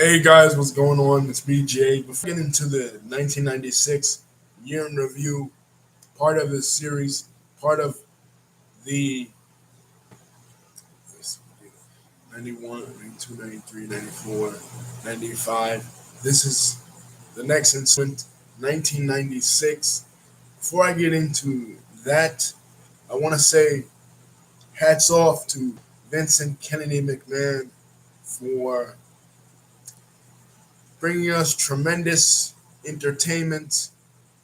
Hey guys, what's going on? It's BJ. Before we get into the 1996 year in review, part of this series, part of the 91, 92, 93, 94, 95. This is the next installment, 1996. Before I get into that, I want to say hats off to Vincent Kennedy McMahon for bringing us tremendous entertainment,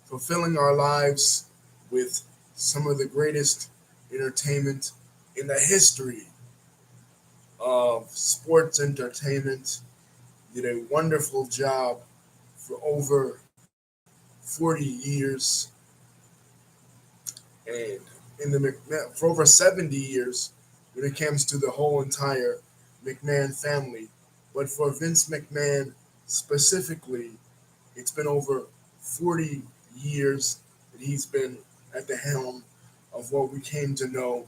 fulfilling our lives with some of the greatest entertainment in the history of sports entertainment. Did a wonderful job for over 40 years, and for over 70 years when it comes to the whole entire McMahon family. But for Vince McMahon specifically, it's been over 40 years that he's been at the helm of what we came to know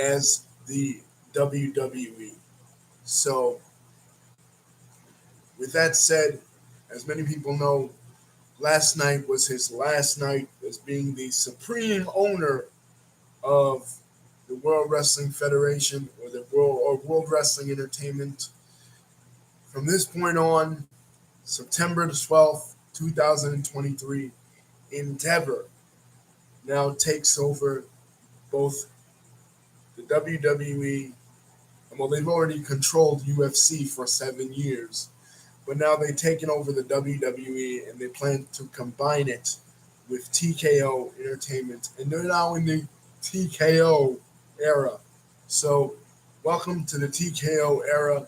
as the WWE. So, with that said, as many people know, last night was his last night as being the supreme owner of the World Wrestling Federation or World Wrestling Entertainment. From this point on, September the 12th, 2023, Endeavor now takes over both the WWE. Well, they've already controlled UFC for 7 years, but now they've taken over the WWE and they plan to combine it with TKO Entertainment, and they're now in the TKO era. So, welcome to the TKO era,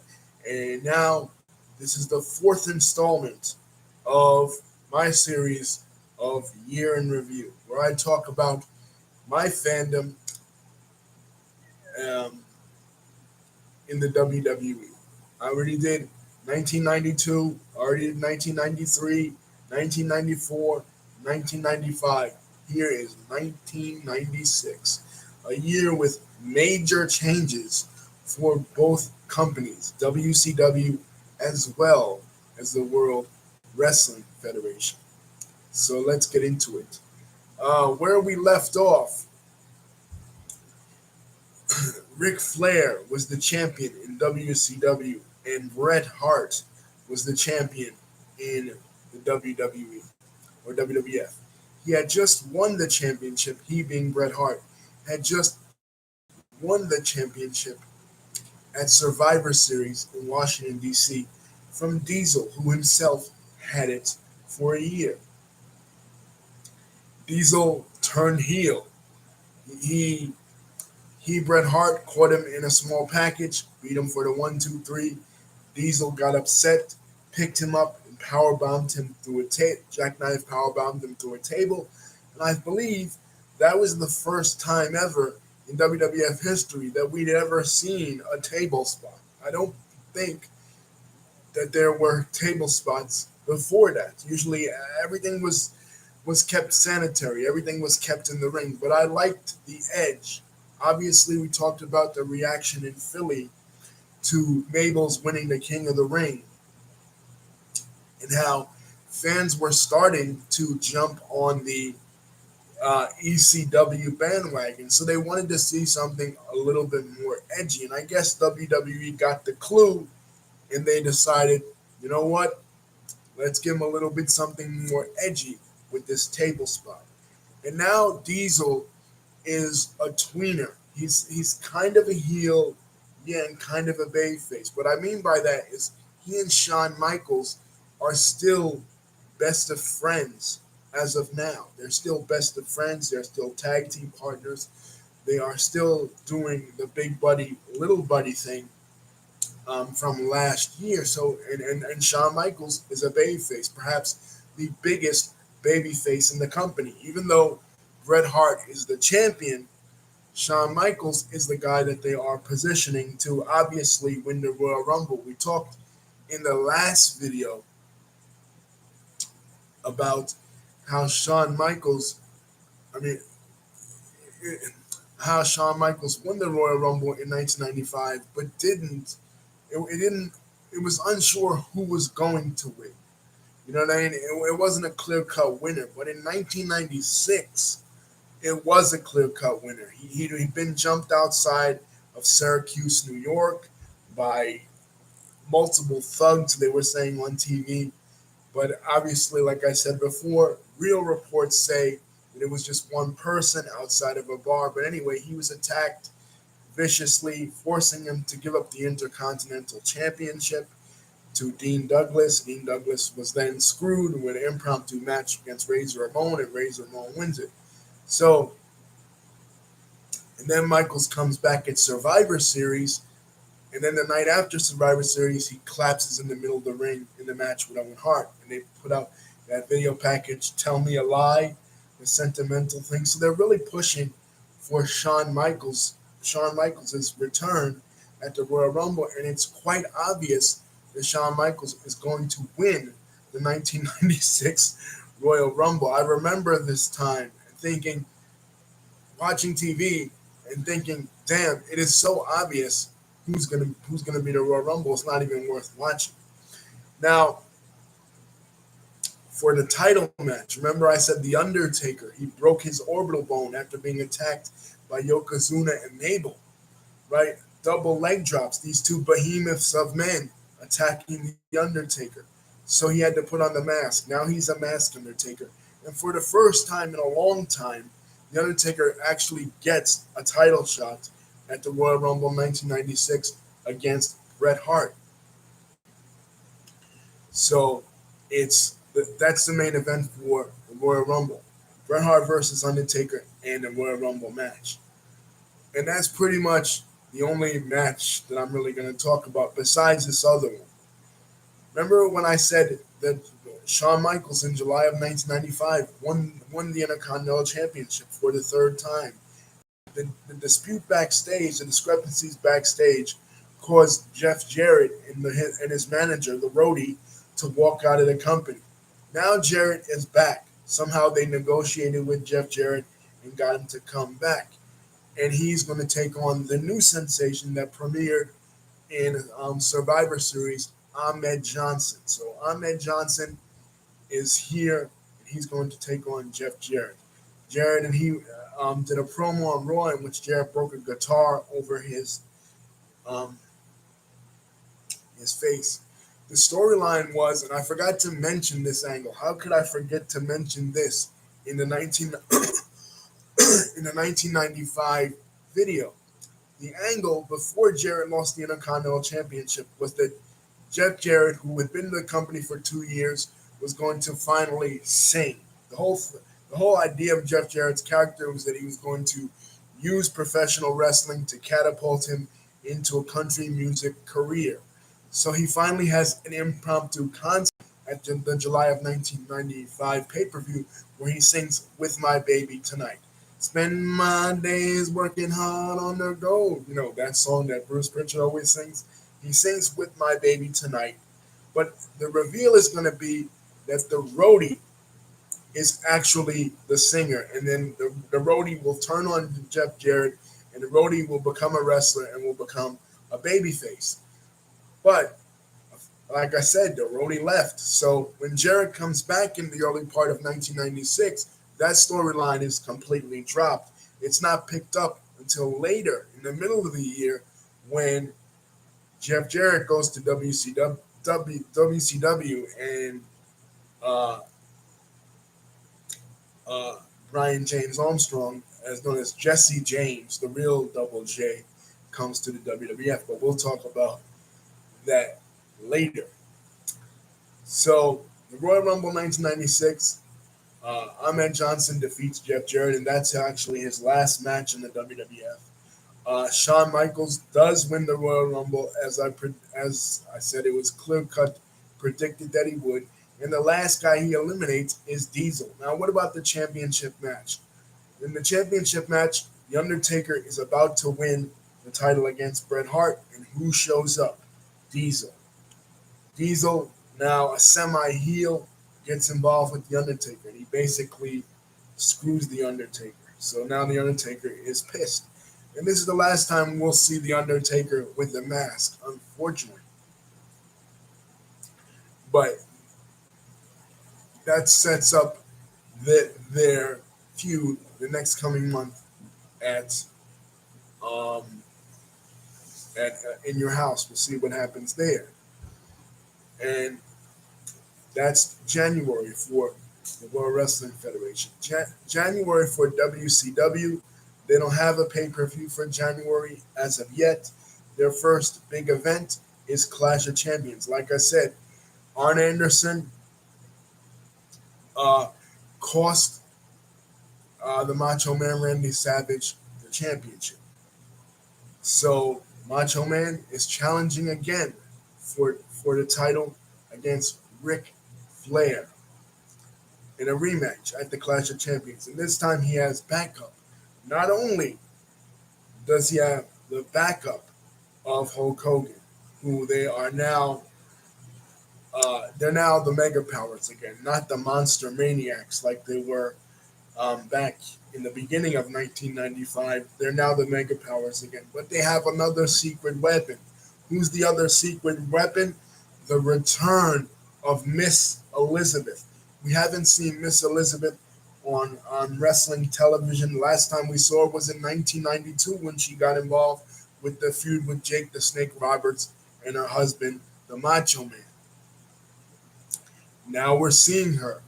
and now this is the fourth installment of my series of Year in Review, where I talk about my fandom um, in the WWE. I already did 1992, already did 1993, 1994, 1995. Here is 1996, a year with major changes for both companies, WCW as well as the World Wrestling Federation. So let's get into it. Where we left off, Ric Flair was the champion in WCW, and Bret Hart was the champion in the WWE or WWF. He had just won the championship, he being Bret Hart, had just won the championship at Survivor Series in Washington, D.C. from Diesel, who himself had it for a year. Diesel turned heel. He Bret Hart, caught him in a small package, beat him for the 1, 2, 3. Diesel got upset, picked him up, and powerbombed him through a jackknife powerbombed him through a table. And I believe that was the first time ever in WWF history that we'd ever seen a table spot. I don't think that there were table spots before that. Usually everything was kept sanitary, everything was kept in the ring. But I liked the edge. Obviously, we talked about the reaction in Philly to Mabel's winning the King of the Ring and how fans were starting to jump on the ECW bandwagon. So they wanted to see something a little bit more edgy. And I guess WWE got the clue and they decided, you know what? Let's give them a little bit something more edgy with this table spot. And now Diesel is a tweener. He's kind of a heel, yeah, and kind of a babyface. What I mean by that is he and Shawn Michaels are still best of friends as of now. They're still best of friends. They're still tag team partners. They are still doing the big buddy, little buddy thing from last year. So, and Shawn Michaels is a babyface, perhaps the biggest babyface in the company. Even though Bret Hart is the champion, Shawn Michaels is the guy that they are positioning to obviously win the Royal Rumble. We talked in the last video about how Shawn Michaels, I mean, how Shawn Michaels won the Royal Rumble in 1995, but didn't it didn't. It was unsure who was going to win. You know what I mean? It wasn't a clear cut winner. But in 1996, it was a clear cut winner. He'd been jumped outside of Syracuse, New York, by multiple thugs, they were saying on TV. But obviously, like I said before, real reports say that it was just one person outside of a bar. But anyway, he was attacked viciously, forcing him to give up the Intercontinental Championship to Dean Douglas. Dean Douglas was then screwed with an impromptu match against Razor Ramon, and Razor Ramon wins it. So, and then Michaels comes back at Survivor Series, and then the night after Survivor Series, he collapses in the middle of the ring in the match with Owen Hart. And they put out that video package, Tell Me a Lie, the sentimental thing. So they're really pushing for Shawn Michaels' return at the Royal Rumble. And it's quite obvious that Shawn Michaels is going to win the 1996 Royal Rumble. I remember this time thinking, watching TV and thinking, damn, it is so obvious who's gonna be the Royal Rumble. It's not even worth watching. Now, for the title match, remember I said The Undertaker, he broke his orbital bone after being attacked by Yokozuna and Mabel, right? Double leg drops, these two behemoths of men attacking The Undertaker. So he had to put on the mask. Now he's a masked Undertaker. And for the first time in a long time, The Undertaker actually gets a title shot at the Royal Rumble 1996 against Bret Hart. So that's the main event for the Royal Rumble. Bret Hart versus Undertaker and the Royal Rumble match. And that's pretty much the only match that I'm really going to talk about besides this other one. Remember when I said that Shawn Michaels in July of 1995 won the Intercontinental Championship for the third time? The dispute backstage, the discrepancies backstage, caused Jeff Jarrett and his manager, the Roadie, to walk out of the company. Now Jarrett is back. Somehow they negotiated with Jeff Jarrett and got him to come back. And he's going to take on the new sensation that premiered in Survivor Series, Ahmed Johnson. So Ahmed Johnson is here, and he's going to take on Jeff Jarrett. Jarrett and he did a promo on Raw in which Jarrett broke a guitar over um, his face. The storyline was, and I forgot to mention this angle. How could I forget to mention this in the 1995 video? The angle before Jarrett lost the Intercontinental Championship was that Jeff Jarrett, who had been in the company for 2 years, was going to finally sing. The whole idea of Jeff Jarrett's character was that he was going to use professional wrestling to catapult him into a country music career. So he finally has an impromptu concert at the July of 1995 pay-per-view where he sings With My Baby Tonight. Spend my days working hard on the gold. You know, that song that Bruce Pritchard always sings. He sings With My Baby Tonight. But the reveal is going to be that the roadie is actually the singer. And then the roadie will turn on Jeff Jarrett, and the roadie will become a wrestler and will become a babyface. But like I said, the roadie left. So when Jarrett comes back in the early part of 1996, that storyline is completely dropped. It's not picked up until later in the middle of the year when Jeff Jarrett goes to WCW and uh, Brian James Armstrong, as known as Jesse James, the real Double J, comes to the WWF. But we'll talk about that later. So the Royal Rumble 1996, Ahmed Johnson defeats Jeff Jarrett, and that's actually his last match in the WWF. Shawn Michaels does win the Royal Rumble, as I said, it was clear cut, predicted that he would. And the last guy he eliminates is Diesel. Now, what about the championship match? In the championship match, The Undertaker is about to win the title against Bret Hart, and who shows up? Diesel. Diesel, now a semi-heel, gets involved with The Undertaker, and he basically screws The Undertaker. So now The Undertaker is pissed. And this is the last time we'll see The Undertaker with the mask, unfortunately. But that sets up their feud the next coming month at um, in your house. We'll see what happens there, and that's January for the World Wrestling Federation. January for WCW. They don't have a pay per view for January as of yet. Their first big event is Clash of Champions. Like I said, Arn Anderson uh, cost the Macho Man Randy Savage the championship. So Macho Man is challenging again for the title against Ric Flair in a rematch at the Clash of Champions. And this time he has backup. Not only does he have the backup of Hulk Hogan, who they're now the Mega Powers again, not the Monster Maniacs like they were back in the beginning of 1995. They're now the Mega Powers again, but they have another secret weapon. Who's the other secret weapon? The return of Miss Elizabeth. We haven't seen Miss Elizabeth on wrestling television. Last time we saw her was in 1992 when she got involved with the feud with Jake the Snake Roberts and her husband, the Macho Man. Now we're seeing her.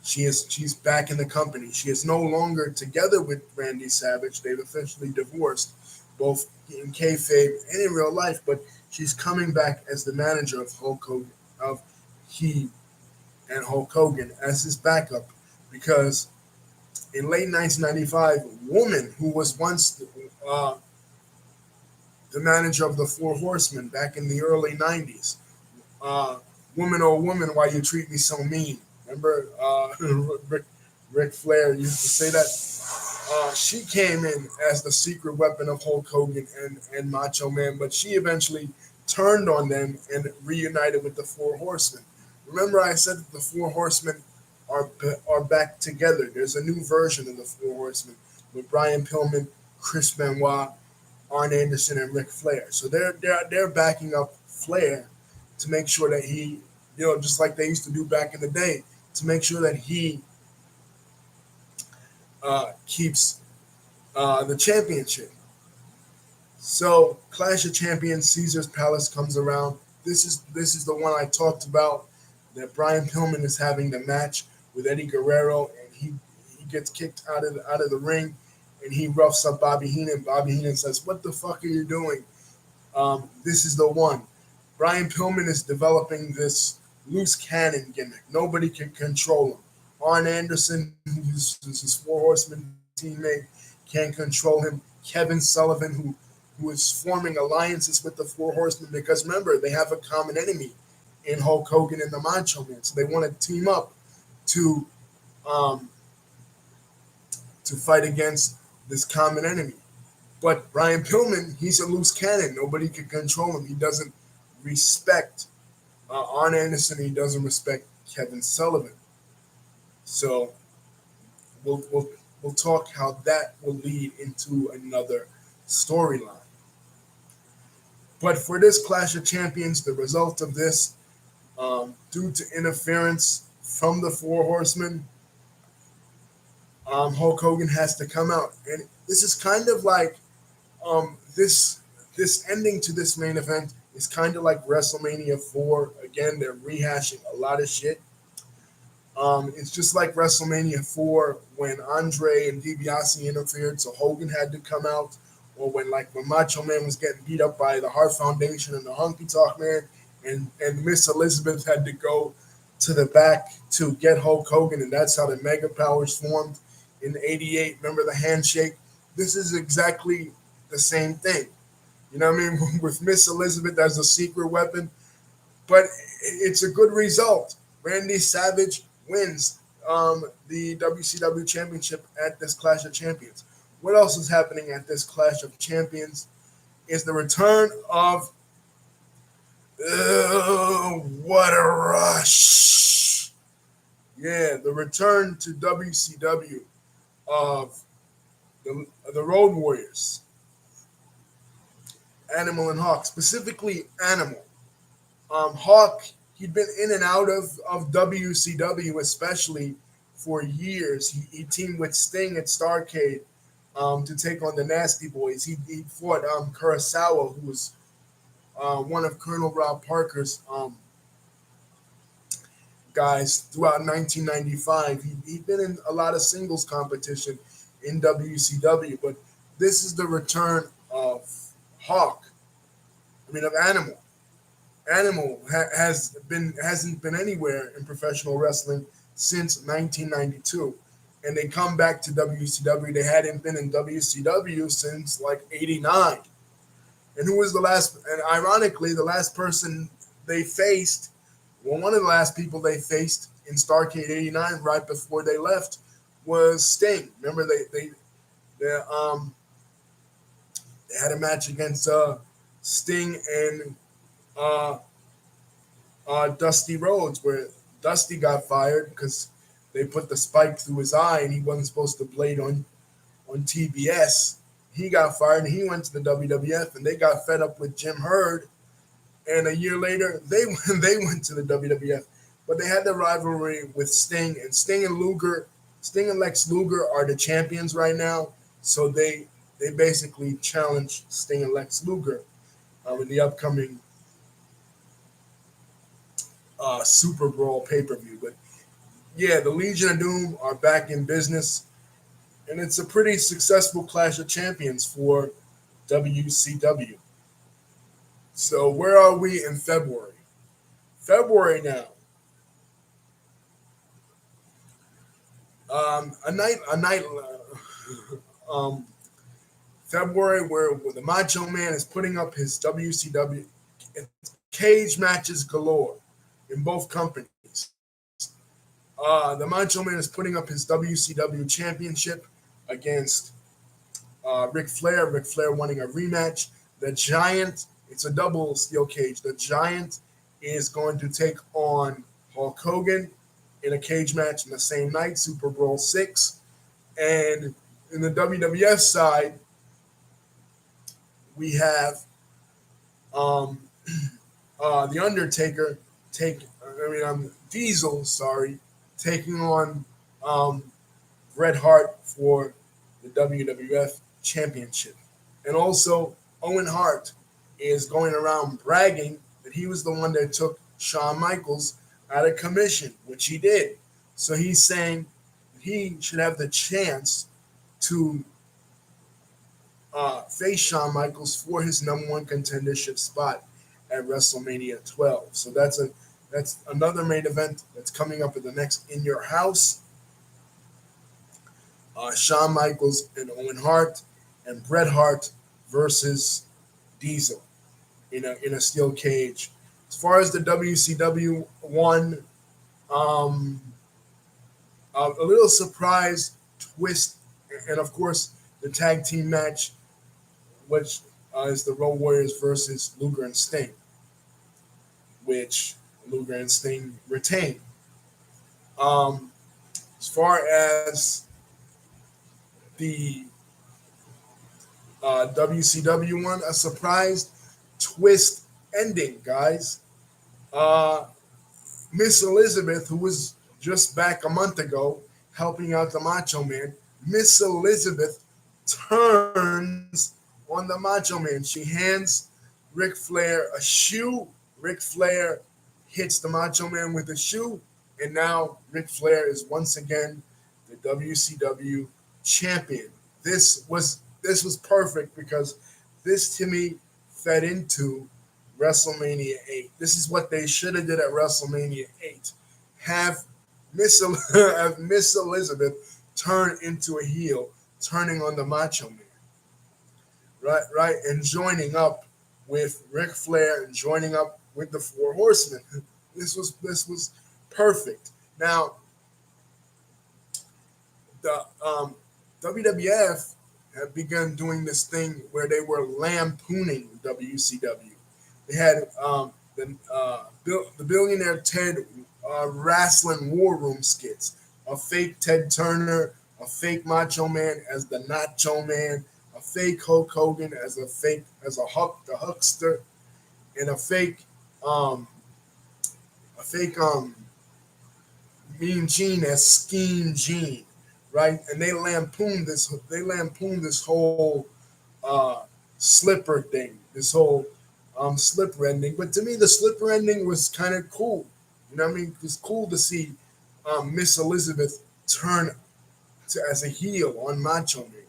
She's back in the company. She is no longer together with Randy Savage. They've officially divorced, both in kayfabe and in real life. But she's coming back as the manager of Hulk Hogan, of he and Hulk Hogan as his backup, because in late 1995, Woman, who was once the manager of the Four Horsemen back in the early 90s, uh, woman, oh woman, why you treat me so mean? Remember, Ric Flair used to say that. She came in as the secret weapon of Hulk Hogan and Macho Man, but she eventually turned on them and reunited with the Four Horsemen. Remember, I said that the Four Horsemen are back together. There's a new version of the Four Horsemen with Brian Pillman, Chris Benoit, Arn Anderson, and Ric Flair. So they're backing up Flair to make sure that he, just like they used to do back in the day, to make sure that he keeps the championship. So Clash of Champions, Caesar's Palace comes around. This is the one I talked about, that Brian Pillman is having the match with Eddie Guerrero, and he gets kicked out of the ring, and he roughs up Bobby Heenan. Bobby Heenan says, "What the fuck are you doing?" This is the one. Brian Pillman is developing this loose cannon gimmick. Nobody can control him. Arn Anderson, who's his Four Horsemen teammate, can't control him. Kevin Sullivan, who is forming alliances with the Four Horsemen, because remember, they have a common enemy in Hulk Hogan and the Macho Man. So they want to team up to um, to fight against this common enemy. But Brian Pillman, he's a loose cannon. Nobody can control him. He doesn't respect Arn Anderson. He doesn't respect Kevin Sullivan. So we'll talk how that will lead into another storyline. But for this Clash of Champions, the result of this, due to interference from the Four Horsemen, Hulk Hogan has to come out, and this is kind of like this ending to this main event is kind of like WrestleMania 4. Again, they're rehashing a lot of shit. It's just like WrestleMania 4 when Andre and DiBiase interfered, so Hogan had to come out, or when Macho Man was getting beat up by the Hart Foundation and the Honky Tonk Man, and Miss Elizabeth had to go to the back to get Hulk Hogan, and that's how the Mega Powers formed in '88. Remember the handshake? This is exactly the same thing. You know what I mean? With Miss Elizabeth as a secret weapon, but it's a good result. Randy Savage wins the WCW Championship at this Clash of Champions. What else is happening at this Clash of Champions is the return of what a rush. Yeah, the return to WCW of the Road Warriors, Animal and Hawk, specifically Animal. Hawk, he'd been in and out of WCW, especially for years. He teamed with Sting at Starrcade to take on the Nasty Boys. He fought Kurosawa, who was one of Colonel Rob Parker's guys throughout 1995. He'd been in a lot of singles competition in WCW, but this is the return of Hawk. I mean, of Animal. Animal hasn't been anywhere in professional wrestling since 1992, and they come back to WCW. They hadn't been in WCW since like '89. And who was the last? And ironically, the last person they faced, well, one of the last people they faced in Starrcade '89, right before they left, was Sting. Remember, they had a match against Sting and uh, Dusty Rhodes, where Dusty got fired because they put the spike through his eye and he wasn't supposed to blade on TBS. He got fired and he went to the WWF, and they got fed up with Jim Herd. And a year later, they went to the WWF, but they had the rivalry with Sting, and Sting and Lex Luger are the champions right now. So they basically challenge Sting and Lex Luger in the upcoming Super Brawl pay-per-view. But yeah, the Legion of Doom are back in business, and it's a pretty successful Clash of Champions for WCW. So where are we in February? February now. Um, February where the Macho Man is putting up his WCW cage matches galore in both companies. The Macho Man is putting up his WCW championship against Ric Flair. Ric Flair wanting a rematch. The Giant, it's a double steel cage. The Giant is going to take on Hulk Hogan in a cage match in the same night, Super Bowl VI. And in the WWF side, we have um, the Undertaker Diesel, taking on Bret Hart for the WWF Championship. And also, Owen Hart is going around bragging that he was the one that took Shawn Michaels out of commission, which he did. So he's saying he should have the chance to face Shawn Michaels for his number one contendership spot at WrestleMania 12. So that's another main event that's coming up in the next In Your House. Shawn Michaels and Owen Hart, and Bret Hart versus Diesel in a steel cage. As far as the WCW one, a little surprise twist, and of course the tag team match, which is the Road Warriors versus Luger and Sting, which Luger and Sting retain. As far as the WCW one, a surprise twist ending, guys. Miss Elizabeth, who was just back a month ago helping out the Macho Man, Miss Elizabeth turns on the Macho Man. She hands Ric Flair a shoe. Ric Flair hits the Macho Man with a shoe, and now Ric Flair is once again the WCW champion. This was perfect because this to me fed into WrestleMania 8. This is what they should have did at WrestleMania 8. Have Miss Elizabeth turn into a heel, turning on the Macho Man. Right, and joining up with Ric Flair and joining up with the Four Horsemen. This was perfect. Now, the WWF have begun doing this thing where they were lampooning WCW. They had the Billionaire Ted wrestling war room skits, a fake Ted Turner, a fake Macho Man as the Nacho Man, a fake Hulk Hogan as the huckster, and a fake Mean Gene as Scheme Gene, right? And they lampooned this whole uh, slipper thing, this whole slipper ending. But to me, the slipper ending was kind of cool. You know what I mean? It was cool to see Miss Elizabeth turn as a heel on Macho Man,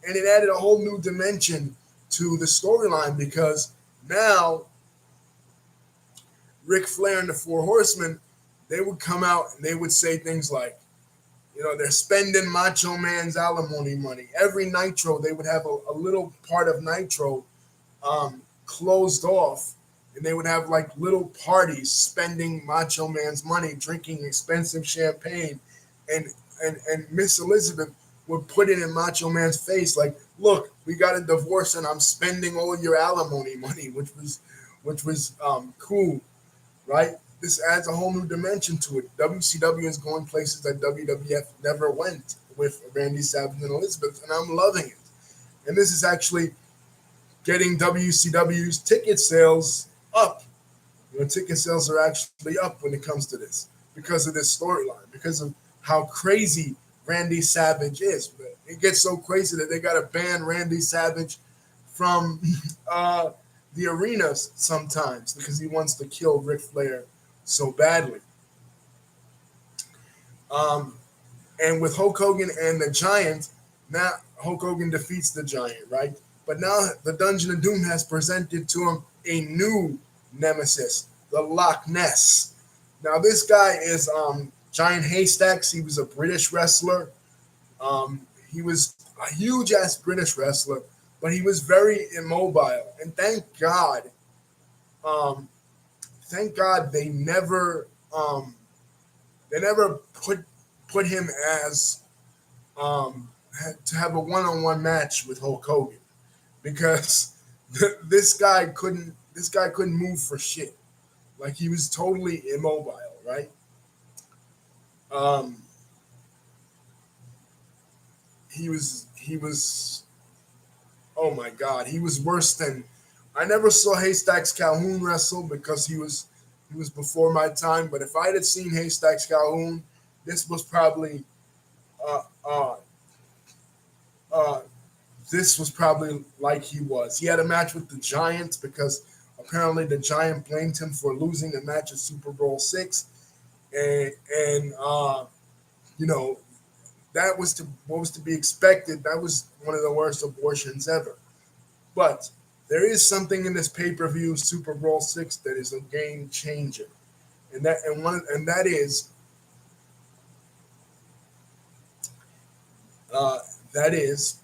and it added a whole new dimension to the storyline because now Ric Flair and the Four Horsemen, they would come out and they would say things like, they're spending Macho Man's alimony money. Every Nitro, they would have a little part of Nitro closed off, and they would have like little parties spending Macho Man's money, drinking expensive champagne, and and Miss Elizabeth would put it in Macho Man's face like, "Look, we got a divorce, and I'm spending all your alimony money," which was cool, right? This adds a whole new dimension to it. WCW is going places that WWF never went with Randy Savage and Elizabeth, and I'm loving it. And this is actually getting WCW's ticket sales up. Ticket sales are actually up when it comes to this because of this storyline, because of how crazy Randy Savage is. But it gets so crazy that they got to ban Randy Savage from uh, the arenas sometimes because he wants to kill Ric Flair so badly. Um, and with Hulk Hogan and the Giant, now Hulk Hogan defeats the Giant, right? But now the Dungeon of Doom has presented to him a new nemesis, the Loch Ness. Now this guy is Giant Haystacks. He was a British wrestler. He was a huge ass British wrestler, but he was very immobile. And um, thank God they never put him as to have a one-on-one match with Hulk Hogan because this guy couldn't move for shit. Like he was totally immobile, right? Um, he was oh my god, he was worse than I never saw Haystacks Calhoun wrestle because he was before my time. But if I'd have seen Haystacks Calhoun, this was probably uh, uh, uh, this was probably like he was. He had a match with the Giants because apparently the Giant blamed him for losing the match at Super Bowl six, and you know that was to what was to be expected. That was one of the worst abortions ever. But there is something in this pay per view Super Bowl six that is a game changer, and that is uh, that is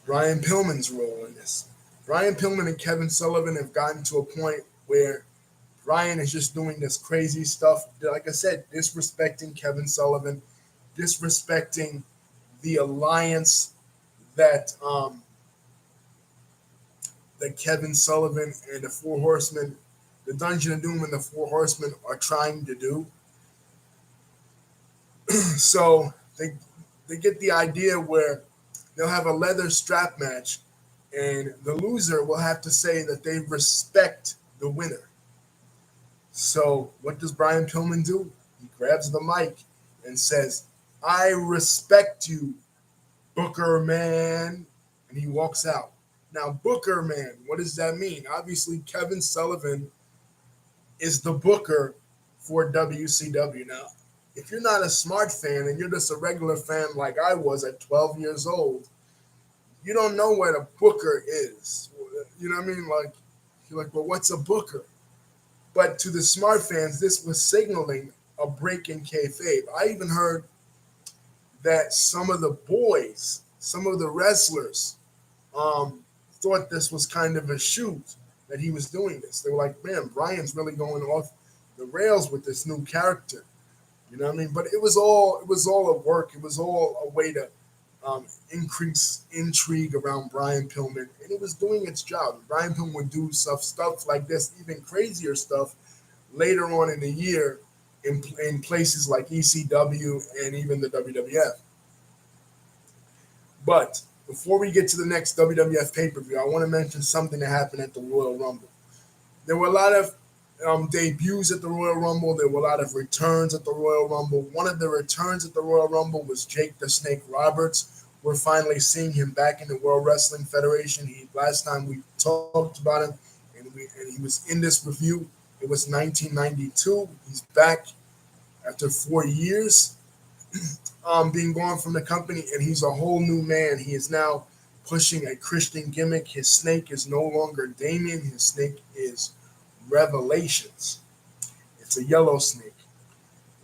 Brian Pillman's role in this. Brian Pillman and Kevin Sullivan have gotten to a point where Brian is just doing this crazy stuff. Like I said, disrespecting Kevin Sullivan, disrespecting the alliance that that Kevin Sullivan and the Four Horsemen, the Dungeon of Doom and the Four Horsemen are trying to do. So they get the idea where they'll have a leather strap match, and the loser will have to say that they respect the winner. So what does Brian Pillman do? He grabs the mic and says, "I respect you, Booker Man," and he walks out. Now, Booker Man, what does that mean? Obviously, Kevin Sullivan is the booker for WCW. Now, if you're not a smart fan and you're just a regular fan like I was at 12 years old, you don't know what a booker is. You know what I mean? Like, you're like, well, what's a booker? But to the smart fans, this was signaling a break in kayfabe. I even heard that some of the boys, some of the wrestlers, um, thought this was kind of a shoot that he was doing this. They were like, man, Brian's really going off the rails with this new character. You know what I mean? But it was all a work. It was all a way to increase intrigue around Brian Pillman, and it was doing its job. Brian Pillman would do stuff like this, even crazier stuff later on in the year in places like ECW and even the WWF. But before we get to the next WWF pay per view, I want to mention something that happened at the Royal Rumble. There were a lot of debuts at the Royal Rumble. There were a lot of returns at the Royal Rumble. One of the returns at the Royal Rumble was Jake the Snake Roberts. We're finally seeing him back in the World Wrestling Federation. He last time we talked about him, and he was in this review. It was 1992. He's back after 4 years being gone from the company, and he's a whole new man. He is now pushing a Christian gimmick. His snake is no longer Damien. His snake is Revelations. It's a yellow snake,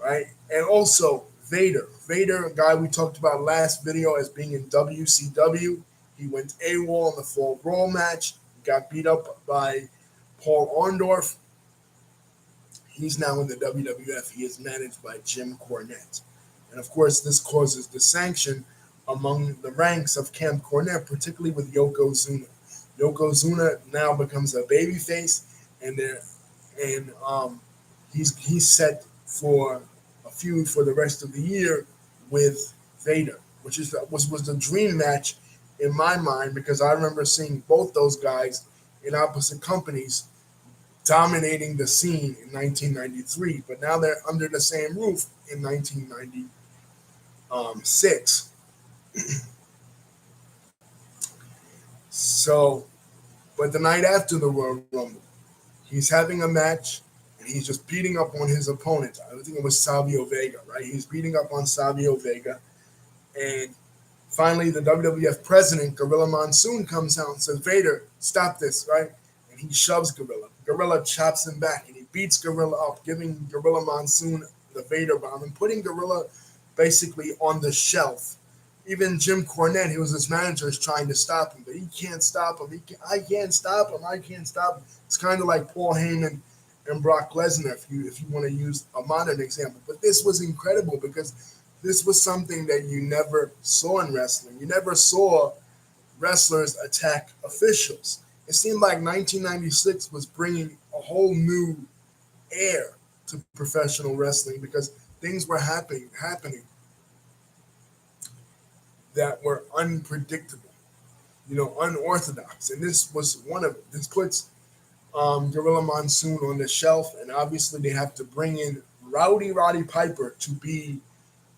right? And also Vader. Vader, a guy we talked about last video as being in WCW. He went AWOL in the Fall Brawl match. Got beat up by Paul Orndorff. He's now in the WWF. He is managed by Jim Cornette. And of course, this causes dissension among the ranks of Camp Cornette, particularly with Yokozuna. Yokozuna now becomes a babyface, and he's set for a feud for the rest of the year with Vader, which was the dream match in my mind, because I remember seeing both those guys in opposite companies dominating the scene in 1993, but now they're under the same roof in 1996. So, but the night after the Royal Rumble, he's having a match and he's just beating up on his opponent. I think it was Savio Vega, right? He's beating up on Savio Vega, and finally the WWF president, Gorilla Monsoon, comes out and says, "Vader, stop this," right? And he shoves Gorilla. Gorilla chops him back, and he beats Gorilla up, giving Gorilla Monsoon the Vader bomb and putting Gorilla basically on the shelf. Even Jim Cornette, who was his manager, is trying to stop him, but he can't stop him. I can't stop him. I can't stop him. It's kind of like Paul Heyman and Brock Lesnar, if you want to use a modern example. But this was incredible because this was something that you never saw in wrestling. You never saw wrestlers attack officials. It seemed like 1996 was bringing a whole new air to professional wrestling because things were happening that were unpredictable, unorthodox. And this puts Gorilla Monsoon on the shelf, and obviously they have to bring in Roddy Piper to be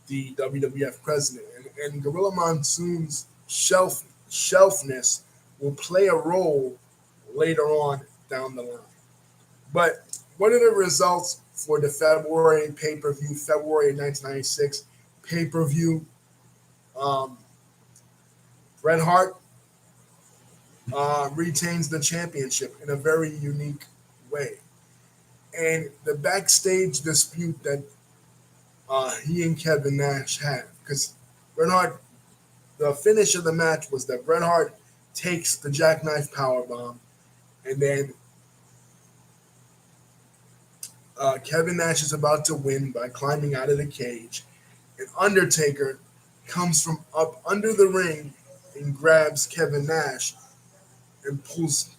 the WWF president. And Gorilla Monsoon's shelfness will play a role later on down the line. But what are the results for the February pay-per-view, February 1996 pay-per-view? Bret Hart retains the championship in a very unique way. And the backstage dispute that he and Kevin Nash had, because Bret Hart, the finish of the match was that Bret Hart takes the jackknife powerbomb, and then Kevin Nash is about to win by climbing out of the cage, and Undertaker comes from up under the ring and grabs Kevin Nash and pulls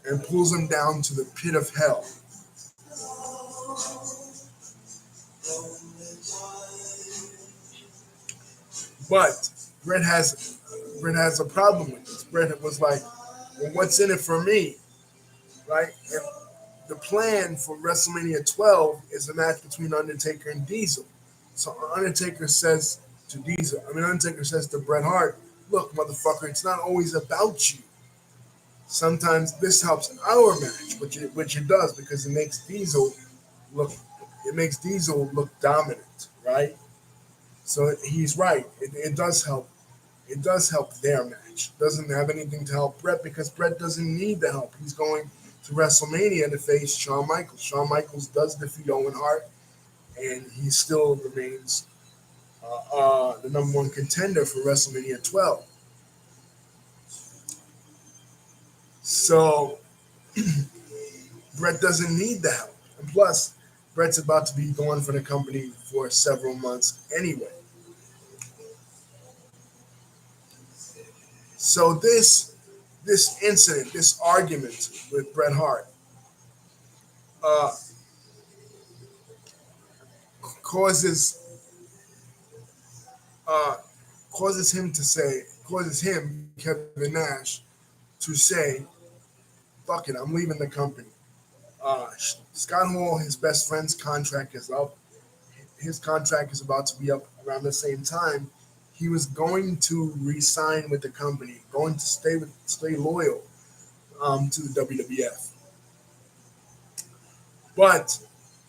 him down to the pit of hell. But Bret has a problem with this. Bret was like, "Well, what's in it for me?" Right? And the plan for WrestleMania 12 is a match between Undertaker and Diesel. So Undertaker says to Bret Hart, "Look, motherfucker, it's not always about you. Sometimes this helps our match," which it does, because it makes Diesel look dominant, right? So he's right. It does help. It does help their match. It doesn't have anything to help Bret, because Bret doesn't need the help. He's going to WrestleMania to face Shawn Michaels. Shawn Michaels does defeat Owen Hart, and he still remains the number one contender for WrestleMania 12. So Bret doesn't need the help. And plus, Bret's about to be gone from the company for several months anyway. So this incident, this argument with Bret Hart, causes him, Kevin Nash, to say fuck it, I'm leaving the company. Scott Hall, his best friend's contract is up. His contract is about to be up around the same time. He was going to re-sign with the company, going to stay loyal to the WWF. But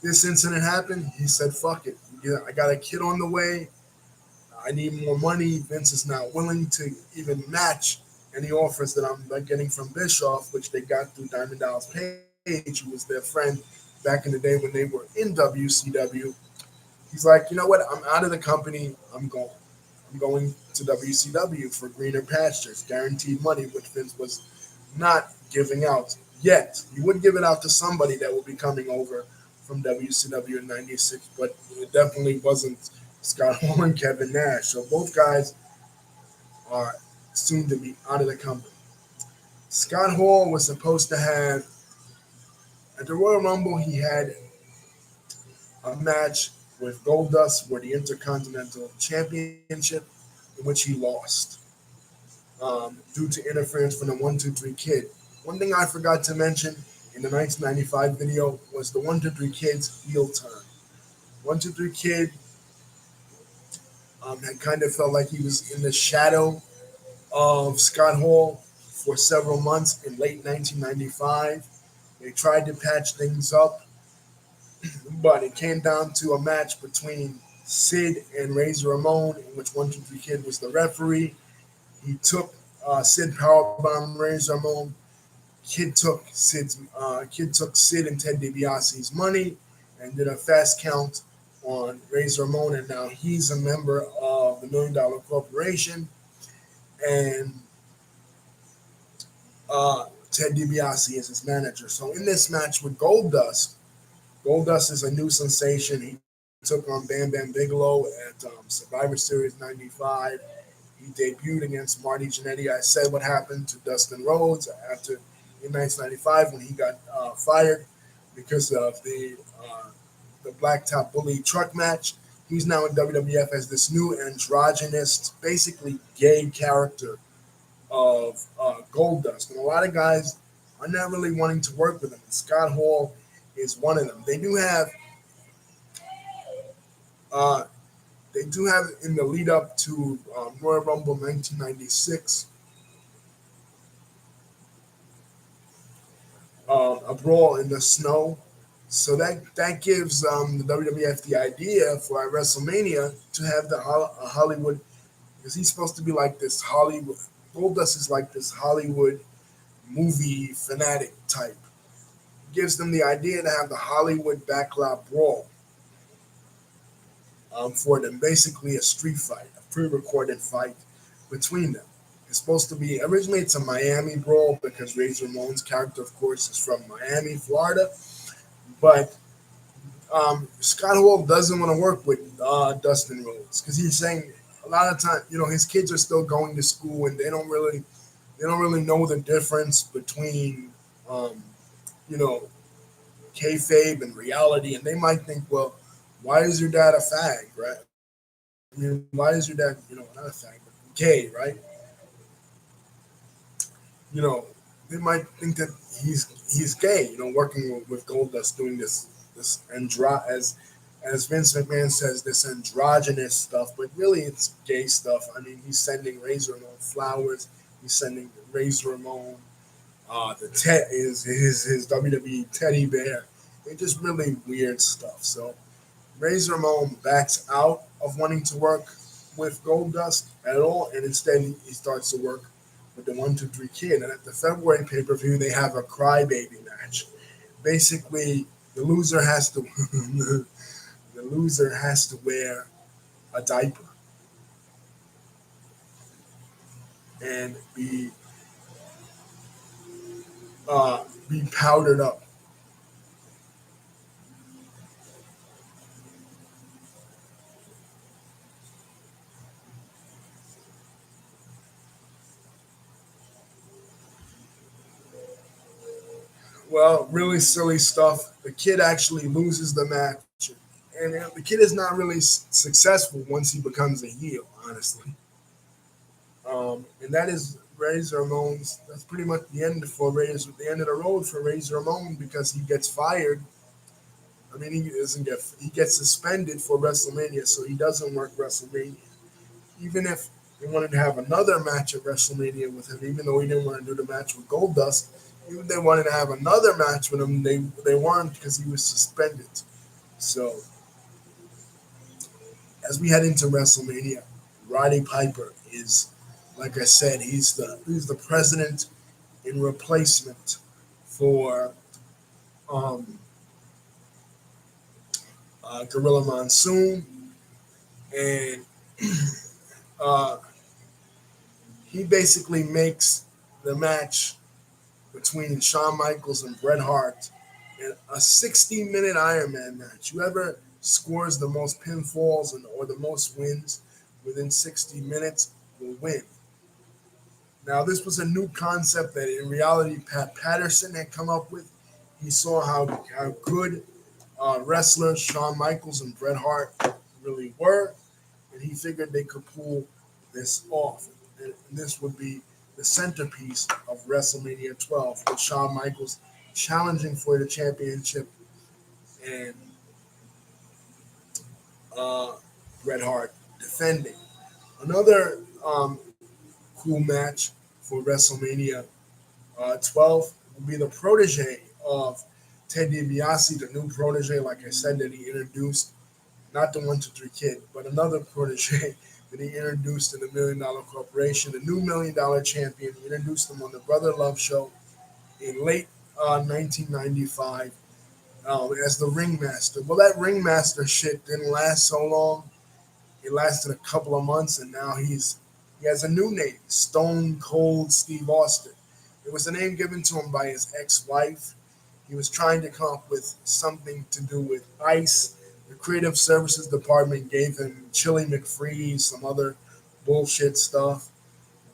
this incident happened. He said, "Fuck it. Yeah, I got a kid on the way. I need more money." Vince is not willing to even match any offers that I'm getting from Bischoff, which they got through Diamond Dallas Page, who was their friend back in the day when they were in WCW. He's like, you know what? I'm out of the company. I'm going. I'm going to WCW for greener pastures, guaranteed money, which Vince was not giving out yet. He would give it out to somebody that will be coming over from WCW in '96, but it definitely wasn't Scott Hall and Kevin Nash. So both guys are soon to be out of the company. Scott Hall was supposed to have, at the Royal Rumble, he had a match with Goldust for the Intercontinental Championship, in which he lost due to interference from the 1-2-3 Kid. One thing I forgot to mention in the 1995 video was the 1-2-3 Kid's heel turn. 1-2-3 Kid had kind of felt like he was in the shadow of Scott Hall for several months in late 1995. They tried to patch things up, but it came down to a match between Sid and Razor Ramon, in which 1-2-3 Kid was the referee. He took Sid powerbomb Razor Ramon. Kid took Sid and Ted DiBiase's money and did a fast count on Razor Ramon, and now he's a member of the Million Dollar Corporation. And Ted DiBiase is his manager. So in this match with Goldust, Goldust is a new sensation. He took on Bam Bam Bigelow at Survivor Series '95. He debuted against Marty Jannetty. I said what happened to Dustin Rhodes after in 1995 when he got fired because of the Blacktop Bully truck match. He's now in WWF as this new androgynous, basically gay character of Goldust. And a lot of guys are not really wanting to work with him. And Scott Hall is one of them. Uh, they do have in the lead up to Royal Rumble 1996 a brawl in the snow. So that gives the WWF the idea for at WrestleMania to have a Hollywood, because he's supposed to be like this Hollywood. Goldust is like this Hollywood movie fanatic type. Gives them the idea to have the Hollywood backlot brawl for them, basically a street fight, a pre-recorded fight between them. It's supposed to be originally it's a Miami brawl because Razor Ramon's character, of course, is from Miami, Florida. But Scott Hall doesn't want to work with Dustin Rhodes because he's saying a lot of time, his kids are still going to school and they don't really know the difference between, you know, kayfabe and reality, and they might think, well, why is your dad a fag, right? I mean, why is your dad, not a fag, but gay, right? You know, they might think that he's gay, working with Goldust, doing this as Vince McMahon says, this androgynous stuff, but really it's gay stuff. I mean, he's sending Razor Ramon flowers. He's sending Razor Ramon his WWE teddy bear. It's just really weird stuff. So Razor Ramon backs out of wanting to work with Goldust at all, and instead he starts to work with the 1-2-3 Kid. And at the February pay-per-view, they have a crybaby match. Basically, the loser has to the loser has to wear a diaper and be powdered up. Well, really silly stuff. The kid actually loses the match, and the kid is not really successful once he becomes a heel, honestly. And that is Razor Ramon's. That's pretty much the end for Razor, the end of the road for Razor Ramon because he gets fired. I mean, he gets suspended for WrestleMania, so he doesn't work WrestleMania. Even if they wanted to have another match at WrestleMania with him, even though he didn't want to do the match with Goldust, even if they wanted to have another match with him, they weren't because he was suspended. So as we head into WrestleMania, Roddy Piper is, like I said, he's the president in replacement for um, Gorilla Monsoon, and uh, he basically makes the match between Shawn Michaels and Bret Hart in a 60-minute Iron Man match. Whoever scores the most pinfalls or the most wins within 60 minutes will win. Now, this was a new concept that in reality Pat Patterson had come up with. He saw how good wrestlers Shawn Michaels and Bret Hart really were, and he figured they could pull this off. And this would be the centerpiece of WrestleMania 12, with Shawn Michaels challenging for the championship and uh, Bret Hart defending. Another cool match for WrestleMania 12 will be the protege of Ted DiBiase, the new protege, like I said, that he introduced, not the 1-2-3 Kid, but another protege that he introduced in the Million Dollar Corporation, the new $1 million champion. He introduced him on the Brother Love show in late 1995 as the ringmaster. Well, that ringmaster shit didn't last so long. It lasted a couple of months, and now he has a new name, Stone Cold Steve Austin. It was a name given to him by his ex-wife. He was trying to come up with something to do with ice. The creative services department gave him Chili McFreeze, some other bullshit stuff.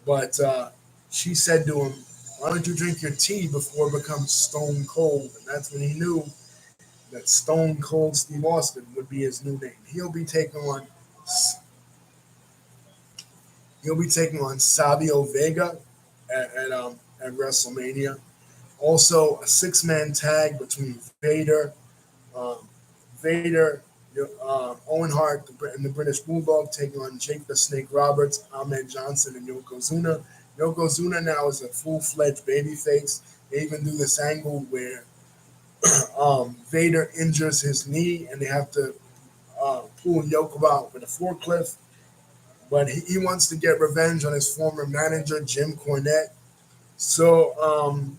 But she said to him, "Why don't you drink your tea before it becomes Stone Cold?" And that's when he knew that Stone Cold Steve Austin would be his new name. He'll be taking on Savio Vega at WrestleMania. Also, a six-man tag between um, Vader, Owen Hart, and the British Bulldog taking on Jake the Snake Roberts, Ahmed Johnson, and Yokozuna. Yokozuna now is a full-fledged babyface. They even do this angle where Vader injures his knee, and they have to pull Yoko out with a forklift. But he wants to get revenge on his former manager, Jim Cornette. So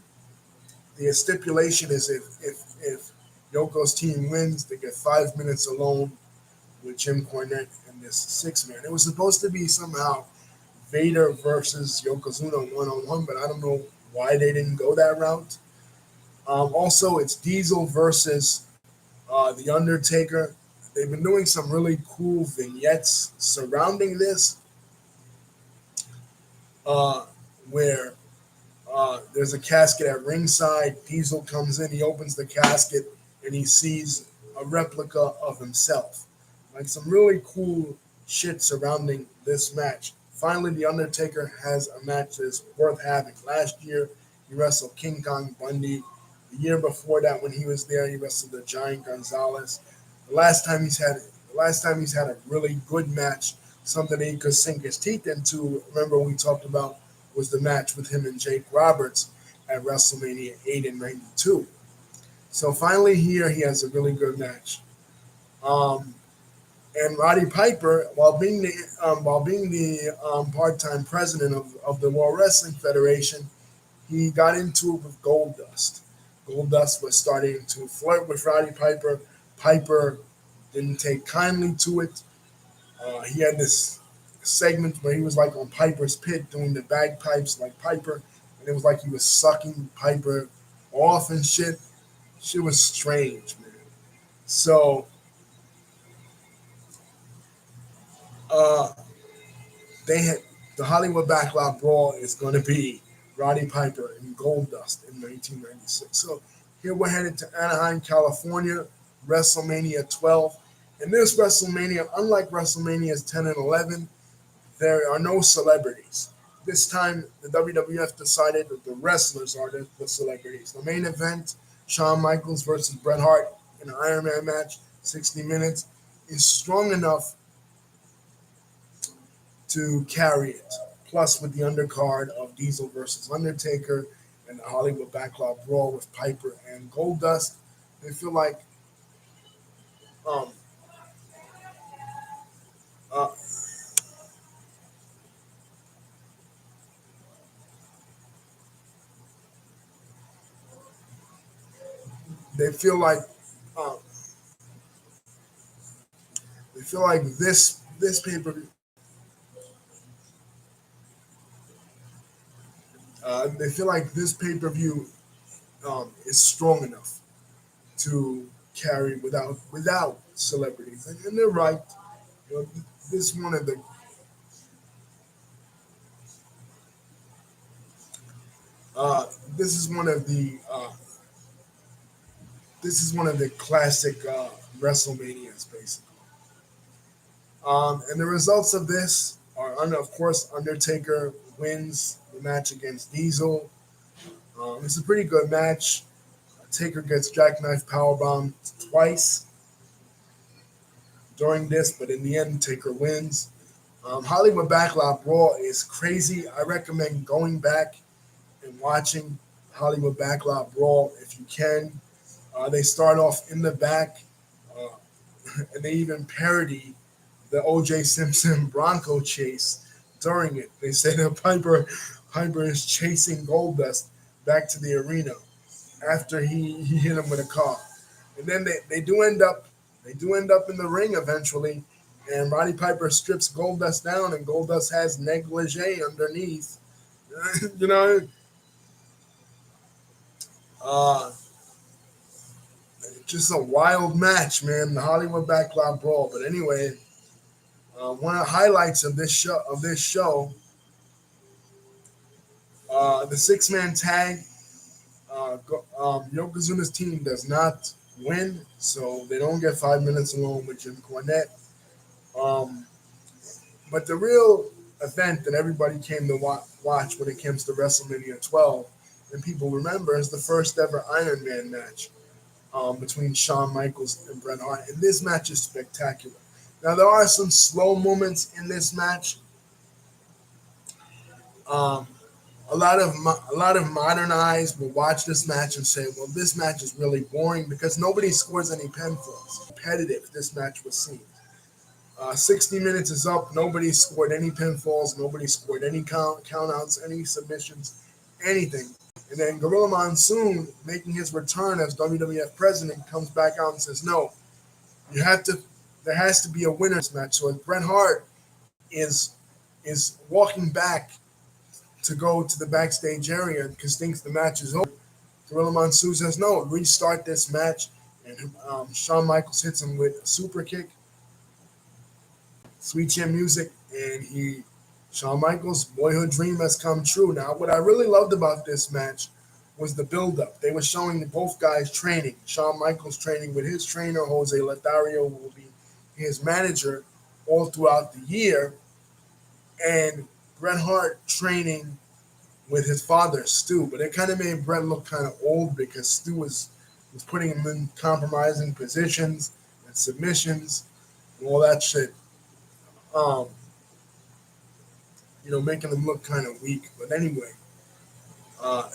the stipulation is if Yoko's team wins, they get 5 minutes alone with Jim Cornette and this six-man. It was supposed to be somehow Vader versus Yokozuna one-on-one, but I don't know why they didn't go that route. Also, it's Diesel versus The Undertaker. They've been doing some really cool vignettes surrounding this, where there's a casket at ringside. Diesel comes in, he opens the casket, and he sees a replica of himself. Like some really cool shit surrounding this match. Finally, The Undertaker has a match that's worth having. Last year, he wrestled King Kong Bundy. The year before that, when he was there, he wrestled the Giant Gonzalez. The last time he's had a really good match, something that he could sink his teeth into. Remember we talked about was the match with him and Jake Roberts at WrestleMania 8 and 92. So finally here he has a really good match. And Roddy Piper, while being the part-time president of the World Wrestling Federation, he got into it with Goldust. Goldust was starting to flirt with Roddy Piper. Piper didn't take kindly to it. He had this segment where he was like on Piper's pit doing the bagpipes like Piper, and it was like he was sucking Piper off and shit. Shit was strange, man. So uh, they had the Hollywood Backlot Brawl is going to be Roddy Piper and Goldust in 1996. So here we're headed to Anaheim, California, WrestleMania 12. In this WrestleMania, unlike WrestleManias 10 and 11, there are no celebrities. This time, the WWF decided that the wrestlers are the celebrities. The main event, Shawn Michaels versus Bret Hart in an Iron Man match, 60 minutes, is strong enough to carry it. Plus, with the undercard of Diesel versus Undertaker and the Hollywood Backlog Brawl with Piper and Goldust, they feel like um, uh, they feel like um, they feel like this pay per view. They feel like this pay per view is strong enough to carry without celebrities, and they're right. You know, this one of the uh, this is one of the this is one of the classic WrestleManias, basically. And the results of this are, of course, Undertaker wins the match against Diesel. It's a pretty good match. Taker gets jackknife powerbomb twice during this, but in the end, Taker wins. Hollywood Backlog Raw is crazy. I recommend going back and watching Hollywood Backlog Brawl if you can. They start off in the back, uh, and they even parody the O.J. Simpson Bronco chase during it. They say that Piper is chasing Goldust back to the arena after he hit him with a car, and then they do end up in the ring eventually, and Roddy Piper strips Goldust down, and Goldust has negligee underneath. you know, uh, just a wild match, man. The Hollywood Backlog Brawl. But anyway, one of the highlights of this show, the 6-man tag. Yokozuna's team does not win, so they don't get 5 minutes alone with Jim Cornette. Um, but the real event that everybody came to watch when it comes to WrestleMania 12, and people remember, is the first ever Iron Man match between Shawn Michaels and Bret Hart. And this match is spectacular. Now, there are some slow moments in this match. Um, a lot of modern eyes will watch this match and say, "Well, this match is really boring because nobody scores any pinfalls." Competitive, this match was seen. 60 minutes is up. Nobody scored any pinfalls. Nobody scored any countouts, any submissions, anything. And then Gorilla Monsoon, making his return as WWF president, comes back out and says, "No, you have to. There has to be a winner in this match." So as Bret Hart is is walking back to go to the backstage area because thinks the match is over, Gorilla Monsoon says, "No, restart this match." And Shawn Michaels hits him with a super kick, sweet chin music, and Shawn Michaels' boyhood dream has come true. Now, what I really loved about this match was the build-up. They were showing both guys training. Shawn Michaels training with his trainer, Jose Lothario, who will be his manager all throughout the year, and Bret Hart training with his father, Stu. But it kind of made Bret look kind of old because Stu was putting him in compromising positions and submissions and all that shit. Um, making him look kind of weak. But anyway, uh,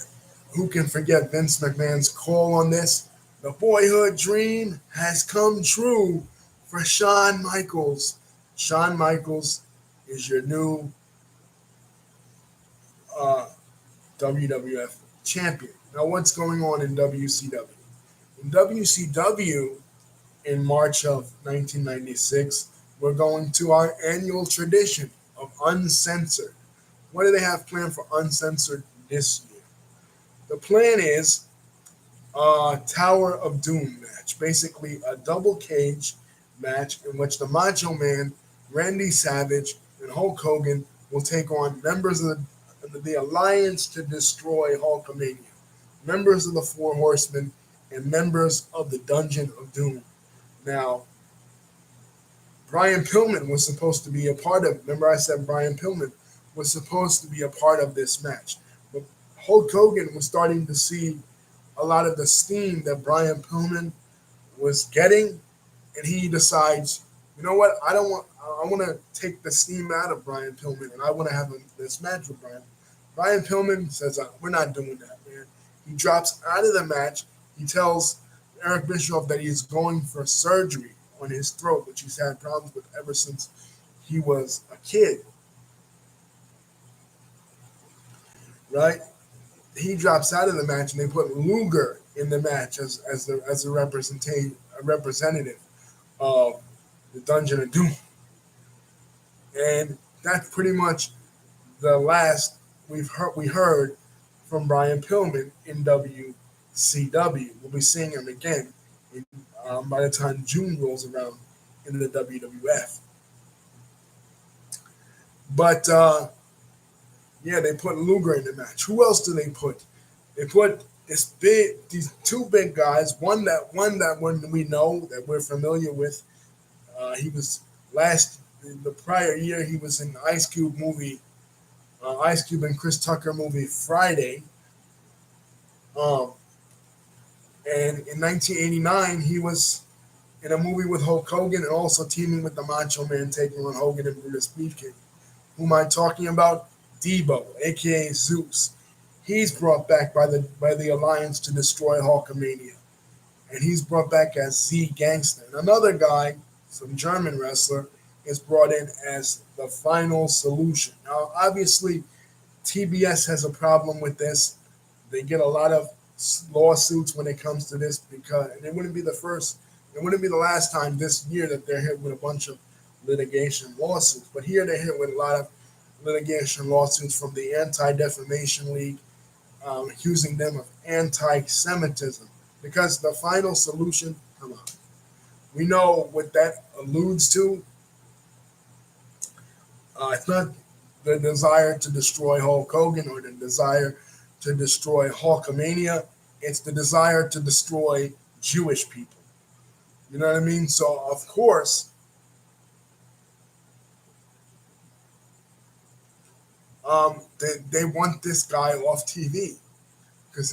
who can forget Vince McMahon's call on this? The boyhood dream has come true for Shawn Michaels. Shawn Michaels is your new uh, WWF champion. Now, what's going on in WCW? In WCW, in March of 1996, we're going to our annual tradition of Uncensored. What do they have planned for Uncensored this year? The plan is a Tower of Doom match, basically a double cage match in which the Macho Man, Randy Savage, and Hulk Hogan will take on members of the Alliance to Destroy Hulkamania, members of the Four Horsemen, and members of the Dungeon of Doom. Now, Brian Pillman was supposed to be a part of it. Remember, I said Brian Pillman was supposed to be a part of this match. But Hulk Hogan was starting to see a lot of the steam that Brian Pillman was getting, and he decides, you know what, I don't want. I want to take the steam out of Brian Pillman, and I want to have this match with Brian. Brian Pillman says, "We're not doing that, man." He drops out of the match. He tells Eric Bischoff that he's going for surgery on his throat, which he's had problems with ever since he was a kid. Right? He drops out of the match, and they put Luger in the match as a representative of the Dungeon of Doom, and that's pretty much the last we heard from Brian Pillman in WCW. We'll be seeing him again by the time June rolls around in the WWF. But yeah, they put Luger in the match. Who else do they put? They put these two big guys. One that when we know that we're familiar with. He was the prior year. He was in the Ice Cube movie, Ice Cube and Chris Tucker movie Friday. Um, and in 1989, he was in a movie with Hulk Hogan and also teaming with the Macho Man, taking on Hogan and Brutus Beefcake. Who am I talking about? Debo, aka Zeus. He's brought back by the Alliance to destroy Hulkamania, and he's brought back as Z Gangster. And another guy, some German wrestler, is brought in as the Final Solution. Now, obviously, TBS has a problem with this. They get a lot of lawsuits when it comes to this because and it wouldn't be the first, it wouldn't be the last time this year that they're hit with a bunch of litigation lawsuits. But here they're hit with a lot of litigation lawsuits from the Anti-Defamation League, accusing them of anti-Semitism. Because the Final Solution, come on, we know what that alludes to. It's not the desire to destroy Hulk Hogan or the desire to destroy Hulkamania. It's the desire to destroy Jewish people. You know what I mean? So, of course, they want this guy off TV because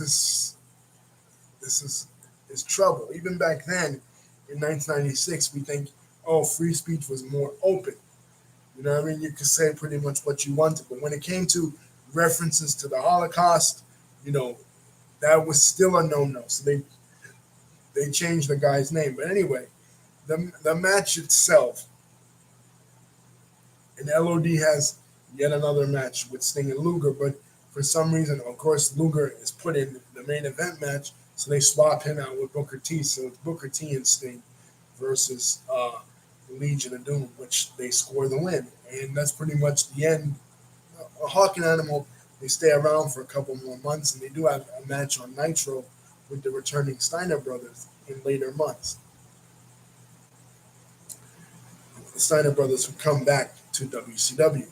this is trouble. Even back then, in 1996, we think, oh, free speech was more open. You know what I mean? You could say pretty much what you wanted. But when it came to references to the Holocaust, you know, that was still a no-no. So they changed the guy's name. But anyway, the match itself, and LOD has yet another match with Sting and Luger. But for some reason, of course, Luger is put in the main event match. So they swap him out with Booker T. So it's Booker T and Sting versus Legion of Doom, which they score the win. And that's pretty much the end. Hawk and Animal, they stay around for a couple more months, and they do have a match on Nitro with the returning Steiner brothers in later months. The Steiner brothers would come back to WCW.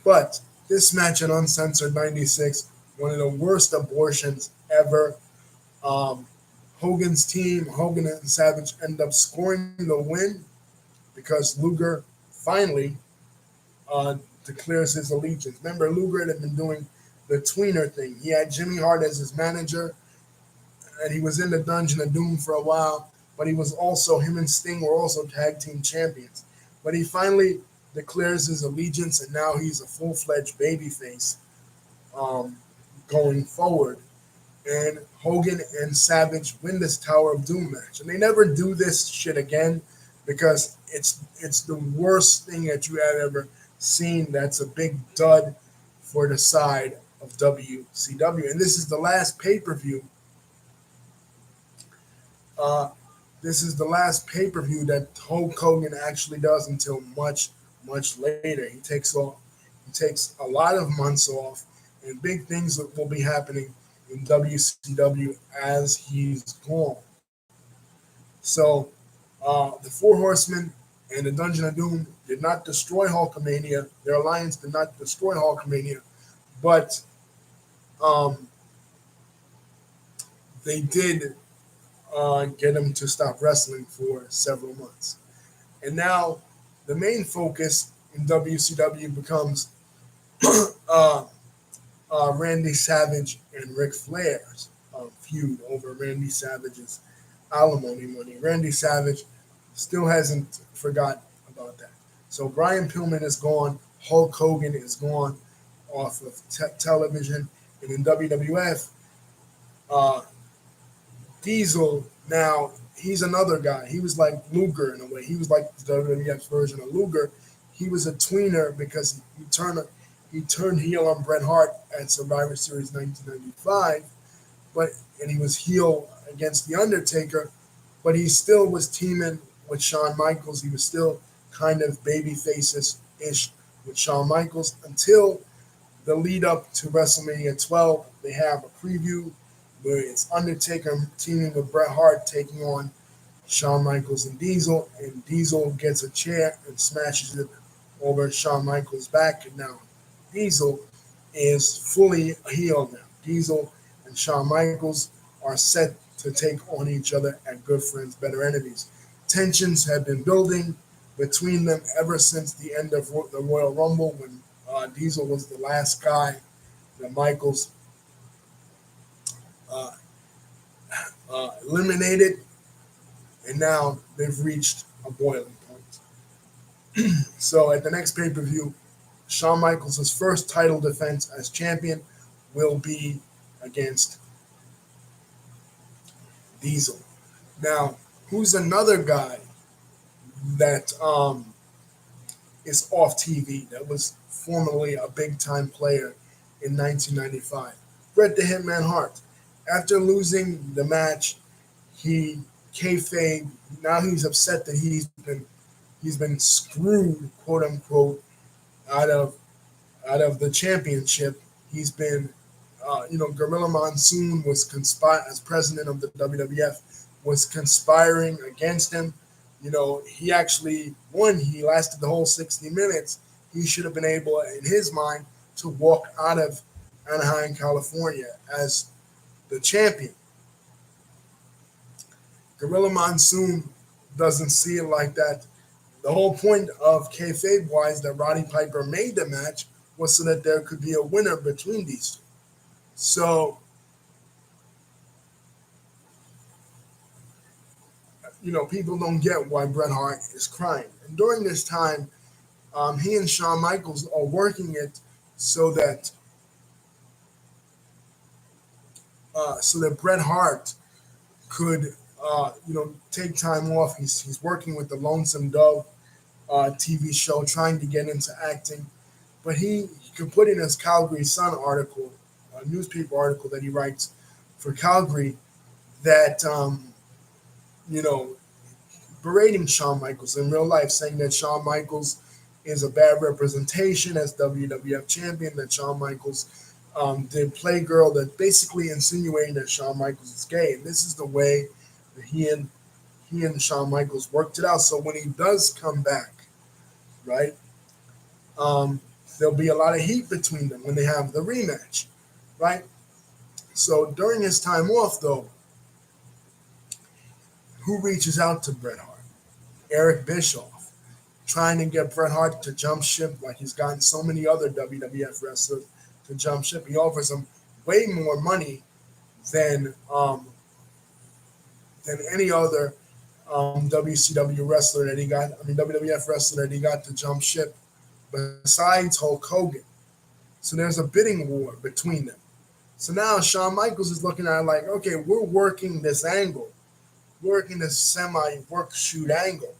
But this match in Uncensored 96, one of the worst abortions ever. Hogan's team, Hogan and Savage, end up scoring the win because Luger finally declares his allegiance. Remember, Luger had been doing the tweener thing. He had Jimmy Hart as his manager, and he was in the Dungeon of Doom for a while, but him and Sting were also tag team champions. But he finally declares his allegiance, and now he's a full-fledged babyface going forward. And Hogan and Savage win this Tower of Doom match. And they never do this shit again because it's the worst thing that you have ever seen. That's a big dud for the side of WCW. And this is the last pay-per-view. This is the last pay-per-view that Hulk Hogan actually does until much, much later. He takes a lot of months off, and big things will be happening in WCW as he's gone. So the Four Horsemen and the Dungeon of Doom did not destroy Hulkamania. Their alliance did not destroy Hulkamania, but they did get him to stop wrestling for several months. And now the main focus in WCW becomes uh, Randy Savage and Ric Flair's feud over Randy Savage's alimony money. Randy Savage still hasn't forgotten about that. So Brian Pillman is gone. Hulk Hogan is gone off of television. And in WWF, uh, Diesel, now he's another guy. He was like Luger in a way. He was like the WWF version of Luger. He was a tweener because he turned heel on Bret Hart at Survivor Series 1995, but and he was heel against the Undertaker, but he still was teaming with Shawn Michaels. He was still kind of baby faces ish with Shawn Michaels until the lead up to WrestleMania 12. They have a preview where it's Undertaker teaming with Bret Hart taking on Shawn Michaels and Diesel gets a chair and smashes it over Shawn Michaels' back. And now Diesel is fully healed now. Diesel and Shawn Michaels are set to take on each other at good friends, better enemies. Tensions have been building between them ever since the end of the Royal Rumble when Diesel was the last guy that Michaels uh, eliminated, and now they've reached a boiling point. So at the next pay per view, Shawn Michaels' first title defense as champion will be against Diesel. Now, who's another guy that is off TV that was formerly a big time player in 1995? Bret the Hitman Hart. After losing the match, he kayfabe. Now he's upset that he's been screwed, quote unquote, out of out of the championship. He's been, Gorilla Monsoon was as president of the WWF, was conspiring against him. He actually won. He lasted the whole 60 minutes. He should have been able, in his mind, to walk out of Anaheim, California as the champion. Gorilla Monsoon doesn't see it like that. The whole point of kayfabe wise that Roddy Piper made the match was so that there could be a winner between these two. So, people don't get why Bret Hart is crying. And during this time, he and Shawn Michaels are working it so that Bret Hart could take time off. He's working with the Lonesome Dove TV show, trying to get into acting. But he could put in his Calgary Sun article, a newspaper article that he writes for Calgary, that you know berating Shawn Michaels in real life, saying that Shawn Michaels is a bad representation as WWF champion, that Shawn Michaels did Playgirl, that basically insinuating that Shawn Michaels is gay. And this is the way that he and Shawn Michaels worked it out. So when he does come back, right, um, there'll be a lot of heat between them when they have the rematch, right? So during his time off, though, who reaches out to Bret Hart? Eric Bischoff, trying to get Bret Hart to jump ship like he's gotten so many other WWF wrestlers to jump ship. He offers him way more money than any other WCW wrestler that he got. I mean WWF wrestler that he got to jump ship, besides Hulk Hogan. So there's a bidding war between them. So now Shawn Michaels is looking at it like, okay, we're working this angle, working this semi-work shoot angle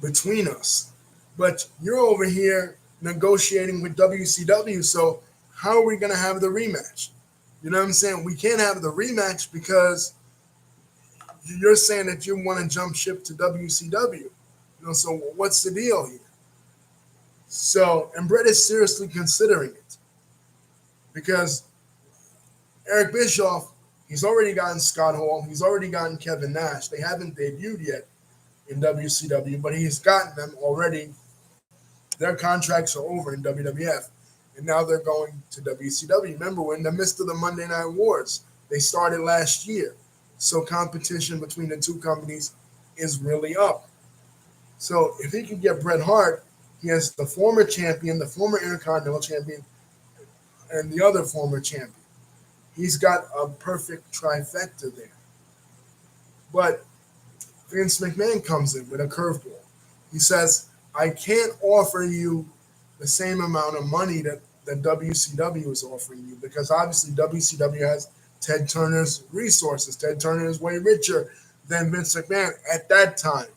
between us. But you're over here negotiating with WCW, so how are we going to have the rematch? You know what I'm saying? We can't have the rematch because you're saying that you want to jump ship to WCW. So what's the deal here? So, and Bret is seriously considering it because Eric Bischoff, he's already gotten Scott Hall, he's already gotten Kevin Nash. They haven't debuted yet in WCW, but he's gotten them already. Their contracts are over in WWF, and now they're going to WCW. Remember, we're in the midst of the Monday Night Wars. They started last year, so competition between the two companies is really up. So if he can get Bret Hart He has the former champion, the former Intercontinental champion, and the other former champion. He's got a perfect trifecta there. But Vince McMahon comes in with a curveball. He says, I can't offer you the same amount of money that WCW is offering you because obviously WCW has Ted Turner's resources. Ted Turner is way richer than Vince McMahon at that time.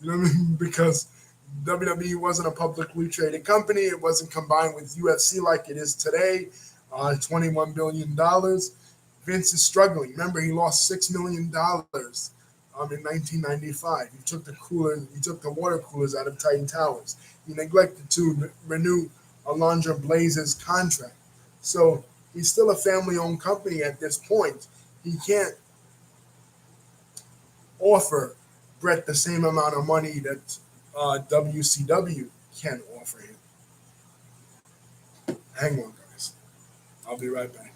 You know what I mean? Because WWE wasn't a publicly traded company. It wasn't combined with UFC like it is today. $21 billion. Vince is struggling. Remember, he lost $6 million in 1995. He took the water coolers out of Titan Towers. He neglected to renew Alondra Blaze's contract. So he's still a family-owned company at this point. He can't offer Brett the same amount of money that WCW can offer him. Hang on, guys. I'll be right back.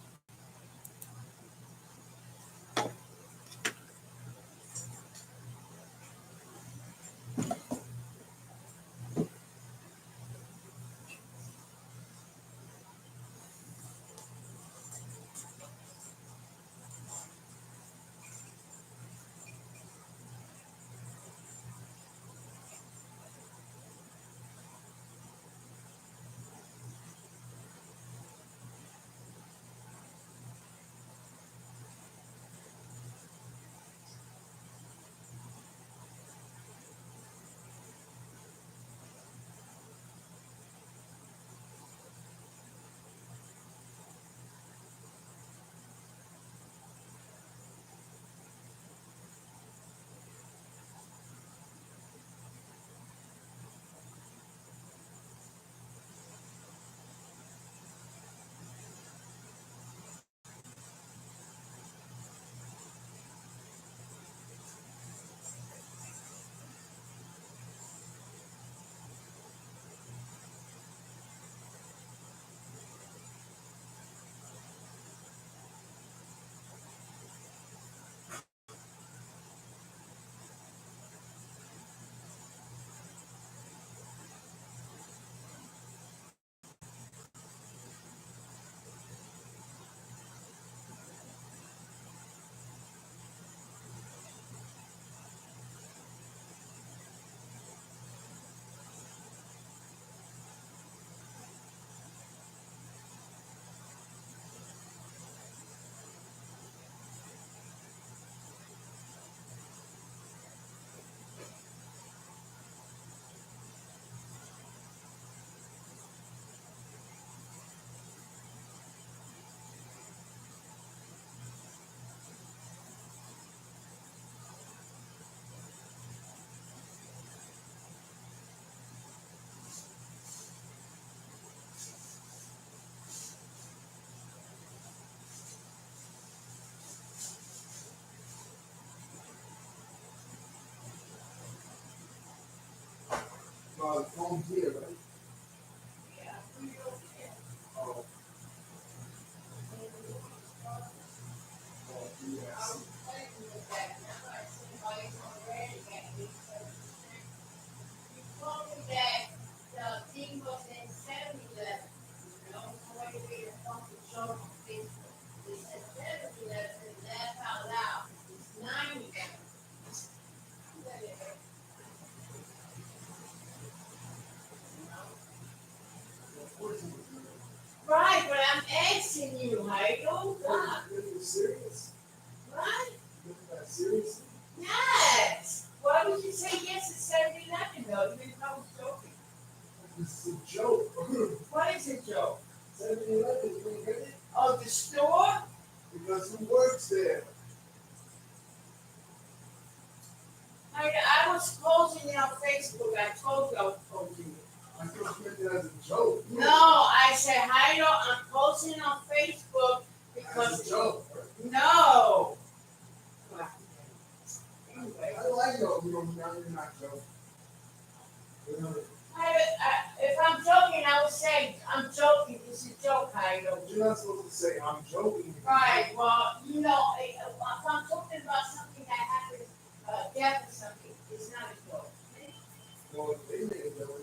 The phone's here, right? Oh, yes. Right, but I'm asking you, Michael. Are you serious? What? You're that serious? Yes. Why would you say yes at 7-Eleven though? You think I was joking. This is a joke. What is a joke? 7-Eleven, you didn't get it? Oh, the store? Because who works there? I was posting it on Facebook. I told you I was posting it. I thought you meant it as a joke. No, I said, Heido, I'm posting it on Facebook because. It's a joke. No. Anyway. I like you're not joking. If I'm joking, I would say, I'm joking. It's a joke, Heido. You're not supposed to say, I'm joking. Right. Well, if I'm talking about something that happened, death or something, it's not a joke. Well, they made a joke.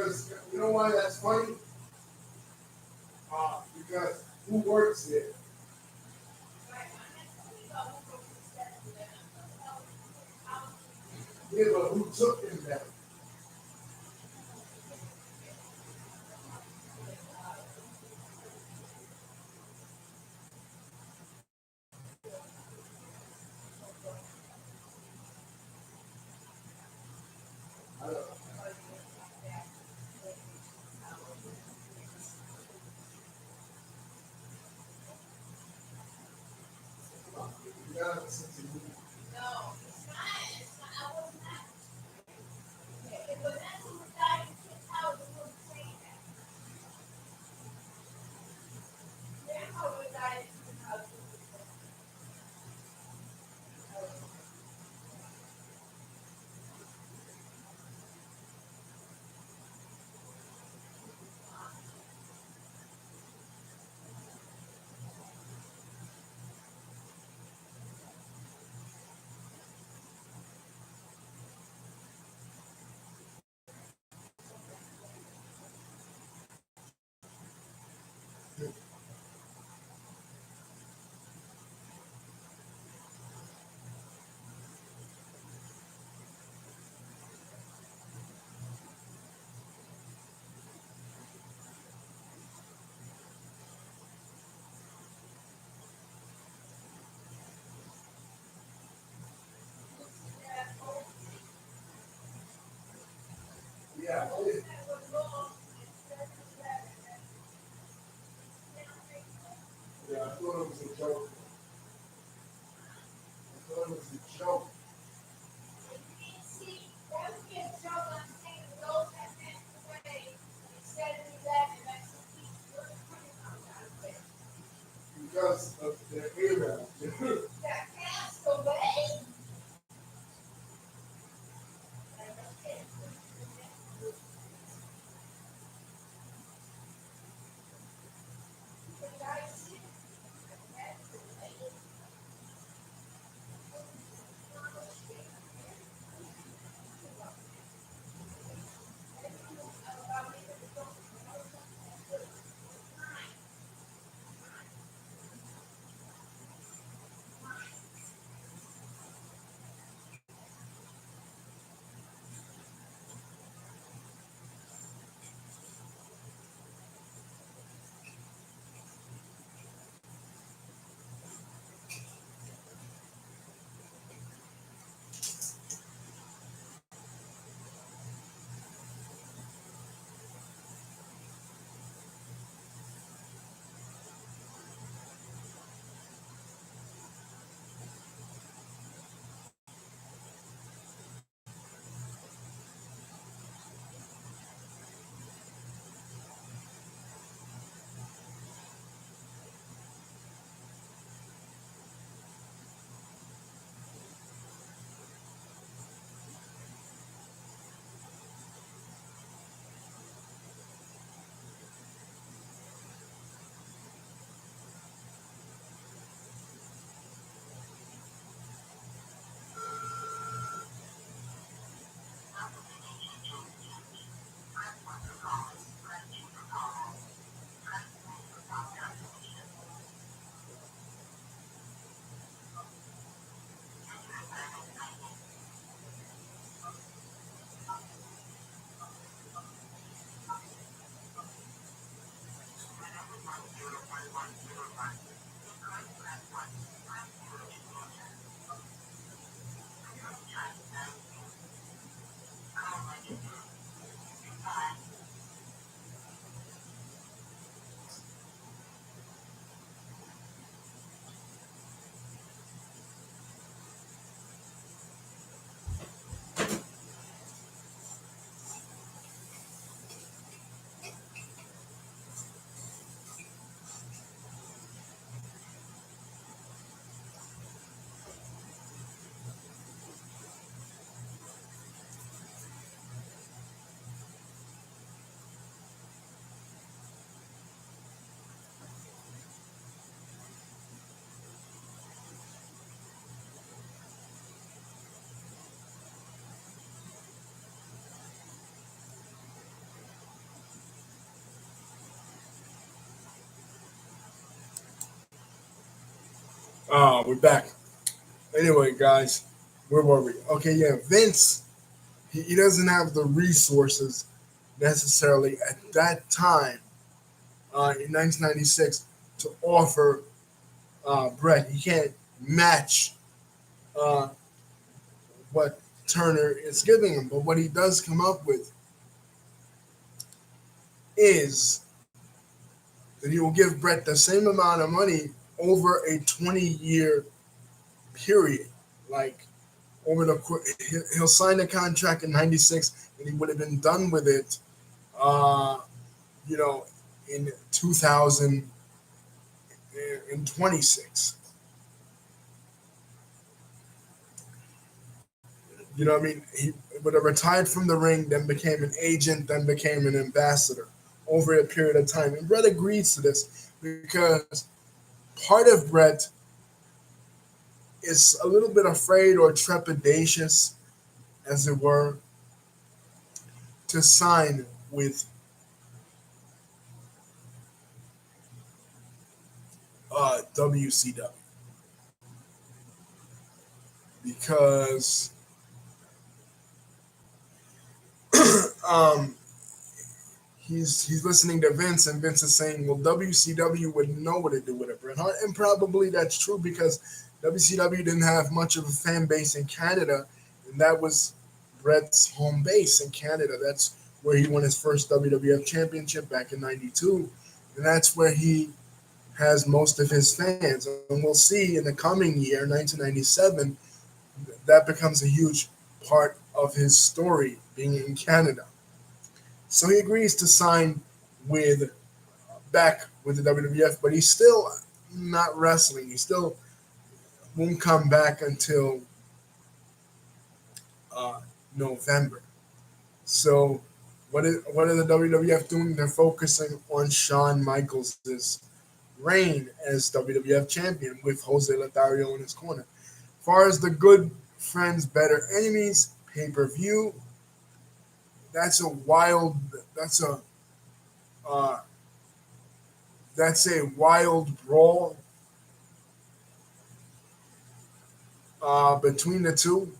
Because you know why that's funny? Because who works there? Yeah, but who took him there? I don't know. You gotta listen to me. Yeah, I did. Yeah, I thought it was a joke. I thought it was a joke. Because of the era. We're back. Anyway, guys, where were we? Okay, yeah, Vince, he doesn't have the resources necessarily at that time in 1996 to offer Brett. He can't match uh, what Turner is giving him. But what he does come up with is that he will give Brett the same amount of money over a 20-year period. Like, over the he'll sign the contract in '96, and he would have been done with it, uh, you know, in 2026. You know what I mean? He would have retired from the ring, then became an agent, then became an ambassador over a period of time. And Brett agrees to this because part of Brett is a little bit afraid or trepidatious, as it were, to sign with WCW because um, he's listening to Vince, and Vince is saying, "Well, WCW would know what to do with it, Bret Hart," and probably that's true because WCW didn't have much of a fan base in Canada, and that was Bret's home base in Canada. That's where he won his first WWF championship back in '92, and that's where he has most of his fans. And we'll see in the coming year, 1997, that becomes a huge part of his story being in Canada. So he agrees to sign with back with the WWF, but he's still not wrestling. He still won't come back until uh, November. So what are the WWF doing? They're focusing on Shawn Michaels' reign as WWF champion with Jose Lothario in his corner. As far as the Good Friends Better Enemies pay-per-view, that's a wild that's a uh, that's a wild brawl between the two.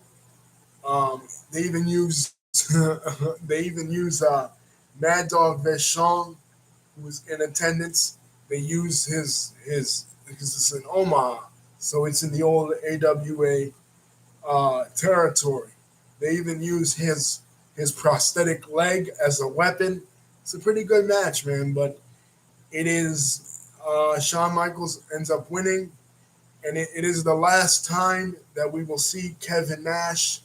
They even use they even use Mad Dog Vachon, who was in attendance. They use his because it's in Omaha, so it's in the old AWA territory. They even use his prosthetic leg as a weapon. It's a pretty good match, man. But it is Shawn Michaels ends up winning, and it is the last time that we will see Kevin Nash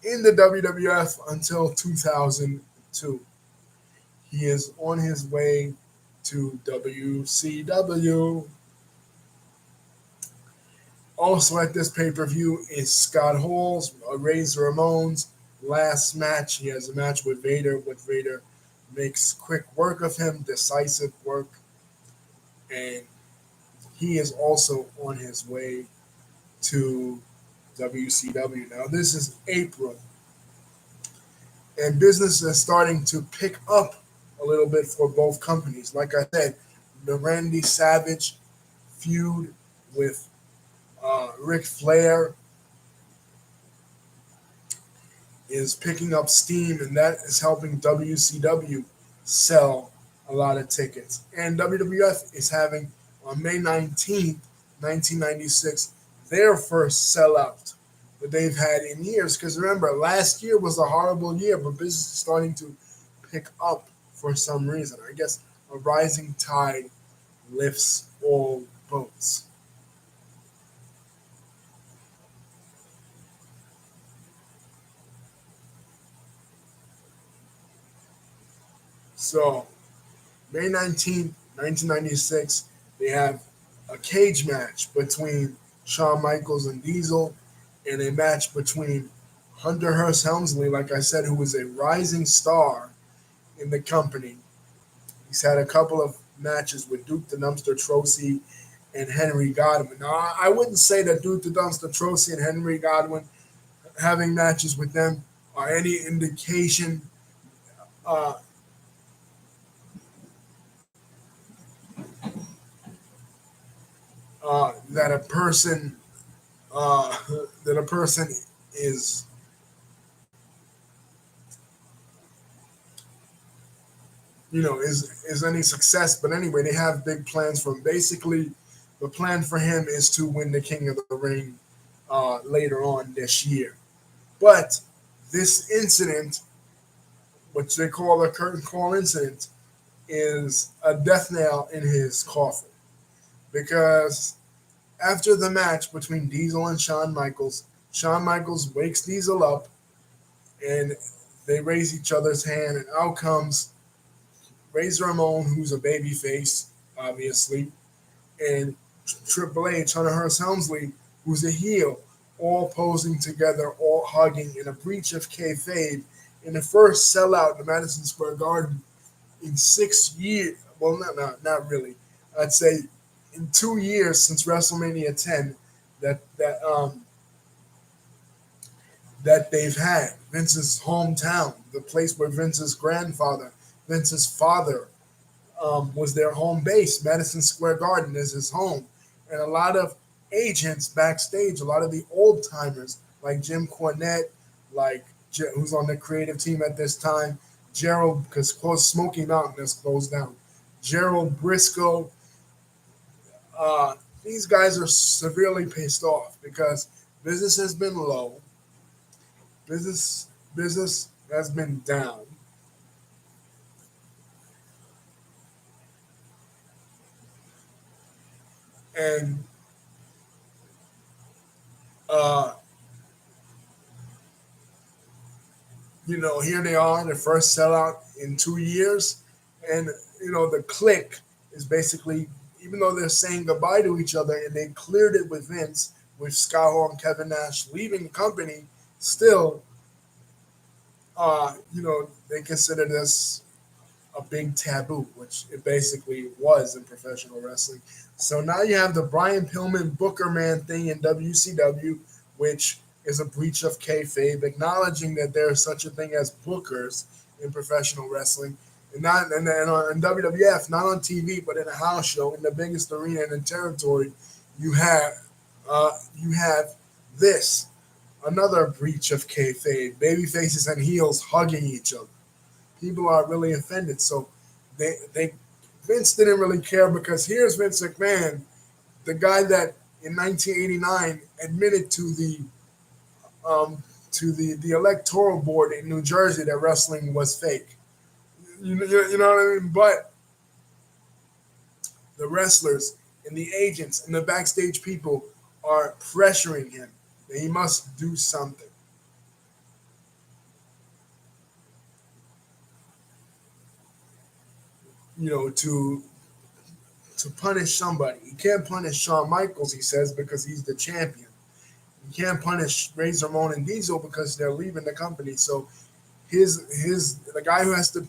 in the WWF until 2002. He is on his way to WCW. Also at this pay per view is Scott Hall's Razor Ramon's last match. He has a match with Vader. With Vader makes quick work of him, decisive work, and he is also on his way to WCW. Now this is April, and business is starting to pick up a little bit for both companies. Like I said, the Randy Savage feud with Ric Flair is picking up steam, and that is helping WCW sell a lot of tickets. And WWF is having on May 19th, 1996, their first sellout that they've had in years. Because remember, last year was a horrible year, but business is starting to pick up for some reason. I guess a rising tide lifts all boats. So, May 19th, 1996, they have a cage match between Shawn Michaels and Diesel, and a match between Hunter Hearst Helmsley, like I said, who was a rising star in the company. He's had a couple of matches with Duke the Dumpster Trotsy and Henry Godwin. Now, I wouldn't say that Duke the Dumpster Trotsy and Henry Godwin having matches with them are any indication uh, that a person uh, that a person is is any success. But anyway, they have big plans for him. Basically, the plan for him is to win the King of the Ring later on this year. But this incident, which they call a curtain call incident, is a death nail in his coffin because after the match between Diesel and Shawn Michaels wakes Diesel up and they raise each other's hand, and out comes Razor Ramon, who's a baby face, obviously, and Triple H, Hunter Hearst Helmsley, who's a heel, all posing together, all hugging in a breach of kayfabe in the first sellout in the Madison Square Garden in 6 years. Well, not really. I'd say in 2 years since WrestleMania 10 that that they've had. Vince's hometown, the place where Vince's grandfather, Vince's father, was their home base. Madison Square Garden is his home. And a lot of agents backstage, a lot of the old timers, like Jim Cornette, like who's on the creative team at this time, Gerald, because Smoky Mountain has closed down, Gerald Briscoe, these guys are severely pissed off because business has been low, business has been down, and uh, here they are, the first sellout in 2 years, and the click is basically, even though they're saying goodbye to each other, and they cleared it with Vince, with Scott Hall and Kevin Nash leaving the company, still, they consider this a big taboo, which it basically was in professional wrestling. So now you have the Brian Pillman Booker Man thing in WCW, which is a breach of kayfabe, acknowledging that there is such a thing as bookers in professional wrestling, and not and on WWF, not on TV, but in a house show in the biggest arena in the territory. You have you have this another breach of kayfabe, baby faces and heels hugging each other. People are really offended. So they Vince didn't really care because here's Vince McMahon, the guy that in 1989 admitted to the electoral board in New Jersey that wrestling was fake. You know what I mean? But the wrestlers and the agents and the backstage people are pressuring him that he must do something. To punish somebody. He can't punish Shawn Michaels, he says, because he's the champion. He can't punish Razor Ramon and Diesel because they're leaving the company. So the guy who has to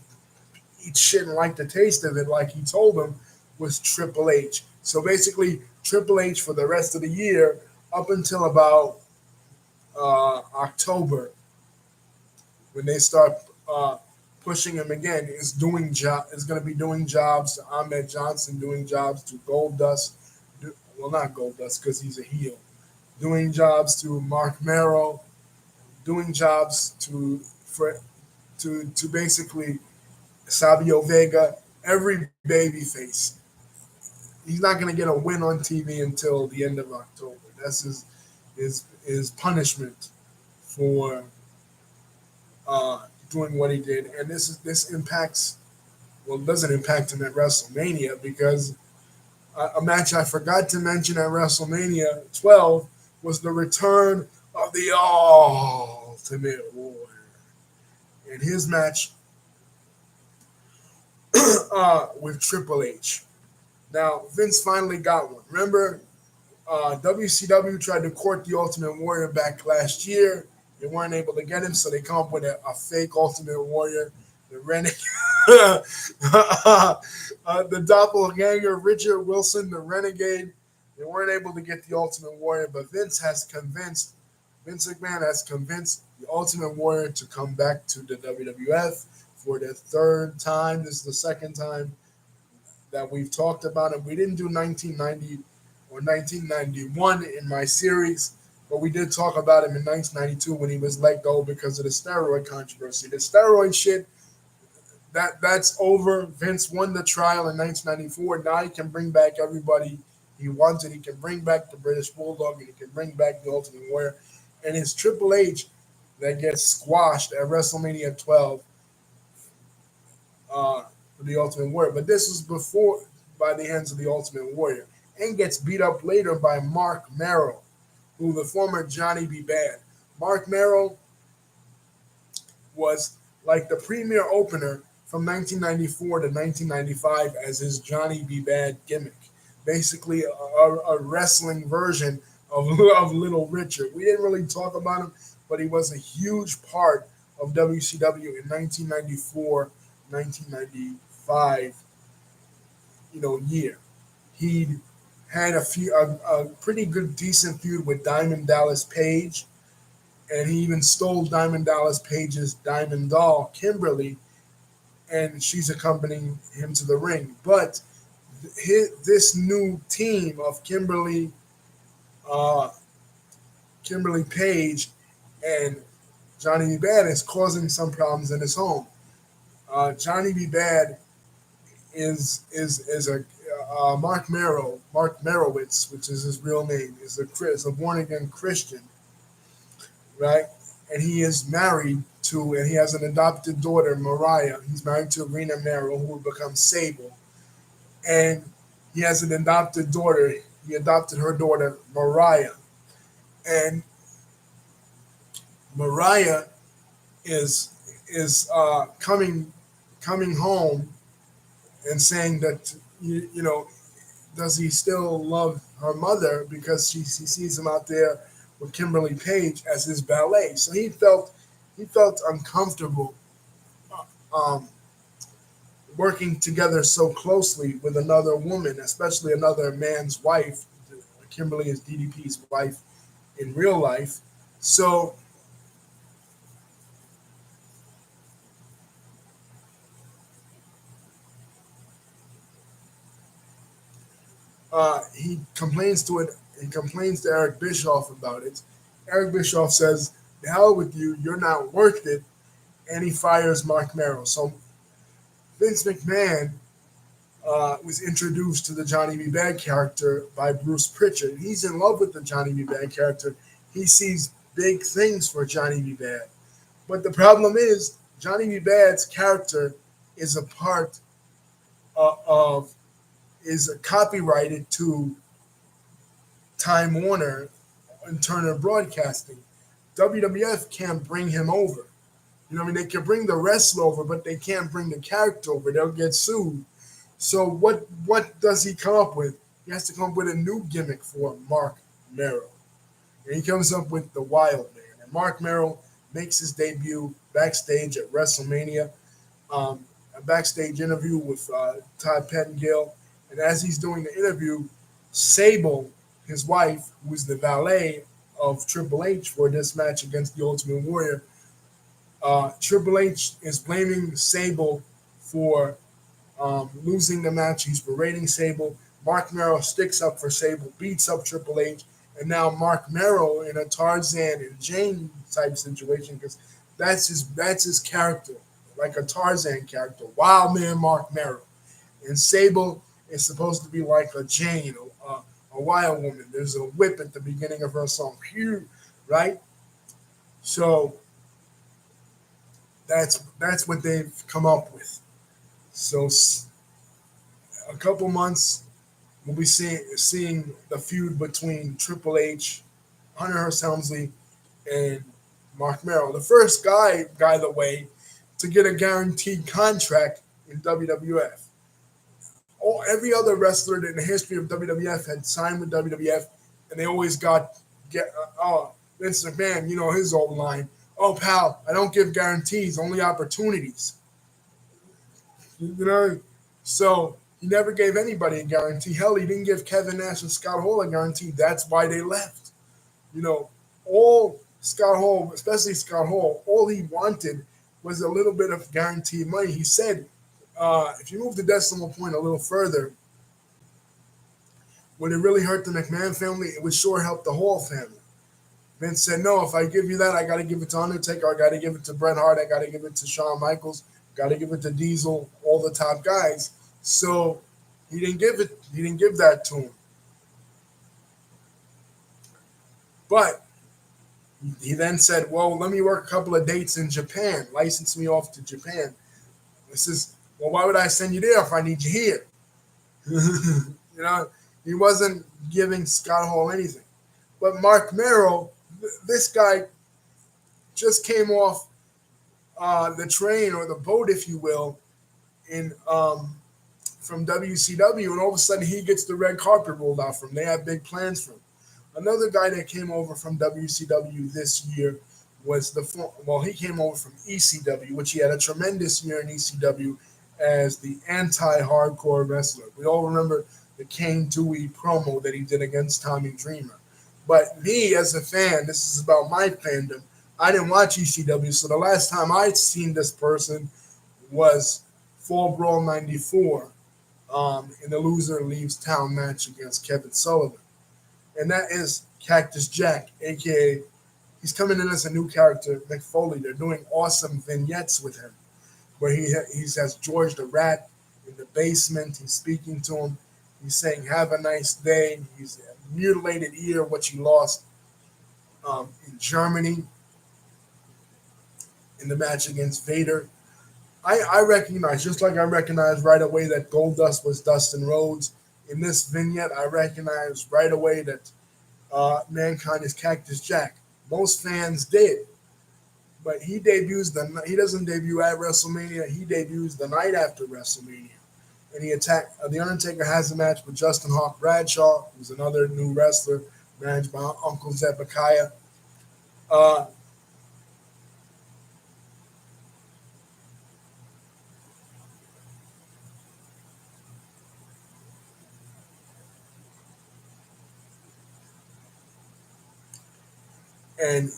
eat shit and like the taste of it, like he told him, was Triple H. So basically, Triple H for the rest of the year, up until about October, when they start pushing him again, is going to be doing jobs to Ahmed Johnson, doing jobs to Goldust. Well, not Goldust because he's a heel. Doing jobs to Mark Merrow, doing jobs to basically Sabio Vega, every baby face. He's not going to get a win on TV until the end of October. That's his punishment for doing what he did, and this impacts. Well, it doesn't impact him at WrestleMania because a match I forgot to mention at WrestleMania 12 was the return of the Ultimate Warrior in his match with Triple H. Now, Vince finally got one. Remember, WCW tried to court the Ultimate Warrior back last year. They weren't able to get him, so they come up with a fake Ultimate Warrior, the renegade, the doppelganger, Richard Wilson, the renegade. They weren't able to get the Ultimate Warrior, but Vince McMahon has convinced the Ultimate Warrior to come back to the WWF for the third time. This is the second time that we've talked about it. We didn't do 1990 or 1991 in my series, but we did talk about him in 1992 when he was let go because of the steroid controversy. The steroid shit, that's over. Vince won the trial in 1994. Now he can bring back everybody he wanted. He can bring back the British Bulldog, and he can bring back the Ultimate Warrior. And it's Triple H that gets squashed at WrestleMania 12 for the Ultimate Warrior. But this was before by the hands of the Ultimate Warrior, and gets beat up later by Mark Merrill, who the former Johnny B. Bad. Mark Merrill was like the premier opener from 1994 to 1995 as his Johnny B. Bad gimmick. Basically, a wrestling version of Little Richard. We didn't really talk about him, but he was a huge part of WCW in 1994, 1995, year. He had a pretty good, decent feud with Diamond Dallas Page, and he even stole Diamond Dallas Page's Diamond Doll, Kimberly, and she's accompanying him to the ring. But this new team of uh, Kimberly Page and Johnny B. Bad is causing some problems in his home. Johnny B. Bad is a Mark Merowitz, which is his real name, is a born again Christian, right? And he is married to, and he has an adopted daughter, Mariah. He's married to Rena Merrill, who will become Sable, and he has an adopted daughter. He adopted her daughter, Mariah, and Mariah is coming home and saying that does he still love her mother because she sees him out there with Kimberly Page as his ballet. So he felt uncomfortable um, working together so closely with another woman, especially another man's wife. Kimberly is DDP's wife in real life. So he complains to it. He complains to Eric Bischoff about it. Eric Bischoff says, "The hell with you, you're not worth it," and he fires Mark Merrill. So Vince McMahon was introduced to the Johnny B. Bad character by Bruce Pritchard. He's in love with the Johnny B. Bad character. He sees big things for Johnny B. Bad. But the problem is, Johnny B. Bad's character is a part of is copyrighted to Time Warner and Turner Broadcasting. WWF can't bring him over. I mean, they can bring the wrestler over, but they can't bring the character over. They'll get sued. So what does he come up with? He has to come up with a new gimmick for Mark Merrill. And he comes up with the Wild Man. And Mark Merrill makes his debut backstage at WrestleMania, a backstage interview with Todd Pettengill. And as he's doing the interview, Sable, his wife, who is the valet of Triple H for this match against the Ultimate Warrior, Triple H is blaming Sable for losing the match. He's berating Sable. Mark Merrill sticks up for Sable, beats up Triple H, and now Mark Merrill in a Tarzan and Jane type situation, because that's his character, like a Tarzan character. Wild man Mark Merrill, and Sable is supposed to be like a Jane, a wild woman. There's a whip at the beginning of her song, Phew, right? So that's what they've come up with. So a couple months, we'll be seeing the feud between Triple H, Hunter Hearst Helmsley, and Mark Merrill. The first guy, by the way, to get a guaranteed contract in WWF. Every other wrestler in the history of WWF had signed with WWF, and they always get Vince McMahon, his old line. Oh, pal, I don't give guarantees, only opportunities. You know, so he never gave anybody a guarantee. Hell, he didn't give Kevin Nash and Scott Hall a guarantee. That's why they left. You know, all Scott Hall, especially Scott Hall, all he wanted was a little bit of guaranteed money. He said, if you move the decimal point a little further, would it really hurt the McMahon family? It would sure help the Hall family. Vince said, no, if I give you that, I got to give it to Undertaker. I got to give it to Bret Hart. I got to give it to Shawn Michaels. Got to give it to Diesel, all the top guys. So he didn't give it. He didn't give that to him. But he then said, well, let me work a couple of dates in Japan. License me off to Japan. He says, well, why would I send you there if I need you here? You know, he wasn't giving Scott Hall anything. But Mark Merrill, this guy just came off the train or the boat, if you will, in from WCW, and all of a sudden he gets the red carpet rolled out for him. They have big plans for him. Another guy that came over from WCW this year was he came over from ECW, which he had a tremendous year in ECW as the anti-hardcore wrestler. We all remember the Kane Dewey promo that he did against Tommy Dreamer. But me, as a fan, this is about my fandom. I didn't watch ECW, so the last time I'd seen this person was Fall Brawl '94 in the Loser Leaves Town match against Kevin Sullivan. And that is Cactus Jack, a.k.a. he's coming in as a new character, Mick Foley. They're doing awesome vignettes with him, where he has George the Rat in the basement. He's speaking to him. He's saying, have a nice day. He's a mutilated ear, which he lost in Germany in the match against Vader. I recognize, just like I recognize right away that Goldust was Dustin Rhodes, in this vignette, I recognize right away that Mankind is Cactus Jack. Most fans did, but he doesn't debut at WrestleMania. He debuts the night after WrestleMania, and he attacked. The Undertaker has a match with Justin Hawk Bradshaw, who's another new wrestler managed by Uncle Zebekiah. And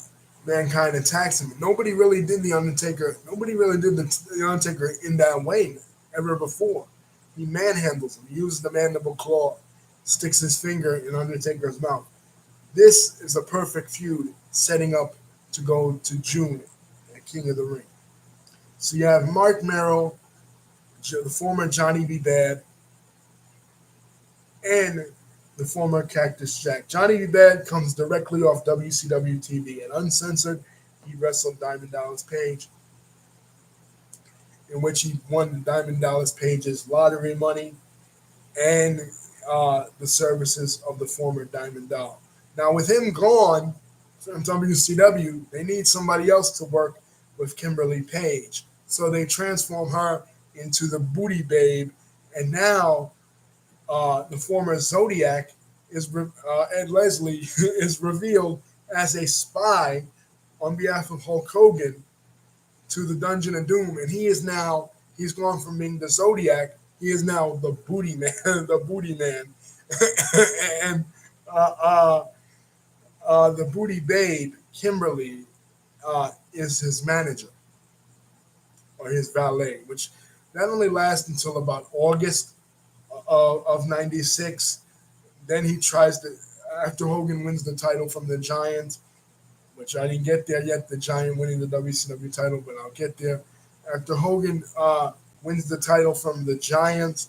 Mankind attacks him. Nobody really did the Undertaker. Nobody really did the Undertaker in that way ever before. He manhandles him. He uses the mandible claw, sticks his finger in Undertaker's mouth. This is a perfect feud setting up to go to June at King of the Ring. So you have Mark Merrill, the former Johnny B. Bad, and the former Cactus Jack. Johnny B. Bad comes directly off WCW TV and uncensored. He wrestled Diamond Dallas Page, in which he won the Diamond Dallas Page's lottery money and the services of the former Diamond Doll. Now, with him gone from WCW, they need somebody else to work with Kimberly Page. So they transform her into the Booty Babe, and now the former Zodiac Ed Leslie is revealed as a spy on behalf of Hulk Hogan to the Dungeon of Doom, and he's gone from being the Zodiac, he is now the Booty Man, the Booty Man, and the Booty Babe Kimberly is his manager or his valet, which that only lasts until about August of '96. Then he tries to, after Hogan wins the title from the Giant, which I didn't get there yet, the Giant winning the WCW title, but I'll get there. After Hogan wins the title from the Giant,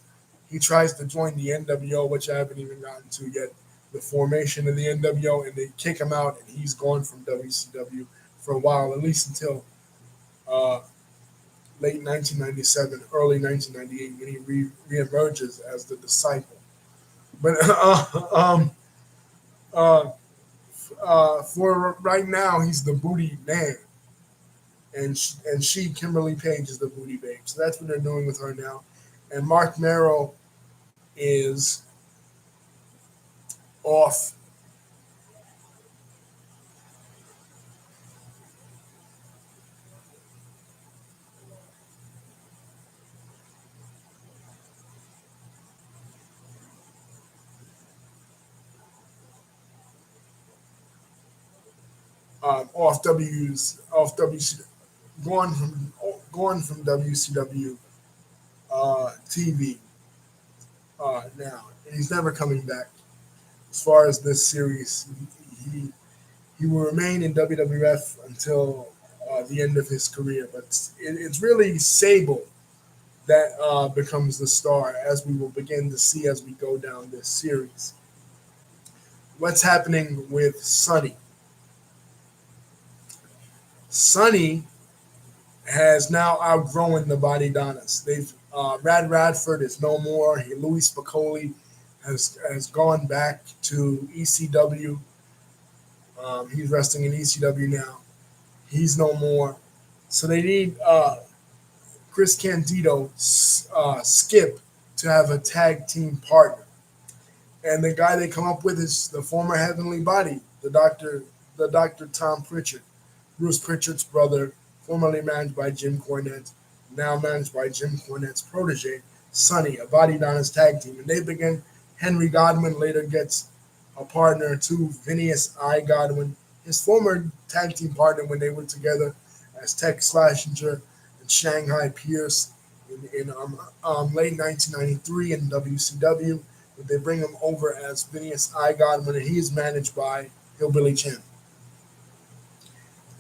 he tries to join the NWO, which I haven't even gotten to yet, the formation of the NWO, and they kick him out, and he's gone from WCW for a while, at least until late 1997, early 1998, when he reemerges as the Disciple. But for right now, he's the Booty Man, and she, Kimberly Page, is the Booty Babe. So that's what they're doing with her now. And Mark Merrill is off. Off W's off WC, going from WCW TV now, and he's never coming back. as far as this series. He he will remain in WWF until the end of his career. But it's really Sable that becomes the star, as we will begin to see as we go down this series. What's happening with Sonny? Sonny has now outgrown the Body Donnas. They've Rad Radford is no more. Louis Spicoli has gone back to ECW. He's wrestling in ECW now. He's no more. So they need Chris Candido, Skip, to have a tag team partner. And the guy they come up with is the former Heavenly Body, the Doctor Tom Pritchard, Bruce Pritchard's brother, formerly managed by Jim Cornette, now managed by Jim Cornette's protege, Sonny, a Body Donna's tag team. And they begin. Henry Godwin later gets a partner too, Phineas I. Godwin, his former tag team partner when they were together as Tex Slashinger and Shanghai Pierce in late 1993 in WCW. But they bring him over as Phineas I. Godwin, and he is managed by Hillbilly Jim.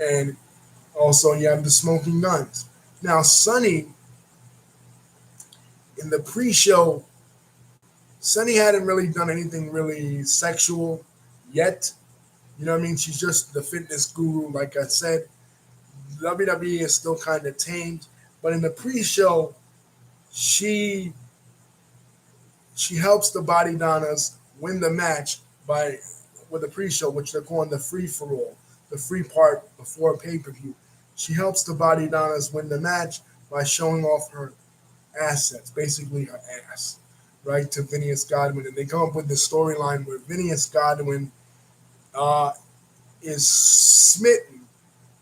And also you have the Smoking Guns. Now, Sonny, in the pre-show, Sonny hadn't really done anything really sexual yet. You know what I mean? She's just the fitness guru, like I said. WWE is still kind of tamed. But in the pre-show, she helps the Body Donnas win the match with the pre-show, which they're calling the free-for-all, the free part before pay-per-view. She helps the Body Donnas win the match by showing off her assets, basically her ass, right, to Phineas Godwin. And they come up with the storyline where Phineas Godwin is smitten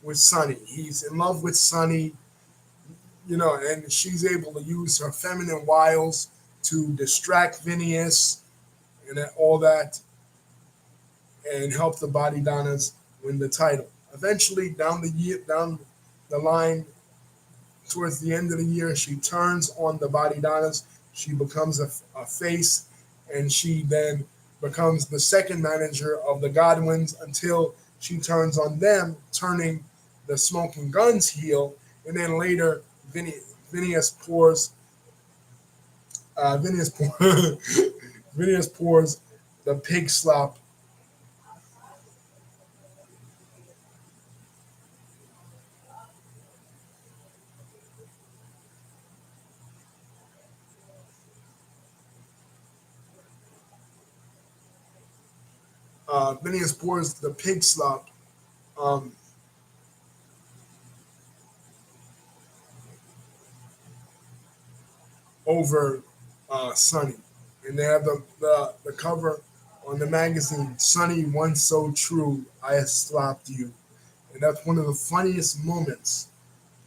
with Sonny. He's in love with Sonny, and she's able to use her feminine wiles to distract Phineas and all that and help the Body Donnas win the title. Eventually, down the line, towards the end of the year, she turns on the Body Donnas. She becomes a face, and she then becomes the second manager of the Godwins until she turns on them, turning the Smoking Guns heel, and then later Phineas pours Phineas pours the pig slop Phineas pours the pig slop over Sonny. And they have the cover on the magazine, Sonny, once so true, I slopped you. And that's one of the funniest moments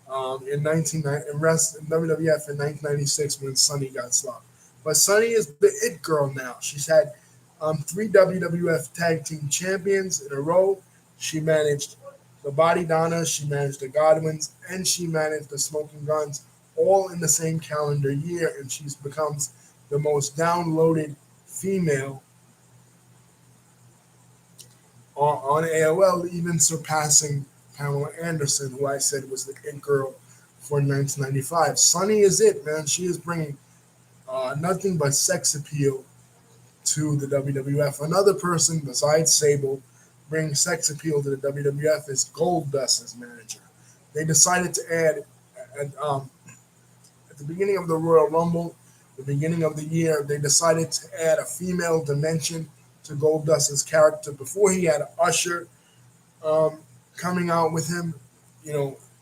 in WWF in 1996 when Sonny got slopped. But Sonny is the it girl now. She's had 3 WWF Tag Team Champions in a row. She managed the Body Donnas, she managed the Godwins, and she managed the Smoking Guns all in the same calendar year, and she becomes the most downloaded female on AOL, even surpassing Pamela Anderson, who I said was the it girl for 1995. Sonny is it, man. She is bringing nothing but sex appeal to the WWF. Another person besides Sable bringing sex appeal to the WWF is Goldust's manager. They decided to add at the beginning of the Royal Rumble, the beginning of the year, they decided to add a female dimension to Goldust's character. Before he had Usher coming out with him,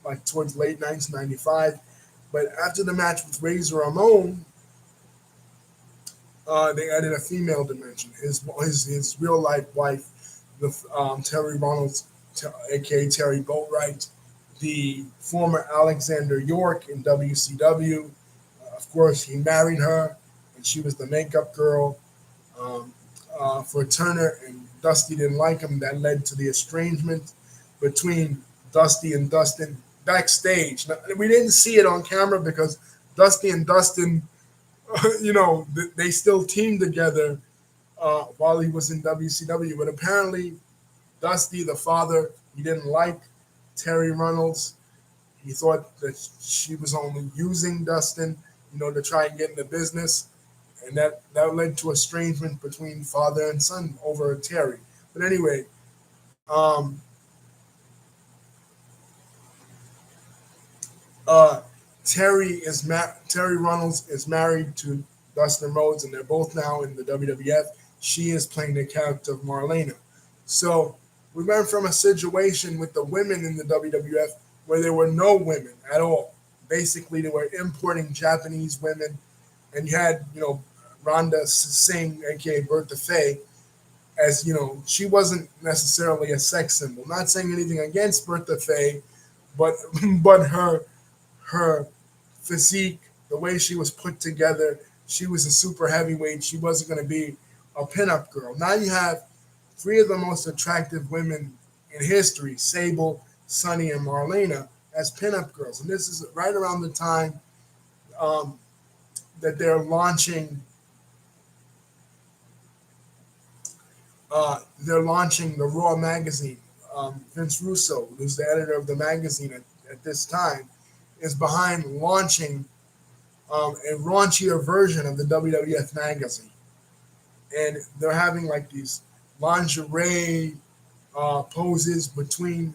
like towards late 1995. But after the match with Razor Ramon, they added a female dimension. His real life wife, Terry Ronalds, aka Terry Boatwright, the former Alexander York in WCW. Of course, he married her, and she was the makeup girl for Turner, and Dusty didn't like him. That led to the estrangement between Dusty and Dustin backstage. Now, we didn't see it on camera because Dusty and Dustin, they still teamed together while he was in WCW. But apparently, Dusty, the father, he didn't like Terry Runnels. He thought that she was only using Dustin, to try and get in the business, and that led to estrangement between father and son over Terry. But anyway, um, uh, Terry Runnels is married to Dustin Rhodes, and they're both now in the WWF. She is playing the character of Marlena. So we went from a situation with the women in the WWF where there were no women at all. Basically, they were importing Japanese women, and you had Rhonda Singh, aka Bertha Faye, as she wasn't necessarily a sex symbol. Not saying anything against Bertha Faye, but but her physique, the way she was put together, she was a super heavyweight. She wasn't going to be a pinup girl. Now you have three of the most attractive women in history: Sable, Sunny, and Marlena, as pinup girls. And this is right around the time um, that they're launching the Raw magazine. Vince Russo, who's the editor of the magazine at this time, is behind launching a raunchier version of the WWF magazine, and they're having like these lingerie poses between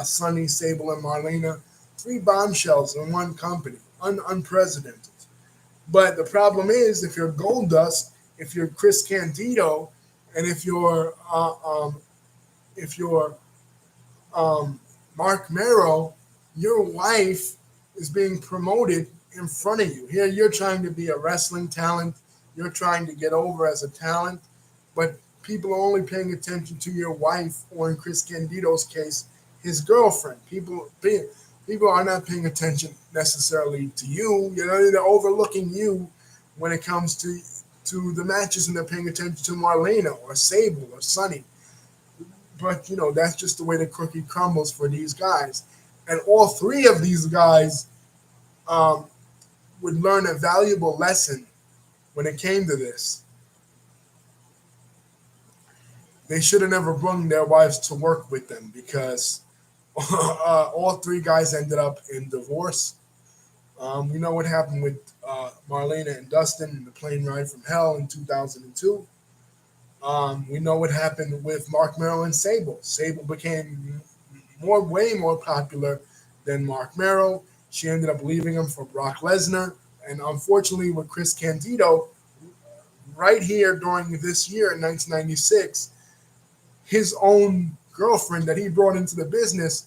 Sunny, Sable, and Marlena. Three bombshells in one company, unprecedented. But the problem is, if you're Goldust, if you're Chris Candido, and if you're Mark Merrow, your wife is being promoted in front of you. Here, you're trying to be a wrestling talent. You're trying to get over as a talent, but people are only paying attention to your wife, or in Chris Candido's case, his girlfriend. People are not paying attention necessarily to you. They're overlooking you when it comes to the matches, and they're paying attention to Marlena or Sable or Sunny. But that's just the way the cookie crumbles for these guys. And all three of these guys um, would learn a valuable lesson when it came to this. They should have never brought their wives to work with them, because all three guys ended up in divorce. We know what happened with Marlena and Dustin in the plane ride from hell in 2002. We know what happened with Mark Merrow and Sable. Sable became way more popular than Mark Merrow. She ended up leaving him for Brock Lesnar. And unfortunately, with Chris Candido, right here during this year in 1996, his own girlfriend that he brought into the business,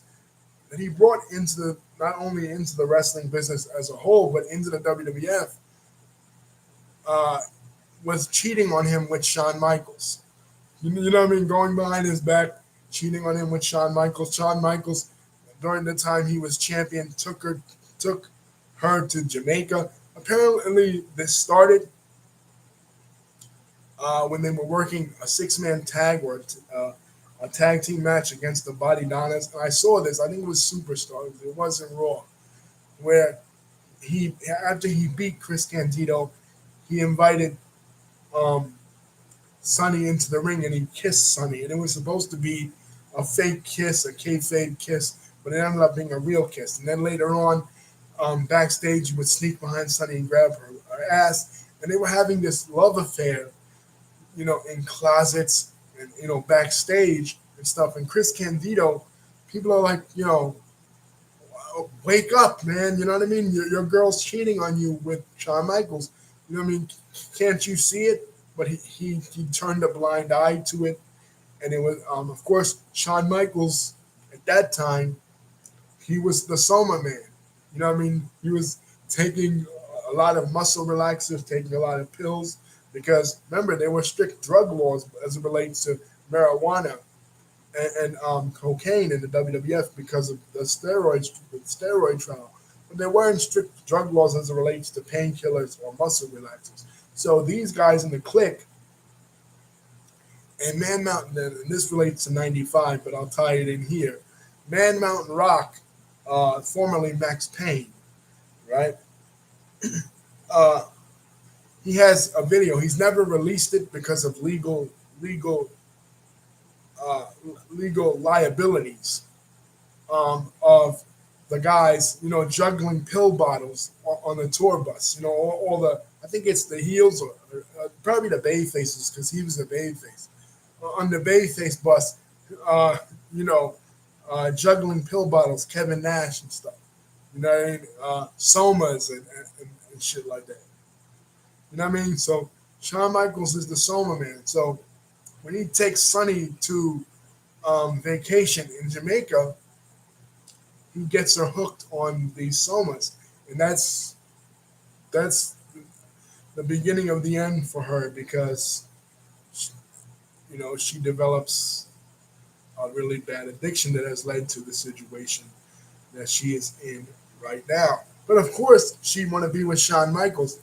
that he brought into not only into the wrestling business as a whole, but into the WWF, uh, was cheating on him with Shawn Michaels. You know what I mean? Going behind his back, cheating on him with Shawn Michaels. Shawn Michaels, during the time he was champion, took her to Jamaica. Apparently, this started when they were working a six-man tag, or a tag team match against the Body Donnas. And I saw this. I think it was Superstars. It wasn't Raw, where he after he beat Chris Candido, he invited um, Sonny into the ring, and he kissed Sonny. And it was supposed to be a fake kiss, a kayfabe kiss, but it ended up being a real kiss. And then later on, backstage, he would sneak behind Sonny and grab her ass. And they were having this love affair, in closets and, backstage and stuff. And Chris Candido, people are like, wake up, man. You know what I mean? Your girl's cheating on you with Shawn Michaels. You know what I mean? Can't you see it? But he turned a blind eye to it. And it was, of course, Shawn Michaels at that time, he was the Soma man. You know what I mean? He was taking a lot of muscle relaxers, taking a lot of pills, because remember, there were strict drug laws as it relates to marijuana and cocaine in the WWF because of the steroid trial. But there weren't strict drug laws as it relates to painkillers or muscle relaxers. So these guys in the clique, and Man Mountain, and this relates to 95, but I'll tie it in here. Man Mountain Rock, formerly Max Payne, right? Uh, he has a video. He's never released it because of legal uh, legal liabilities of the guys, juggling pill bottles on the tour bus. All the, I think it's the heels or probably the baby faces because he was the baby face on the baby face bus. Uh, you know, juggling pill bottles, Kevin Nash and stuff. You know what I mean? Somas and shit like that. You know what I mean? So Shawn Michaels is the Soma man. So when he takes Sonny to vacation in Jamaica, he gets her hooked on these somas, and that's the beginning of the end for her because she develops a really bad addiction that has led to the situation that she is in right now. But of course, she want to be with Shawn Michaels.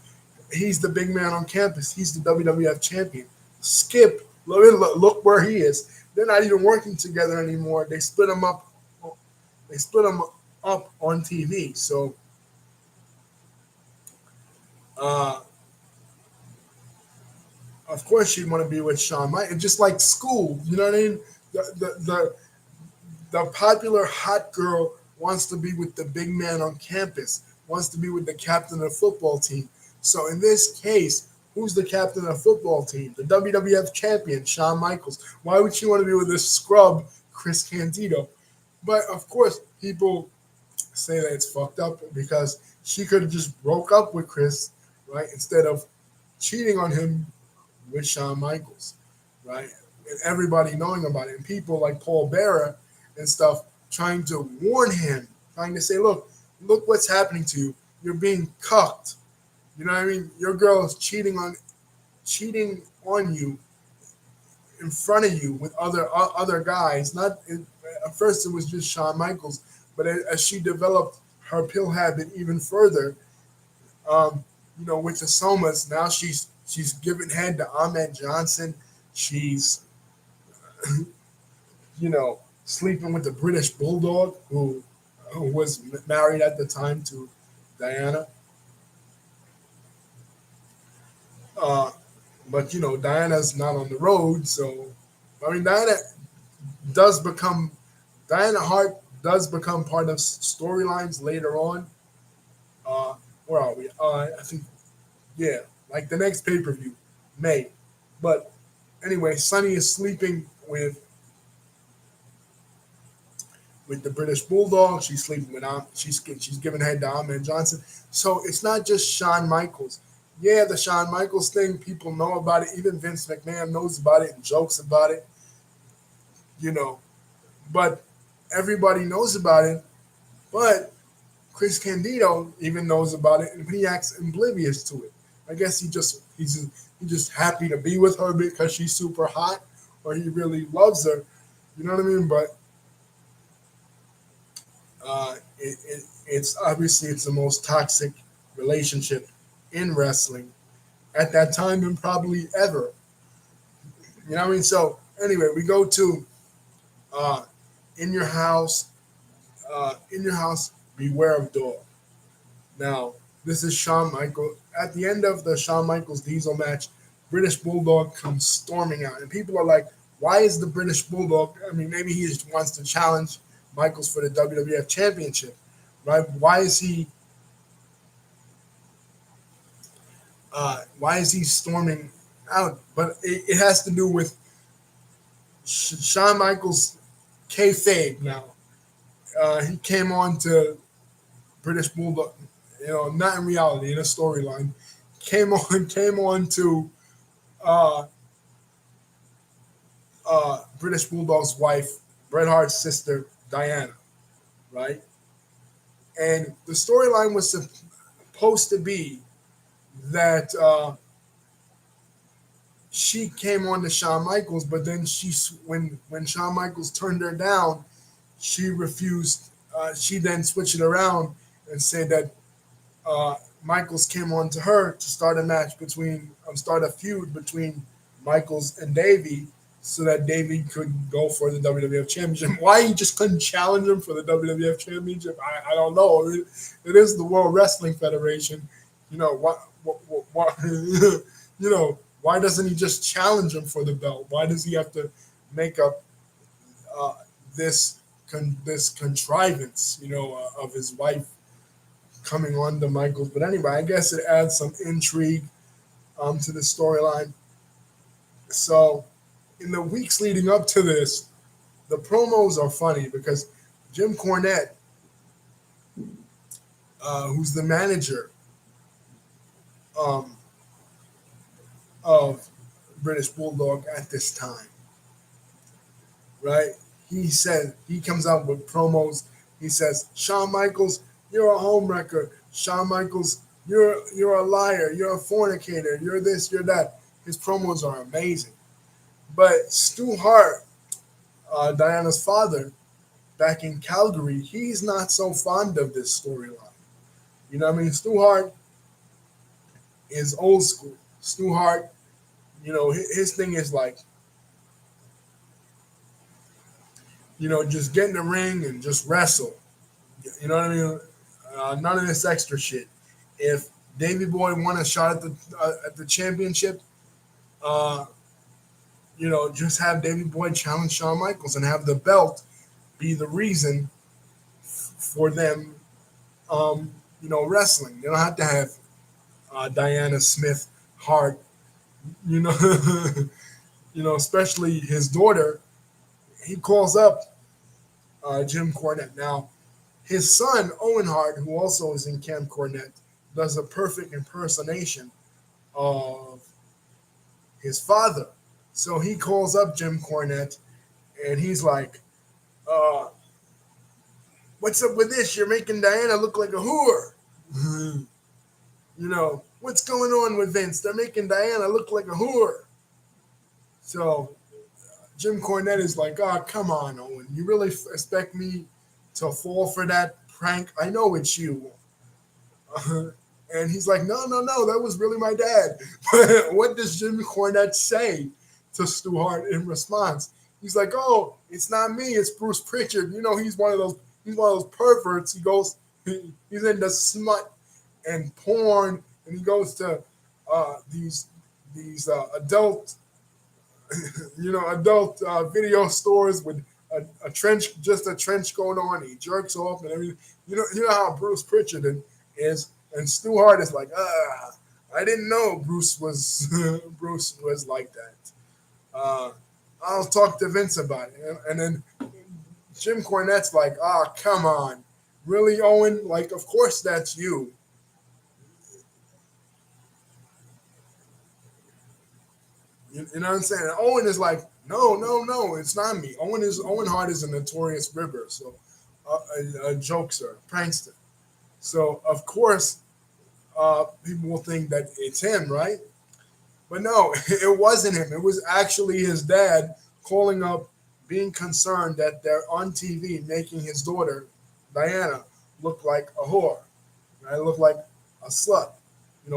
He's the big man on campus. He's the WWF champion. Skip, look where he is. They're not even working together anymore. They split him up. They split him up on TV. So, uh, of course, she'd want to be with Shawn Michaels. Just like school, you know what I mean? The popular hot girl wants to be with the big man on campus, wants to be with the captain of the football team. So in this case, who's the captain of the football team? The WWF champion, Shawn Michaels. Why would she want to be with this scrub, Chris Candido? But of course, people say that it's fucked up because she could have just broke up with Chris, right? Instead of cheating on him with Shawn Michaels, right? And everybody knowing about it. And people like Paul Bearer and stuff trying to warn him, trying to say, look what's happening to you. You're being cucked. You know what I mean? Your girl is cheating on you in front of you with other guys. Not at first it was just Shawn Michaels, but as she developed her pill habit even further, with the somas, now she's giving head to Ahmed Johnson. She's sleeping with the British Bulldog who was married at the time to Diana. Uh, but Diana's not on the road, so I mean does become Diana Hart does become part of storylines later on. Where are we? I think yeah, like the next pay per view, May. But anyway, Sunny is sleeping with the British Bulldog. She's sleeping with she's giving head to Ahmed Johnson. So it's not just Shawn Michaels. Yeah, the Shawn Michaels thing, people know about it. Even Vince McMahon knows about it and jokes about it. You know, but everybody knows about it. But Chris Candido even knows about it, and he acts oblivious to it. I guess he's just happy to be with her because she's super hot, or he really loves her. You know what I mean? But it's obviously it's the most toxic relationship in wrestling at that time and probably ever. You know what I mean? So anyway, we go to uh, in your house, beware of dog. Now this is Shawn Michaels. At the end of the Shawn Michaels Diesel match, British Bulldog comes storming out, and people are like, "Why is the British Bulldog?" I mean, maybe he just wants to challenge Michaels for the WWF Championship, right? Why is he storming out? But it has to do with Shawn Michaels kayfabe. Now he came on to British Bulldog, not in reality, in a storyline. Came on to uh, British Bulldog's wife, Bret Hart's sister, Diana, right? And the storyline was supposed to be that she came on to Shawn Michaels, but then when Shawn Michaels turned her down, she refused. She then switched it around and said that Michaels came on to her to start a feud between Michaels and Davey, so that Davey could go for the WWF Championship. Why he just couldn't challenge him for the WWF Championship, I don't know. It is the World Wrestling Federation. Why, why doesn't he just challenge him for the belt? Why does he have to make up uh, this contrivance, of his wife coming on to Michaels? But anyway, I guess it adds some intrigue to the storyline. So in the weeks leading up to this, the promos are funny because Jim Cornette, who's the manager um, of British Bulldog at this time, right? He comes out with promos. He says, Shawn Michaels, you're a homewrecker. Shawn Michaels, you're a liar. You're a fornicator. You're this, you're that. His promos are amazing. But Stu Hart, Diana's father, back in Calgary, he's not so fond of this storyline. You know what I mean? Stu Hart is old school. Stu Hart, his thing is like, just get in the ring and just wrestle. You know what I mean? None of this extra shit. If Davy Boy won a shot at the championship, uh, just have Davy Boy challenge Shawn Michaels and have the belt be the reason for them, wrestling. They don't have to have Diana Smith Hart, you know, especially his daughter. He calls up Jim Cornette. Now, his son, Owen Hart, who also is in Camp Cornette, does a perfect impersonation of his father. So he calls up Jim Cornette and he's like, uh, what's up with this? You're making Diana look like a whore. What's going on with Vince? They're making Diana look like a whore. So Jim Cornette is like, oh, come on, Owen. You really expect me to fall for that prank? I know it's you. And he's like, no, no, no, that was really my dad. What does Jim Cornette say to Stu Hart in response? He's like, oh, it's not me, it's Bruce Pritchard. He's one of those perverts. He's into smut and porn, and he goes to these adult video stores with a trench going on. He jerks off and everything. You know how Bruce Pritchard is, and Stu Hart is like, I didn't know Bruce was Bruce was like that. Uh, I'll talk to Vince about it, and then Jim Cornette's like, come on, really, Owen? Like, of course that's you. You know what I'm saying? And Owen is like, no, no, no, it's not me. Owen Hart is a notorious ribber, so a jokester, a prankster. So of course, people will think that it's him, right? But no, it wasn't him. It was actually his dad calling up, being concerned that they're on TV making his daughter Diana look like a whore, right? Look like a slut,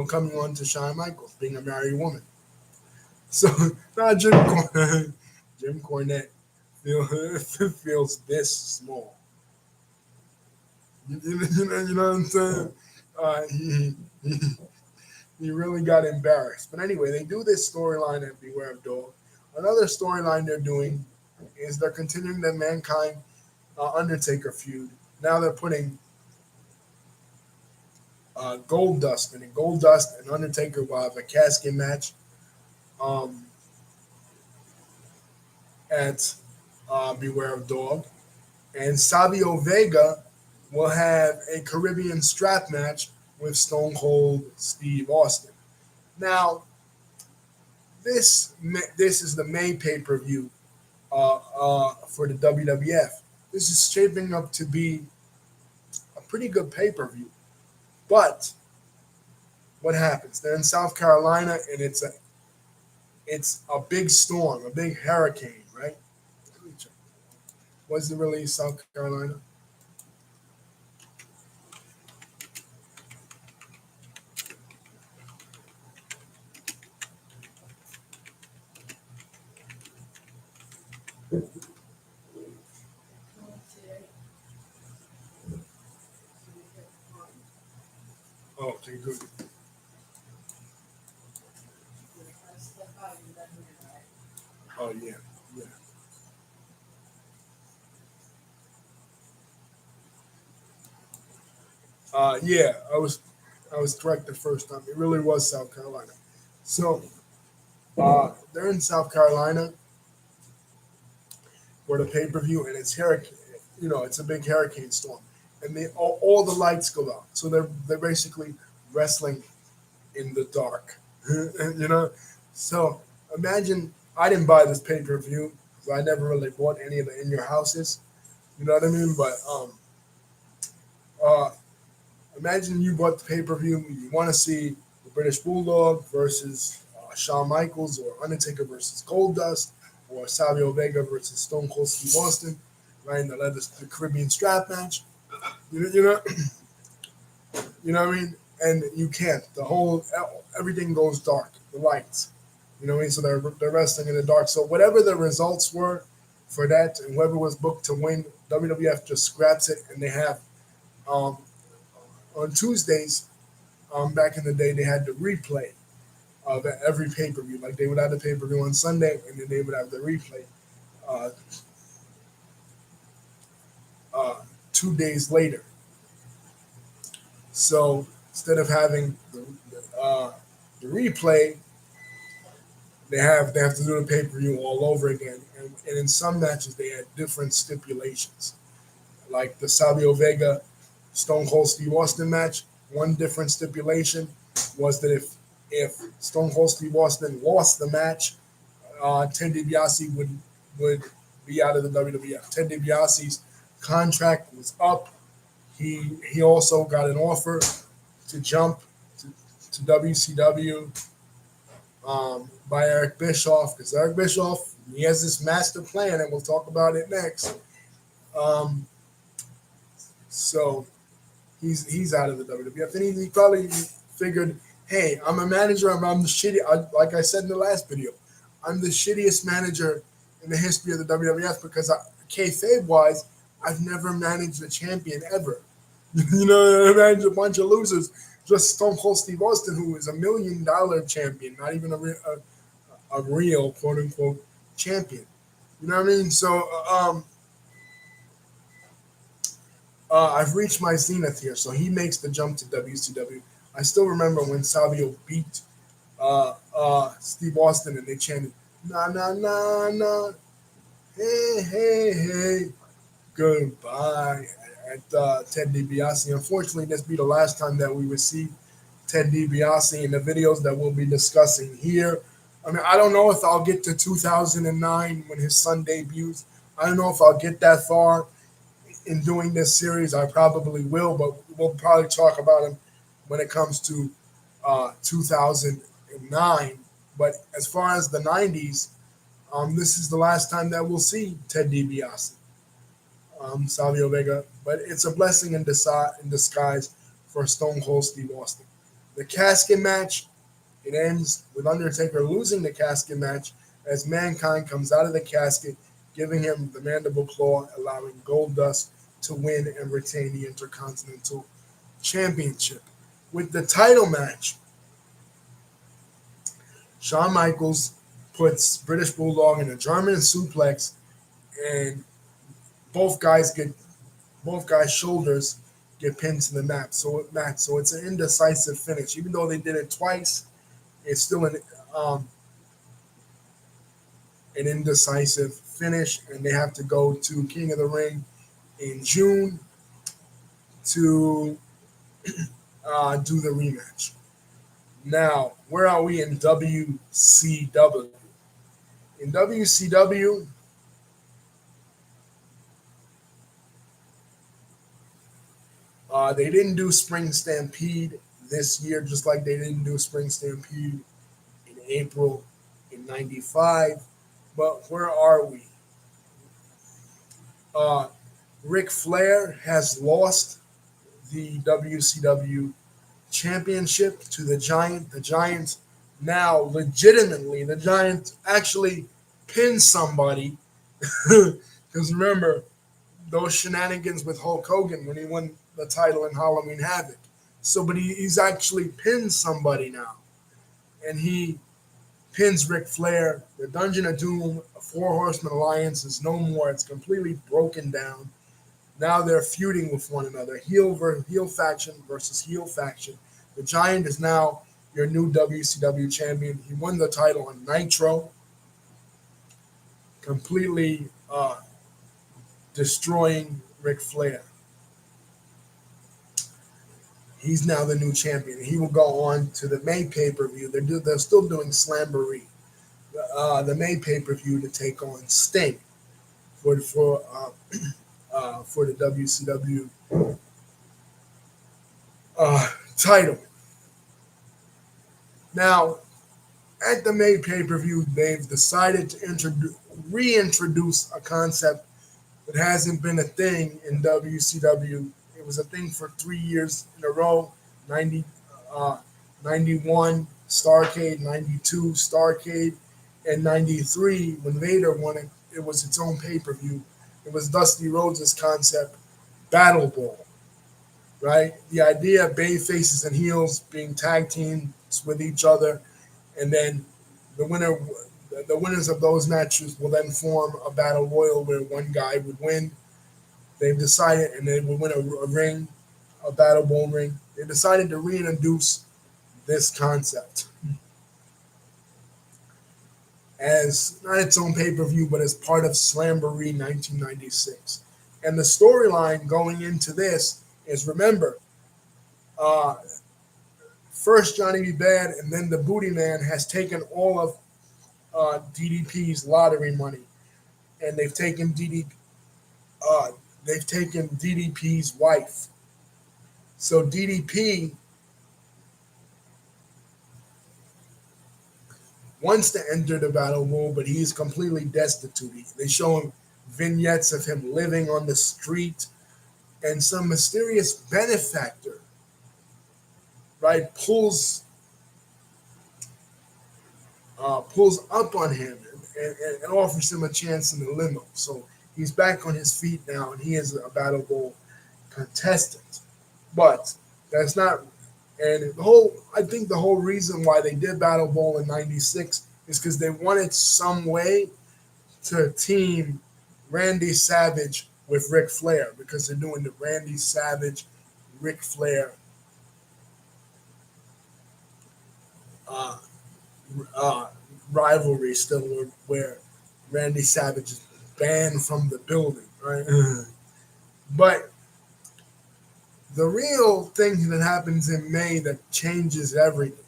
coming on to Shawn Michaels, being a married woman. So now Jim Cornette feels this small. You know what I'm saying? He he really got embarrassed. But anyway, they do this storyline at Beware of Dog. Another storyline they're doing is they're continuing the Mankind Undertaker feud. Now they're putting Gold Dust in it. Gold Dust and Undertaker will have a casket match. Um, at Beware of Dog. And Savio Vega will have a Caribbean strap match with Stone Cold Steve Austin. Now, this is the main pay per view for the WWF. This is shaping up to be a pretty good pay per view. But what happens? They're in South Carolina, and it's a big storm, a big hurricane, right? Was it really South Carolina? Oh, okay, good. Oh yeah, yeah. Yeah, I was correct the first time. It really was South Carolina. So they're in South Carolina for the pay per view, and it's hurricane. It's a big hurricane storm, and all the lights go out. So they're basically wrestling in the dark. you know, so imagine I didn't buy this pay per view because I never really bought any of the in your houses. You know what I mean? But uh, imagine you bought the pay per view. You want to see the British Bulldog versus Shawn Michaels, or Undertaker versus Goldust, or Savio Vega versus Stone Cold Steve Austin, right? In the Caribbean strap match. You know, you know what I mean? And you can't. Everything goes dark. The lights. You know what I mean? So they're wrestling in the dark. So whatever the results were for that, and whoever was booked to win, WWF just scraps it, and they have um, on Tuesdays. Back in the day, they had the replay of every pay per view. Like they would have the pay per view on Sunday, and then they would have the replay uh, uh, 2 days later. So instead of having the replay, they have to do the pay per view all over again. And in some matches, they had different stipulations. Like the Savio Vega Stone Cold Steve Austin match, one different stipulation was that if Stone Cold Steve Austin lost the match, Ted DiBiase would be out of the WWF. Ted DiBiase's contract was up. He also got an offer to jump to, to WCW by Eric Bischoff, because Eric Bischoff, he has this master plan, and we'll talk about it next. Um, so he's out of the WWF, and he probably figured, hey, I'm a manager. I'm the shitty. Like I said in the last video, I'm the shittiest manager in the history of the WWF because kayfabe wise, I've never managed a champion ever. I managed a bunch of losers. Just Stone Cold Steve Austin, who is $1 million champion, not even a real quote unquote champion. You know what I mean? So I've reached my zenith here. So he makes the jump to WCW. I still remember when Savio beat Steve Austin, and they chanted "Na na na na, hey hey hey, goodbye" at Ted DiBiase. Unfortunately, this be the last time that we would see Ted DiBiase in the videos that we'll be discussing here. I mean, I don't know if I'll get to 2009 when his son debuts. I don't know if I'll get that far in doing this series. I probably will, but we'll probably talk about him when it comes to 2009. But as far as the 90s, this is the last time that we'll see Ted DiBiase, Savio Vega. But it's a blessing in disguise for Stone Cold Steve Austin. The casket match, it ends with Undertaker losing the casket match as Mankind comes out of the casket, giving him the mandible claw, allowing Goldust to win and retain the Intercontinental Championship. With the title match, Shawn Michaels puts British Bulldog in a German suplex, and both guys get both guys' shoulders get pinned to the mat. So it's an indecisive finish. Even though they did it twice, it's still um, an indecisive finish, and they have to go to King of the Ring in June to do the rematch. Now, where are we in WCW? In WCW, they didn't do Spring Stampede this year, just like they didn't do Spring Stampede in April in '95. But where are we? Uh, Ric Flair has lost the WCW championship to the Giant. The Giant now legitimately, the Giant actually pinned somebody. Because remember, those shenanigans with Hulk Hogan when he won the title in Halloween Havoc. So, but he's actually pinned somebody now, and pins Ric Flair. The Dungeon of Doom, a Four Horseman Alliance, is no more. It's completely broken down. Now they're feuding with one another, heel faction versus heel faction. The Giant is now your new WCW champion. He won the title on Nitro, completely destroying Ric Flair. He's now the new champion. He will go on to the May pay-per-view. They're still doing Slamboree, the May pay-per-view, to take on Sting for the WCW title. Now, at the May pay-per-view, they've decided to reintroduce a concept that hasn't been a thing in WCW. It was a thing for 3 years in a row. 90, 91 Starrcade, 92 Starrcade, and 93 when Vader won it. It was its own pay-per-view. It was Dusty Rhodes' concept, Battle Ball, right? The idea of bay faces and heels being tag teams with each other, and then the winners of those matches will then form a battle royal where one guy would win. They've decided, and they would win a ring, a battle ball ring. They decided to reintroduce this concept as not its own pay-per-view, but as part of Slamboree 1996. And the storyline going into this is, remember, first Johnny B. Bad and then the Booty Man has taken all of DDP's lottery money, and they've taken DDP's wife. So DDP wants to enter the battle royal, but he's completely destitute. They show him vignettes of him living on the street, and some mysterious benefactor, right, pulls up on him and offers him a chance in the limo. So he's back on his feet now, and he is a battle bowl contestant. But that's not, and I think the whole reason why they did Battle Bowl in '96 is because they wanted some way to team Randy Savage with Ric Flair, because they're doing the Randy Savage, Ric Flair rivalry still, where Randy Savage is banned from the building, right? But the real thing that happens in May that changes everything,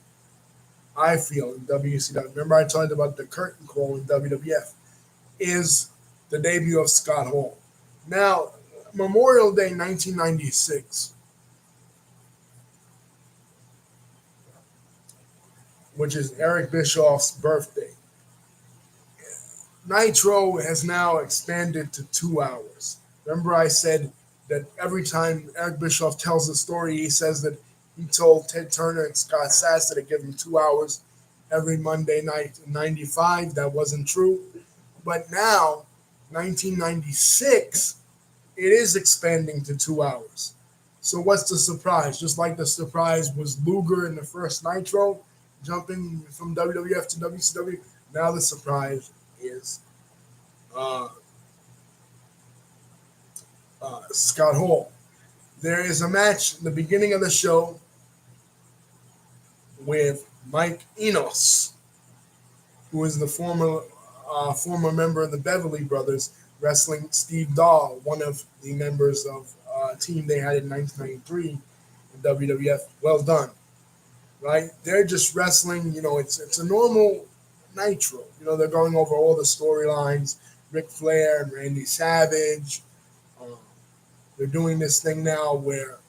I feel, in WCW, remember I talked about the curtain call in WWF, is the debut of Scott Hall. Now, Memorial Day 1996, which is Eric Bischoff's birthday, Nitro has now expanded to 2 hours. Remember I said that every time Eric Bischoff tells a story, he says that he told Ted Turner and Scott Sasser to give him 2 hours every Monday night in '95. That wasn't true. But now, 1996, it is expanding to 2 hours. So what's the surprise? Just like the surprise was Luger in the first Nitro, jumping from WWF to WCW, now the surprise is Scott Hall. There is a match in the beginning of the show with Mike Enos, who is the former member of the Beverly Brothers, wrestling Steve Dahl, one of the members of a team they had in 1993 in WWF. Well done, right? They're just wrestling. It's a normal Nitro. They're going over all the storylines, Ric Flair and Randy Savage. They're doing this thing now where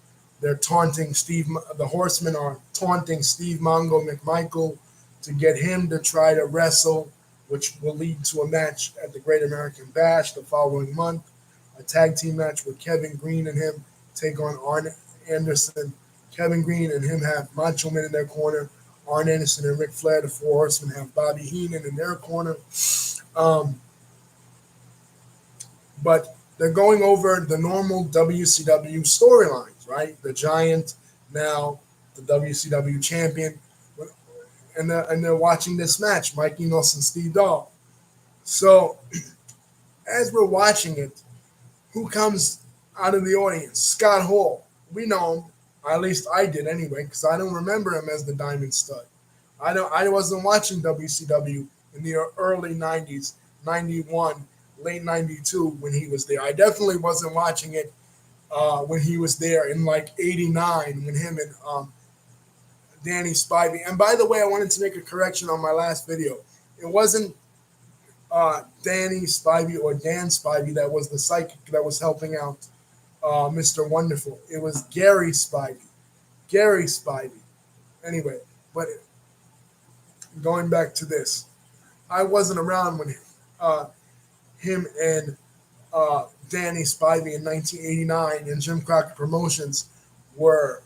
they're taunting the Horsemen are taunting Steve Mongo McMichael to get him to try to wrestle, which will lead to a match at the Great American Bash the following month, a tag team match where Kevin Green and him take on Arn Anderson. Kevin Green and him have Macho Man in their corner. Arn Anderson and Ric Flair, the Four Horsemen, have Bobby Heenan in their corner. But they're going over the normal WCW storylines, right? The Giant, now the WCW champion. and they're watching this match, Mike Enos and Steve Dahl. So as we're watching it, who comes out of the audience? Scott Hall. We know him. At least I did anyway, because I don't remember him as the Diamond Stud. I wasn't watching WCW in the early '90s, '91, late '92 when he was there. I definitely wasn't watching it when he was there in like '89 when him and Danny Spivey. And by the way, I wanted to make a correction on my last video. It wasn't Danny Spivey or Dan Spivey that was the psychic that was helping out Mr. Wonderful. It was Gary Spivey. Gary Spivey. Anyway, but going back to this, I wasn't around when him and Danny Spivey in 1989 and Jim Crockett Promotions were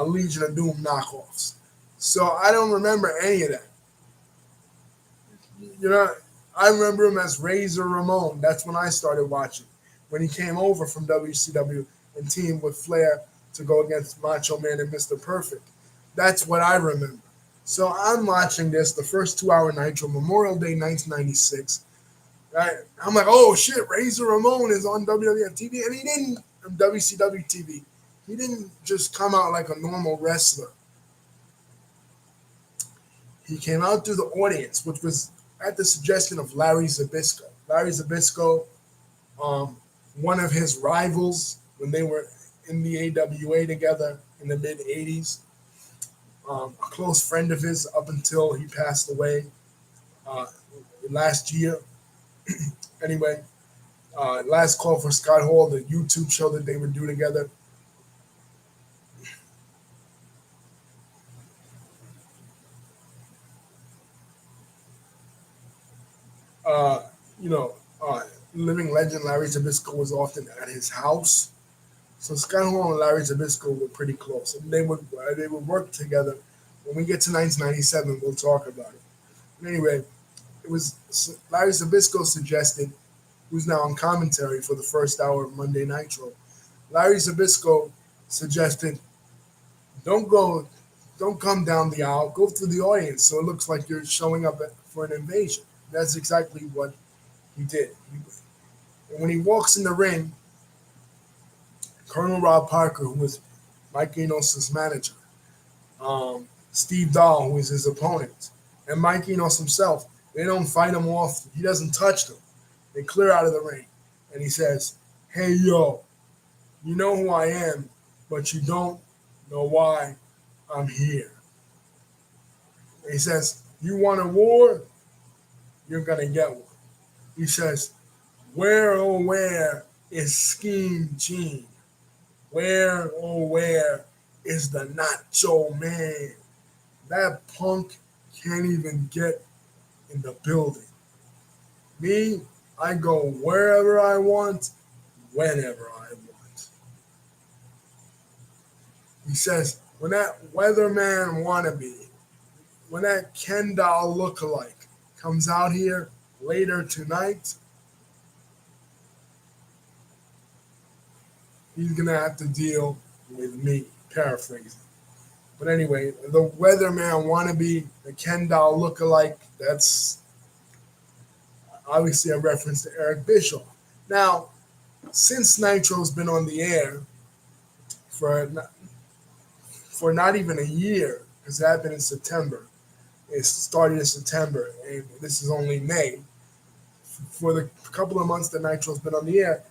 Legion of Doom knockoffs. So I don't remember any of that. You know, I remember him as Razor Ramon. That's when I started watching. When he came over from WCW and teamed with Flair to go against Macho Man and Mr. Perfect. That's what I remember. So I'm watching this, the first 2-hour Nitro, Memorial Day 1996. Right? I'm like, oh shit, Razor Ramon is on WWF TV. And he didn't, WCW TV. He didn't just come out like a normal wrestler. He came out through the audience, which was at the suggestion of Larry Zbyszko. Larry Zbyszko, one of his rivals when they were in the AWA together in the mid-'80s. A close friend of his up until he passed away last year. Anyway, Last Call for Scott Hall, the YouTube show that they would do together. Living legend Larry Zbyszko was often at his house. So Scott Hall and Larry Zbyszko were pretty close, and they would work together. When we get to 1997, we'll talk about it. But anyway, it was Larry Zbyszko suggested, who's now on commentary for the first hour of Monday Nitro. Larry Zbyszko suggested, don't come down the aisle, go through the audience, so it looks like you're showing up for an invasion. That's exactly what he did. And when he walks in the ring, Colonel Rob Parker, who was Mike Enos' manager, Steve Dahl, who is his opponent, and Mike Enos himself, they don't fight him off. He doesn't touch them. They clear out of the ring. And he says, hey, yo, you know who I am, but you don't know why I'm here. And he says, you want a war? You're going to get one. He says, where, oh, where is Scheme Gene? Where, oh, where is the Nacho Man? That punk can't even get in the building. Me, I go wherever I want, whenever I want. He says, when that weatherman wannabe, when that Ken doll lookalike comes out here later tonight, he's going to have to deal with me, paraphrasing. But anyway, the weatherman wannabe, the Ken doll lookalike, that's obviously a reference to Eric Bischoff. Now, since Nitro's been on the air for not even a year, because it happened in September. It started in September, and this is only May. For the couple of months that Nitro's been on the air,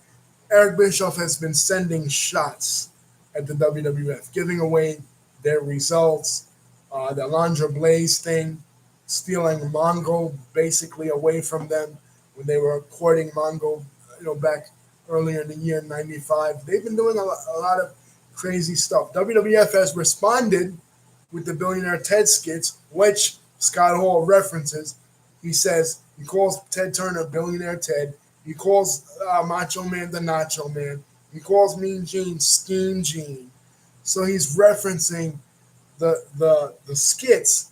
Eric Bischoff has been sending shots at the WWF, giving away their results, the Alundra Blaze thing, stealing Mongo basically away from them when they were courting Mongo, back earlier in the year, 95. They've been doing a lot of crazy stuff. WWF has responded with the Billionaire Ted skits, which Scott Hall references. He says, he calls Ted Turner Billionaire Ted. He calls Macho Man the Nacho Man. He calls Mean Gene Scheme Gene. So he's referencing the skits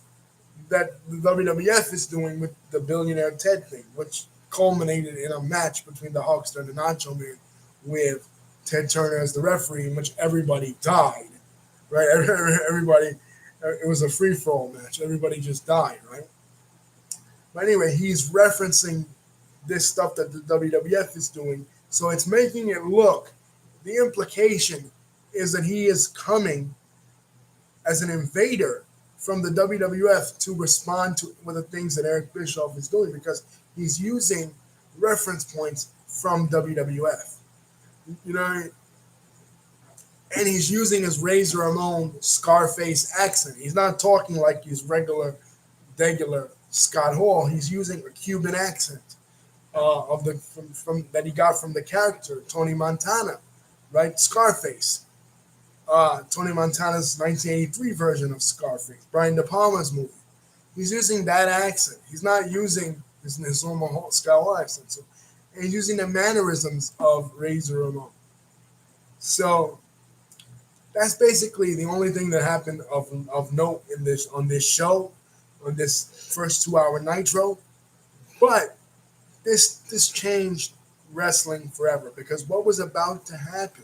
that the WWF is doing with the Billionaire Ted thing, which culminated in a match between the Hulkster and the Nacho Man with Ted Turner as the referee, in which everybody died, right? Everybody It was a free for all match. Everybody just died, right? But anyway, he's referencing this stuff that the WWF is doing. So it's making it look, the implication is that he is coming as an invader from the WWF to respond to with the things that Eric Bischoff is doing because he's using reference points from WWF. You know, and he's using his Razor Ramon Scarface accent. He's not talking like he's regular Scott Hall. He's using a Cuban accent of the from that he got from the character Tony Montana, right? Scarface. Tony Montana's 1983 version of Scarface, Brian De Palma's movie. He's using that accent. He's not using his normal Scott Hall accent. So, and he's using the mannerisms of Razor Ramon. So that's basically the only thing that happened of note in this on this show, on this first 2 hour Nitro. But this changed wrestling forever because what was about to happen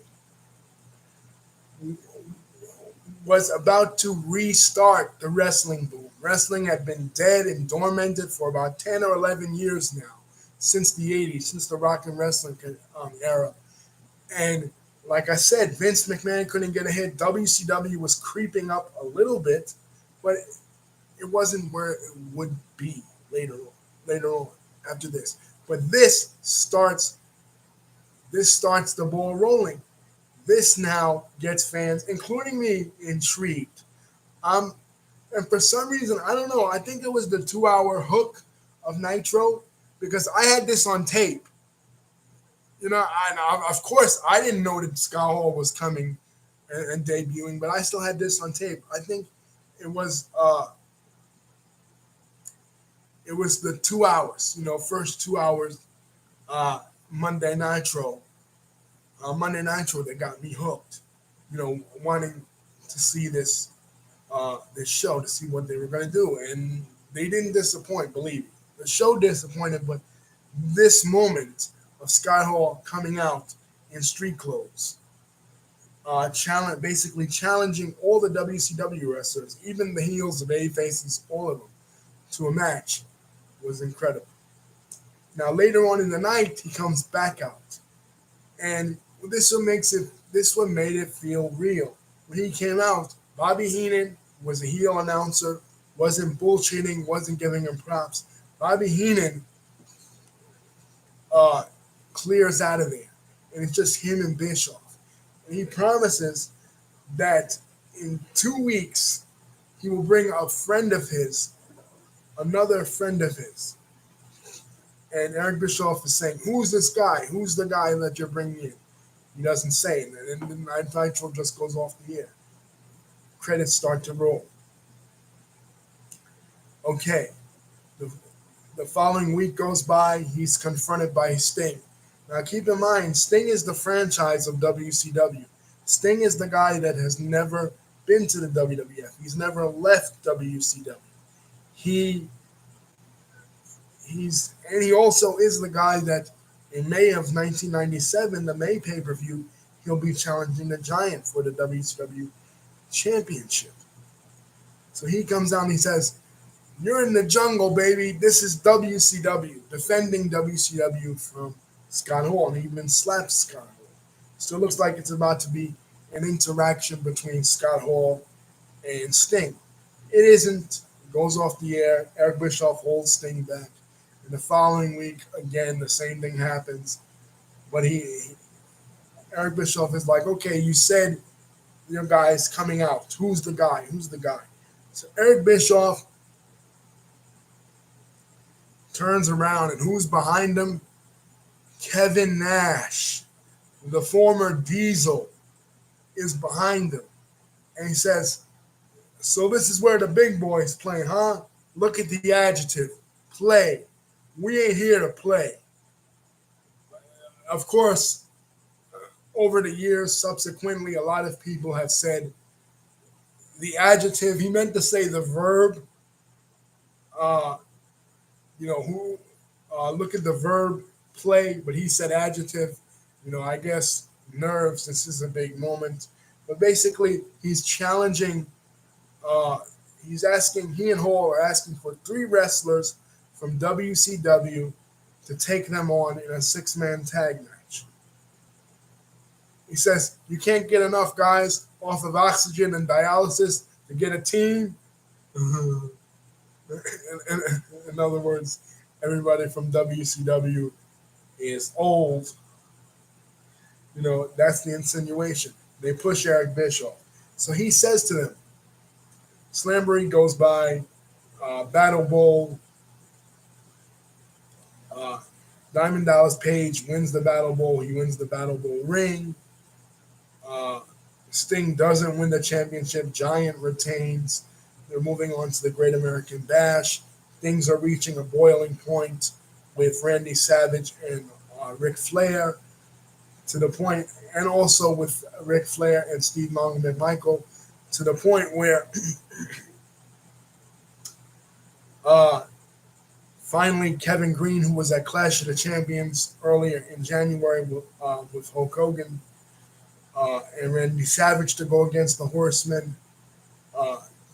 was about to restart the wrestling boom. Wrestling had been dead and dormanted for about 10 or 11 years now, since the 80s, since the rock and wrestling era. And like I said, Vince McMahon couldn't get a hit. WCW was creeping up a little bit, but it wasn't where it would be later on after this. But this starts the ball rolling. This now gets fans, including me, intrigued. And for some reason, I don't know, I think it was the 2 hour hook of Nitro because I had this on tape. You know, of course, I didn't know that Scott Hall was coming and debuting, but I still had this on tape. I think it was the 2 hours, first 2 hours Monday Nitro that got me hooked. Wanting to see this show to see what they were going to do, and they didn't disappoint. Believe me, the show disappointed, but this moment of Scott Hall coming out in street clothes, basically challenging all the WCW wrestlers, even the heels, the baby faces, all of them, to a match, was incredible. Now later on in the night, he comes back out, and this one made it feel real. When he came out, Bobby Heenan was a heel announcer, wasn't bullshitting, wasn't giving him props. Bobby Heenan clears out of there, and it's just him and Bischoff. And he promises that in 2 weeks he will bring a friend of his, another friend of his. And Eric Bischoff is saying, "Who's this guy? Who's the guy that you're bringing in?" He doesn't say, and then the Nitro just goes off the air. Credits start to roll. Okay, the following week goes by. He's confronted by Sting. Now, keep in mind, Sting is the franchise of WCW. Sting is the guy that has never been to the WWF. He's never left WCW. He also is the guy that in May of 1997, the May pay-per-view, he'll be challenging the Giant for the WCW Championship. So he comes out and he says, "You're in the jungle, baby. This is WCW," defending WCW from Scott Hall, and he even slaps Scott Hall. Still looks like it's about to be an interaction between Scott Hall and Sting. It isn't. It goes off the air. Eric Bischoff holds Sting back. And the following week, again, the same thing happens. But Eric Bischoff is like, "Okay, you said your guy's coming out. Who's the guy? Who's the guy?" So Eric Bischoff turns around, and who's behind him? Kevin Nash, the former Diesel, is behind him. And he says, "So this is where the big boys play, huh? Look at the adjective. Play. We ain't here to play." Of course, over the years, subsequently, a lot of people have said the adjective, he meant to say the verb. Look at the verb play, but he said adjective. I guess nerves. This is a big moment. But basically, he's challenging he and Hall are asking for three wrestlers from WCW to take them on in a six-man tag match. He says, you can't get enough guys off of oxygen and dialysis to get a team. In other words, everybody from WCW is old. That's the insinuation. They push Eric Bischoff. So he says to them, Slamboree goes by, Battle Bowl, Diamond Dallas Page wins the Battle Bowl. He wins the Battle Bowl ring. Sting doesn't win the championship. Giant retains. They're moving on to the Great American Bash. Things are reaching a boiling point with Randy Savage and Ric Flair, to the point, and also with Ric Flair and Steve Mongo McMichael, to the point where finally Kevin Green, who was at Clash of the Champions earlier in January with Hulk Hogan, and Randy Savage to go against the Horsemen.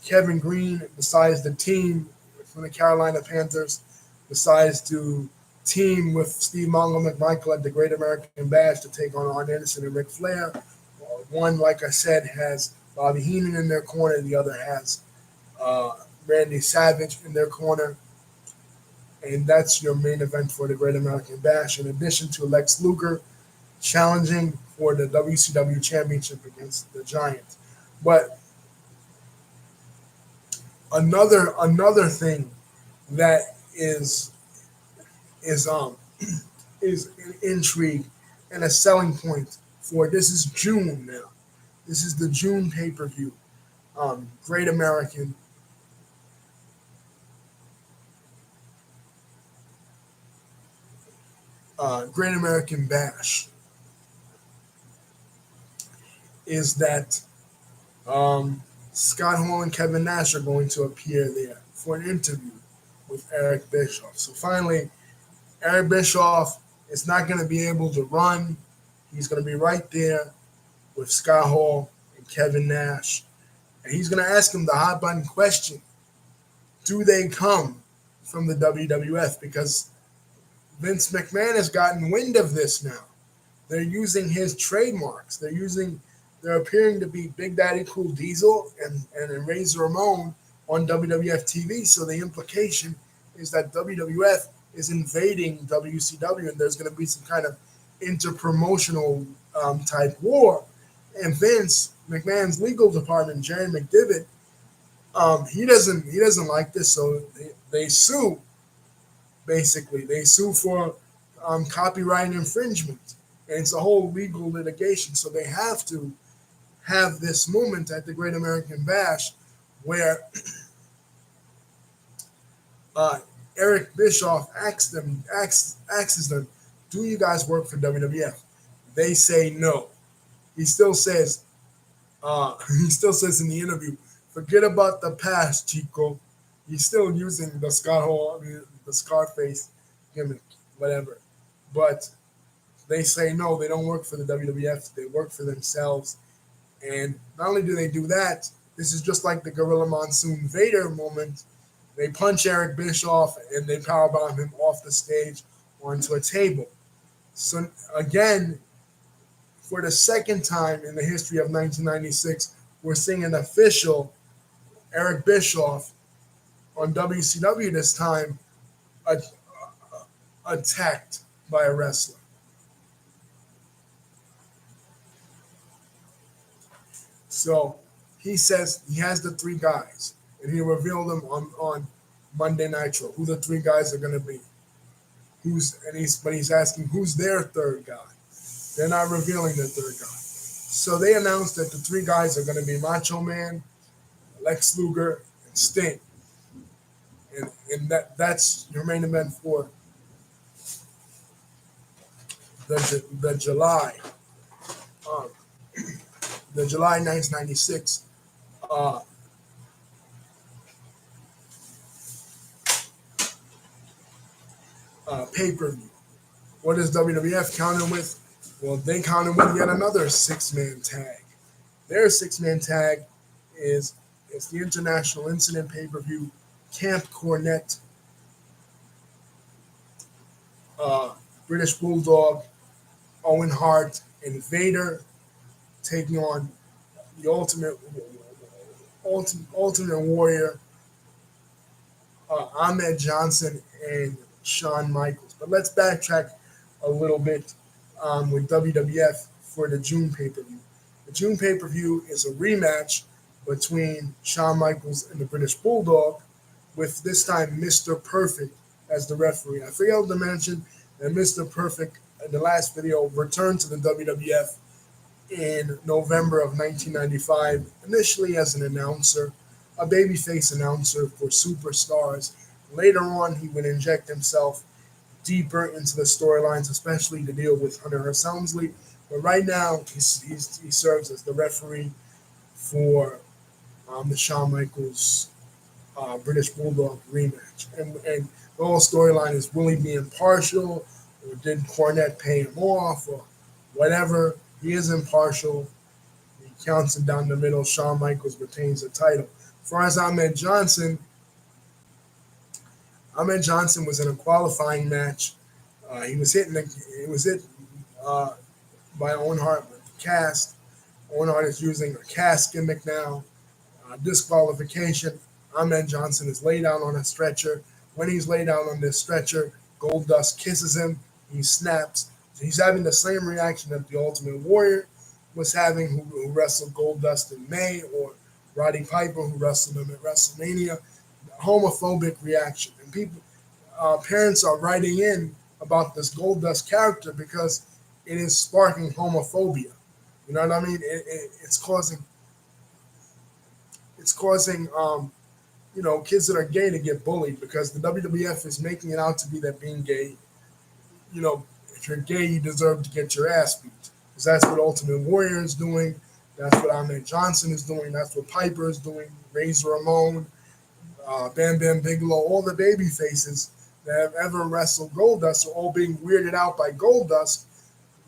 Kevin Green decides the team from the Carolina Panthers, decides to team with Steve Mongo McMichael at the Great American Bash to take on Arn Anderson and Ric Flair. One, like I said, has Bobby Heenan in their corner. The other has Randy Savage in their corner. And that's your main event for the Great American Bash, in addition to Lex Luger challenging for the WCW Championship against the Giant. But another thing that is an intrigue and a selling point for this is June now. This is the June pay-per-view. Great American Bash is that Scott Hall and Kevin Nash are going to appear there for an interview with Eric Bischoff. So finally, Eric Bischoff is not going to be able to run. He's going to be right there with Scott Hall and Kevin Nash. And he's going to ask him the hot button question. Do they come from the WWF? Because Vince McMahon has gotten wind of this now. They're using his trademarks. They're appearing to be Big Daddy Cool Diesel and Razor Ramon on WWF TV. So the implication is that WWF is invading WCW, and there's going to be some kind of interpromotional type war. And Vince McMahon's legal department, Jerry McDivitt, he doesn't like this, so they sue. Basically, they sue for copyright infringement, and it's a whole legal litigation. So they have to have this moment at the Great American Bash where Eric Bischoff asks them, do you guys work for WWF? They say no. He still says in the interview, forget about the past, Chico. He's still using the Scott Hall, the Scarface gimmick, whatever. But they say no, they don't work for the WWF. They work for themselves. And not only do they do that, this is just like the Gorilla Monsoon Vader moment. They punch Eric Bischoff and they powerbomb him off the stage onto a table. So again, for the second time in the history of 1996, we're seeing an official Eric Bischoff on WCW this time attacked by a wrestler. So he says he has the three guys, and he revealed them on Monday Nitro, who the three guys are going to be. But he's asking who's their third guy. They're not revealing the third guy. So they announced that the three guys are going to be Macho Man, Lex Luger, and Sting. And that's your main event for the July 1996 pay-per-view. What is WWF counting with? Well, they counted with yet another six-man tag. Their six-man tag is It's the International Incident pay-per-view. Camp Cornette, uh, British Bulldog, Owen Hart, and Vader taking on the Ultimate Warrior, Ahmed Johnson, and Shawn Michaels. But let's backtrack a little bit with WWF for the June pay-per-view. The June pay-per-view is a rematch between Shawn Michaels and the British Bulldog, with this time Mr. Perfect as the referee. I failed to mention that Mr. Perfect in the last video returned to the WWF in November of 1995, initially as an announcer, a babyface announcer for Superstars. Later on, he would inject himself deeper into the storylines, especially to deal with Hunter Hearst Helmsley. But right now, he serves as the referee for the Shawn Michaels British Bulldog rematch. And the whole storyline is, will he be impartial, or did Cornette pay him off, or whatever? He is impartial. He counts him down the middle. Shawn Michaels retains the title. As far as Ahmed Johnson was in a qualifying match. He was hit by Owen Hart with the cast. Owen Hart is using a cast gimmick now. Disqualification. Ahmed Johnson is laid out on a stretcher. When he's laid out on this stretcher, Goldust kisses him. He snaps. He's having the same reaction that the Ultimate Warrior was having, who wrestled Goldust in May, or Roddy Piper, who wrestled him at WrestleMania. Homophobic reaction. And parents are writing in about this Goldust character because it is sparking homophobia. You know what I mean? It's causing kids that are gay to get bullied, because the WWF is making it out to be that being gay, if you're gay, you deserve to get your ass beat. Because that's what Ultimate Warrior is doing. That's what Ahmed Johnson is doing. That's what Piper is doing. Razor Ramon, Bam Bam Bigelow, all the baby faces that have ever wrestled Goldust are all being weirded out by Goldust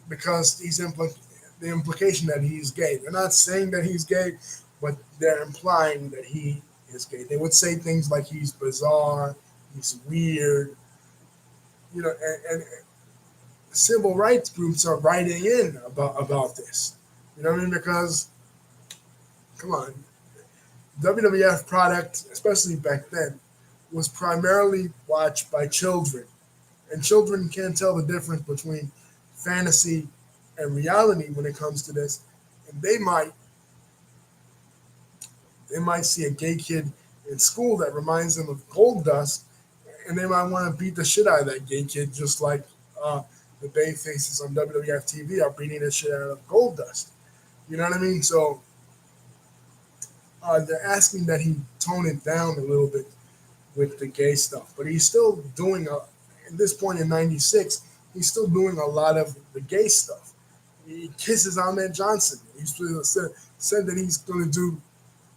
because the implication that he's gay. They're not saying that he's gay, but they're implying that he is gay. They would say things like he's bizarre, he's weird, and civil rights groups are writing in about this. You know what I mean? Because, come on, WWF product, especially back then, was primarily watched by children. And children can't tell the difference between fantasy and reality when it comes to this. And they might see a gay kid in school that reminds them of Goldust, and they might want to beat the shit out of that gay kid, just like the bay faces on WWF TV are beating the shit out of Goldust. You know what I mean? So they're asking that he tone it down a little bit with the gay stuff, but he's still doing at this point in '96, he's still doing a lot of the gay stuff. He kisses Ahmed Johnson. He said that he's going to do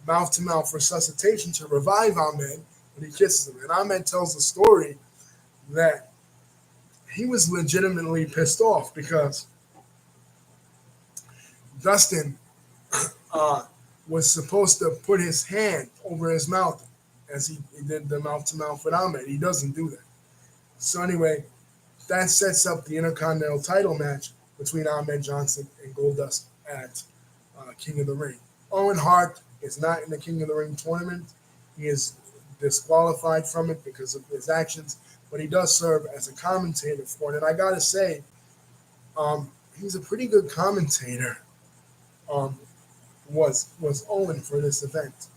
mouth-to-mouth resuscitation to revive Ahmed when he kisses him. And Ahmed tells the story that he was legitimately pissed off because Dustin was supposed to put his hand over his mouth as he did the mouth-to-mouth with Ahmed. He doesn't do that. So anyway, that sets up the Intercontinental title match between Ahmed Johnson and Goldust at King of the Ring. Owen Hart is not in the King of the Ring tournament. He is disqualified from it because of his actions, but he does serve as a commentator for it. And I gotta say, he's a pretty good commentator. Was Owen for this event.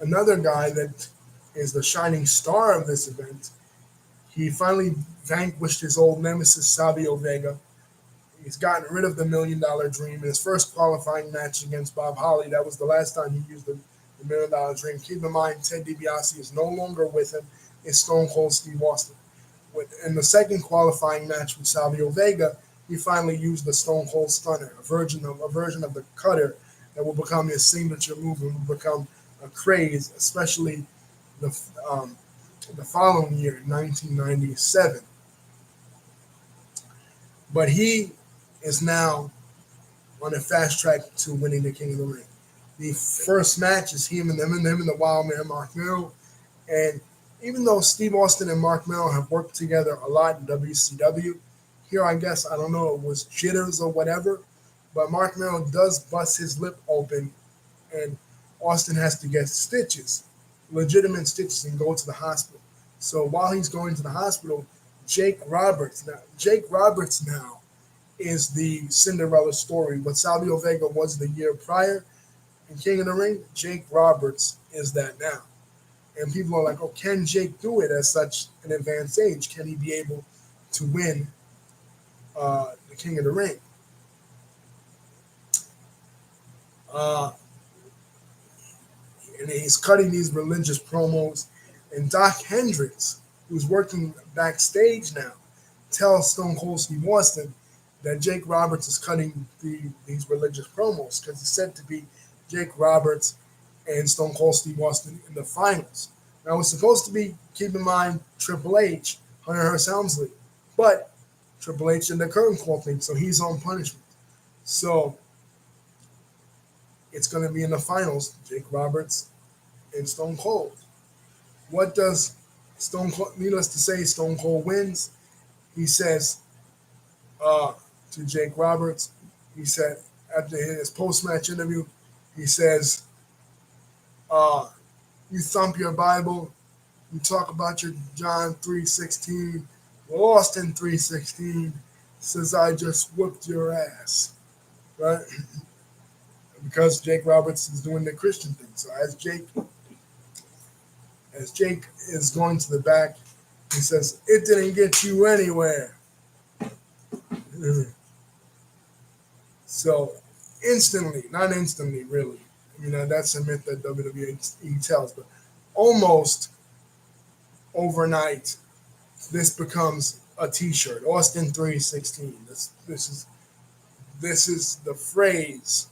Another guy that is the shining star of this event, he finally vanquished his old nemesis, Savio Vega. He's gotten rid of the $1 Million Dream in his first qualifying match against Bob Holly. That was the last time he used the $1 Million Dream. Keep in mind, Ted DiBiase is no longer with him. It's Stone Cold Steve Austin. In the second qualifying match with Savio Vega, he finally used the Stone Cold Stunner, a version of the cutter that will become his signature move and will become a craze, especially the following year, 1997. But he is now on a fast track to winning the King of the Ring. The first match is him and the Wild Man Mark Merrill. And even though Steve Austin and Mark Merrill have worked together a lot in WCW, here I guess I don't know it was jitters or whatever, but Mark Merrill does bust his lip open, and Austin has to get stitches, legitimate stitches, and go to the hospital. So while he's going to the hospital, Jake Roberts now is the Cinderella story. What Savio Vega was the year prior in King of the Ring, Jake Roberts is that now. And people are like, oh, can Jake do it at such an advanced age? Can he be able to win the King of the Ring? Uh, and he's cutting these religious promos. And Doc Hendricks, who's working backstage now, tells Stone Cold Steve Austin that Jake Roberts is cutting these religious promos because it's said to be Jake Roberts and Stone Cold Steve Austin in the finals. Now, it's supposed to be, keep in mind, Triple H, Hunter Hearst Helmsley, but Triple H did the curtain call thing, so he's on punishment. So it's going to be in the finals, Jake Roberts and Stone Cold. What does Stone Cold, needless to say, Stone Cold wins. He says to Jake Roberts, he said, after his post-match interview, he says, you thump your Bible, you talk about your John 3:16, lost in 3:16, says I just whooped your ass, right? Because Jake Roberts is doing the Christian thing. So as Jake is going to the back, he says, it didn't get you anywhere. So instantly, not instantly really, that's a myth that WWE tells, but almost overnight, this becomes a T-shirt. Austin 3:16. This is the phrase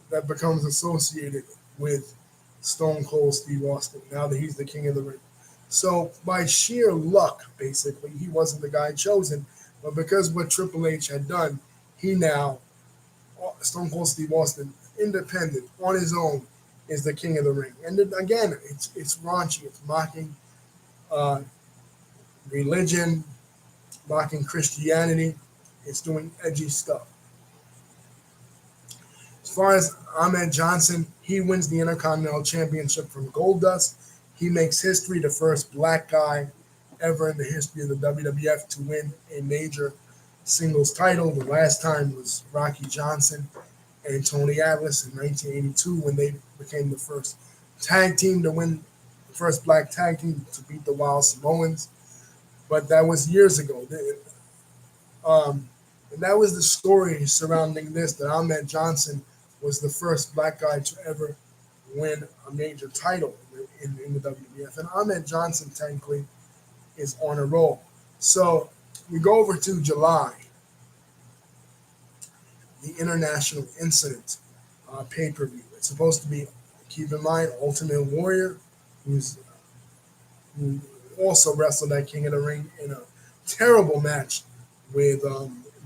that becomes associated with Stone Cold Steve Austin now that he's the King of the Ring. So by sheer luck, basically, he wasn't the guy chosen, but because what Triple H had done, he now, Stone Cold Steve Austin, independent, on his own, is the King of the Ring. And then, again, it's raunchy. It's mocking religion, mocking Christianity. It's doing edgy stuff. As far as Ahmed Johnson, he wins the Intercontinental Championship from Goldust. He makes history, the first black guy ever in the history of the WWF to win a major singles title. The last time was Rocky Johnson and Tony Atlas in 1982 when they became the first tag team to win, the first black tag team to beat the Wild Samoans. But that was years ago. And that was the story surrounding this, that Ahmed Johnson was the first black guy to ever win a major title in the WWF. And Ahmed Johnson, technically, is on a roll. So we go over to July, the International Incident pay-per-view. It's supposed to be, keep in mind, Ultimate Warrior, who also wrestled at King of the Ring in a terrible match with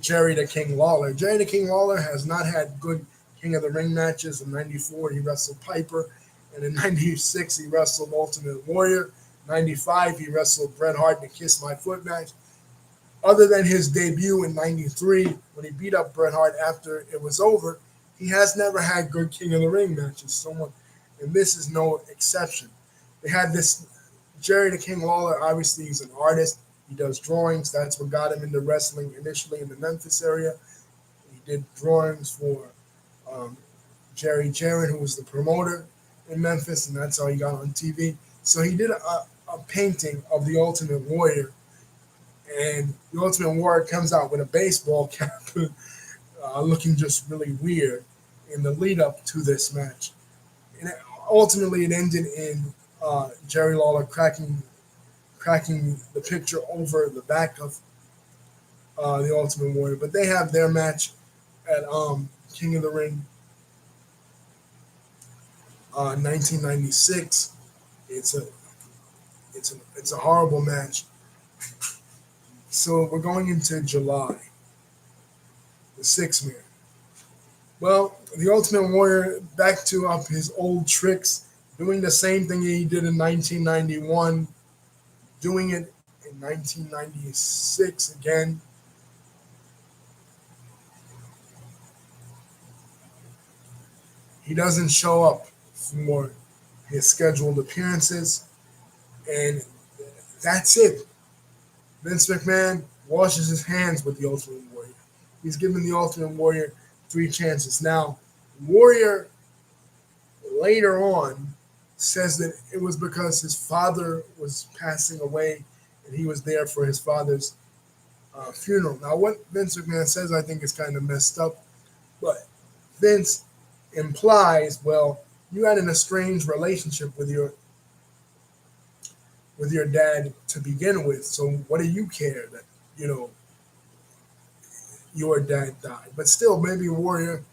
Jerry the King Lawler. Jerry the King Lawler has not had good King of the Ring matches. In '94, he wrestled Piper, and in '96, he wrestled Ultimate Warrior. '95, he wrestled Bret Hart in the Kiss My Foot match. Other than his debut in '93, when he beat up Bret Hart after it was over, he has never had good King of the Ring matches. And this is no exception. They had this Jerry the King Lawler. Obviously, he's an artist. He does drawings. That's what got him into wrestling initially in the Memphis area. He did drawings for Jerry Jarrett, who was the promoter in Memphis, and that's how he got on TV. So he did a painting of the Ultimate Warrior, and the Ultimate Warrior comes out with a baseball cap, looking just really weird in the lead up to this match. And ultimately, it ended in Jerry Lawler cracking the picture over the back of the Ultimate Warrior. But they have their match at King of the Ring 1996. It's a horrible match. So we're going into July, the 6-man. Well, the Ultimate Warrior back to up his old tricks, doing the same thing he did in 1991, doing it in 1996 again. He doesn't show up for his scheduled appearances, and that's it. Vince McMahon washes his hands with the Ultimate Warrior. He's given the Ultimate Warrior three chances. Now, Warrior later on says that it was because his father was passing away and he was there for his father's funeral. Now, what Vince McMahon says, I think, is kind of messed up, but Vince implies, well, you had an estranged relationship with your dad to begin with, so what do you care that you know your dad died? But still, maybe Warrior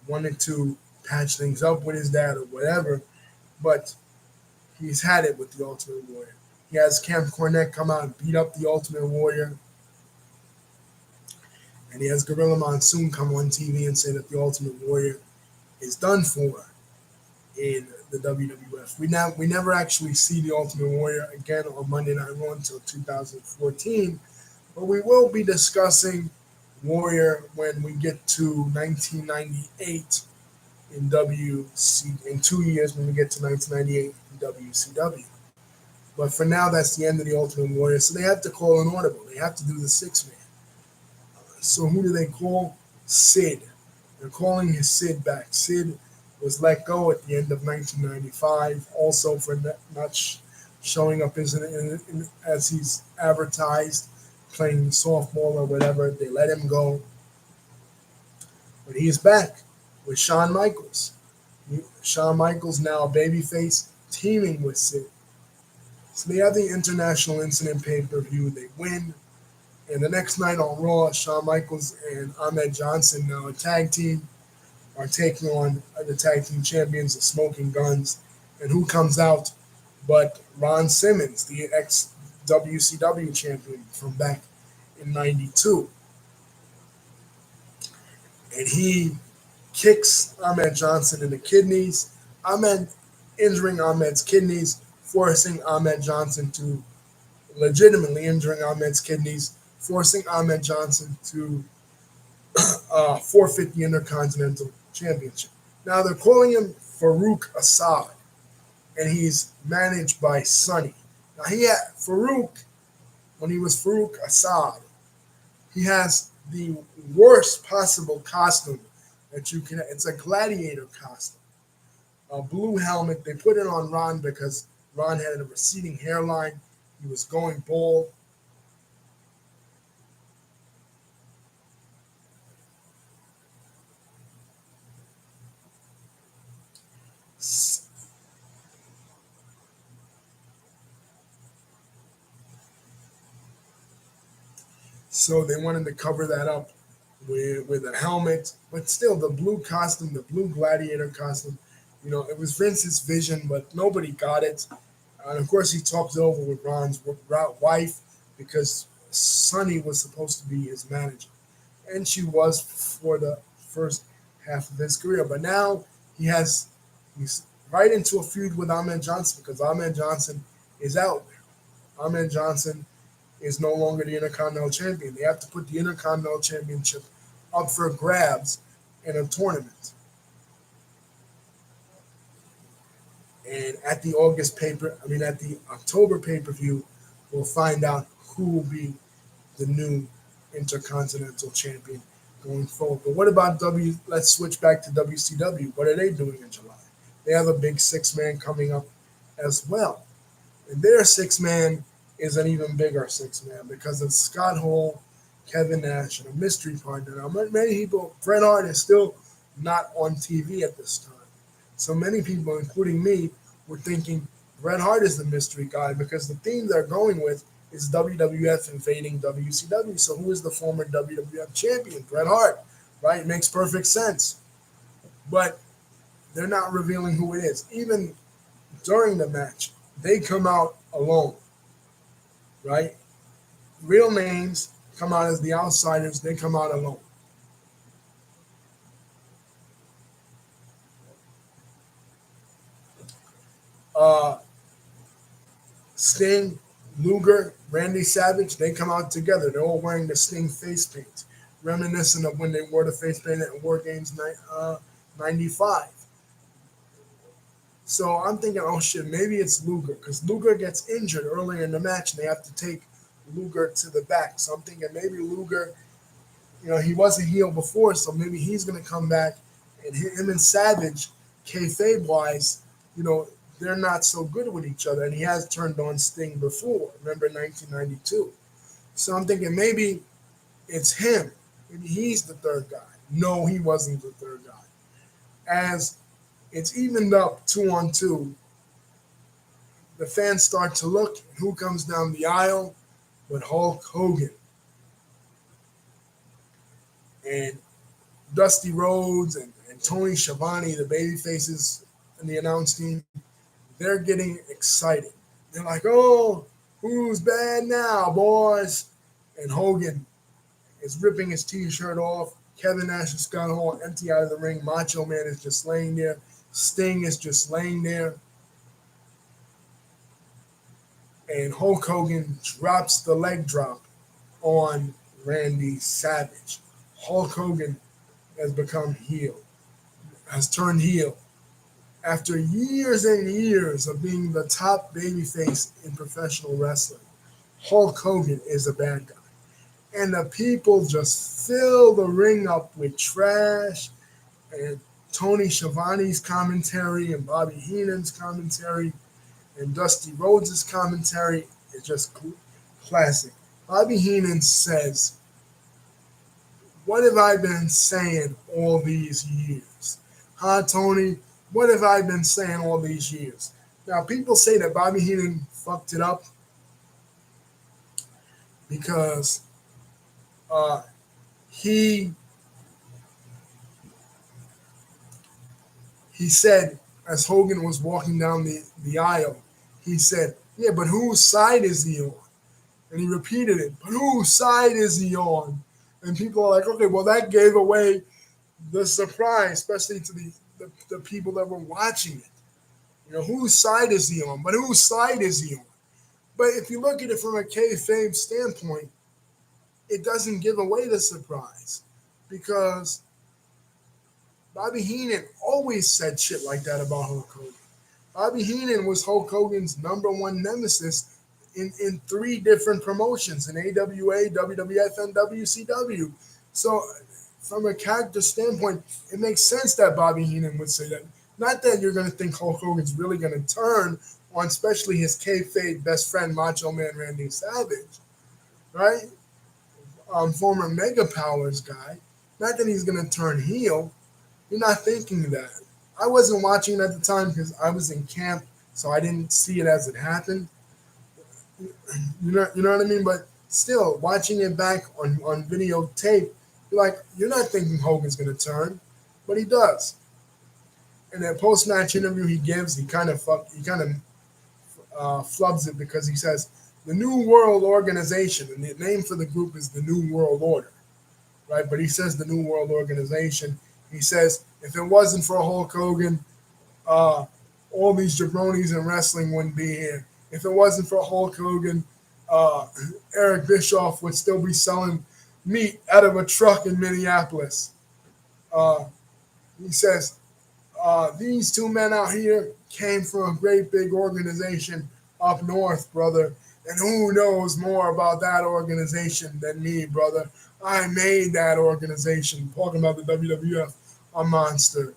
wanted to patch things up with his dad or whatever, but he's had it with the Ultimate Warrior. He has Camp Cornette come out and beat up the Ultimate Warrior. And he has Gorilla Monsoon come on TV and say that the Ultimate Warrior is done for in the WWF. We never actually see the Ultimate Warrior again on Monday Night Raw until 2014, but we will be discussing Warrior when we get to 1998 in WC in 2 years when we get to 1998 in WCW. But for now, that's the end of the Ultimate Warrior. So they have to call an audible. They have to do the 6 man. So who do they call? Sid. They're calling his Sid back. Sid was let go at the end of 1995, also for not showing up as he's advertised, playing softball or whatever. They let him go. But he is back with Shawn Michaels. Shawn Michaels now a babyface, teaming with Sid. So they have the International Incident pay-per-view. They win. And the next night on Raw, Shawn Michaels and Ahmed Johnson, now a tag team, are taking on the tag team champions, the Smoking Guns. And who comes out but Ron Simmons, the ex WCW champion from back in '92. And he kicks Ahmed Johnson in the kidneys. Ahmed injuring Ahmed's kidneys, forcing Ahmed Johnson to legitimately injuring Ahmed's kidneys, forcing Ahmed Johnson to forfeit the Intercontinental Championship. Now they're calling him Farouk Assad, and he's managed by Sonny. Now he had Farouk, when he was Farouk Assad, he has the worst possible costume that you can. It's a gladiator costume, a blue helmet. They put it on Ron because Ron had a receding hairline. He was going bald. So they wanted to cover that up with a helmet, but still the blue costume, the blue gladiator costume, it was Vince's vision, but nobody got it. And of course, he talked it over with Ron's wife because Sonny was supposed to be his manager, and she was for the first half of his career. But now he's right into a feud with Ahmed Johnson because Ahmed Johnson is out there. Ahmed Johnson is no longer the Intercontinental Champion. They have to put the Intercontinental Championship up for grabs in a tournament. And at the at the October pay-per-view, we'll find out who will be the new Intercontinental Champion going forward. But what about let's switch back to WCW. What are they doing in July? They have a big 6 man coming up as well. And their 6 man is an even bigger 6 man because of Scott Hall, Kevin Nash, and a mystery partner. Now, many people, Bret Hart is still not on TV at this time. So many people, including me, were thinking Bret Hart is the mystery guy because the theme they're going with is WWF invading WCW. So who is the former WWF champion? Bret Hart, right? It makes perfect sense. But they're not revealing who it is. Even during the match, they come out alone, right? Real names come out as the outsiders. They come out alone. Uh, Sting, Luger, Randy Savage, they come out together. They're all wearing the Sting face paint, reminiscent of when they wore the face paint at War Games 95. So I'm thinking, oh shit, maybe it's Luger because Luger gets injured earlier in the match and they have to take Luger to the back. So I'm thinking maybe Luger, he was a heel before, so maybe he's going to come back and him and Savage, kayfabe wise, you know, they're not so good with each other. And he has turned on Sting before, remember in 1992. So I'm thinking maybe it's him. Maybe he's the third guy. No, he wasn't the third guy. As it's evened up 2-on-2, the fans start to look, and who comes down the aisle but Hulk Hogan. And Dusty Rhodes and Tony Schiavone, the baby faces in the announce team, they're getting excited. They're like, oh, who's bad now, boys? And Hogan is ripping his T-shirt off. Kevin Nash and Scott Hall empty out of the ring. Macho Man is just laying there. Sting is just laying there. And Hulk Hogan drops the leg drop on Randy Savage. Hulk Hogan has become heel, has turned heel. After years and years of being the top babyface in professional wrestling, Hulk Hogan is a bad guy. And the people just fill the ring up with trash. And Tony Schiavone's commentary and Bobby Heenan's commentary and Dusty Rhodes' commentary is just classic. Bobby Heenan says, what have I been saying all these years? Huh, Tony? What have I been saying all these years? Now, people say that Bobby Heenan fucked it up because he said, as Hogan was walking down the aisle, he said, yeah, but whose side is he on? And he repeated it, but whose side is he on? And people are like, okay, well, that gave away the surprise, especially to the people that were watching it. Whose side is he on? But whose side is he on? But if you look at it from a kayfabe standpoint, it doesn't give away the surprise because Bobby Heenan always said shit like that about Hulk Hogan. Bobby Heenan was Hulk Hogan's number one nemesis in 3 different promotions, in AWA, WWF, and WCW. So from a character standpoint, it makes sense that Bobby Heenan would say that. Not that you're going to think Hulk Hogan's really going to turn on especially his kayfabe best friend, Macho Man Randy Savage, right? Former Mega Powers guy. Not that he's going to turn heel. You're not thinking that. I wasn't watching at the time because I was in camp, so I didn't see it as it happened. You know what I mean? But still, watching it back on videotape, you're not thinking Hogan's going to turn, but he does. In that post-match interview he gives, he kind of flubs it because he says the New World Organization, and the name for the group is the New World Order, right? But he says the New World Organization. He says if it wasn't for Hulk Hogan, all these jabronis in wrestling wouldn't be here. If it wasn't for Hulk Hogan, Eric Bischoff would still be selling meat out of a truck in Minneapolis. He says, these 2 men out here came from a great big organization up north, brother. And who knows more about that organization than me, brother? I made that organization. Talking about the WWF, a monster.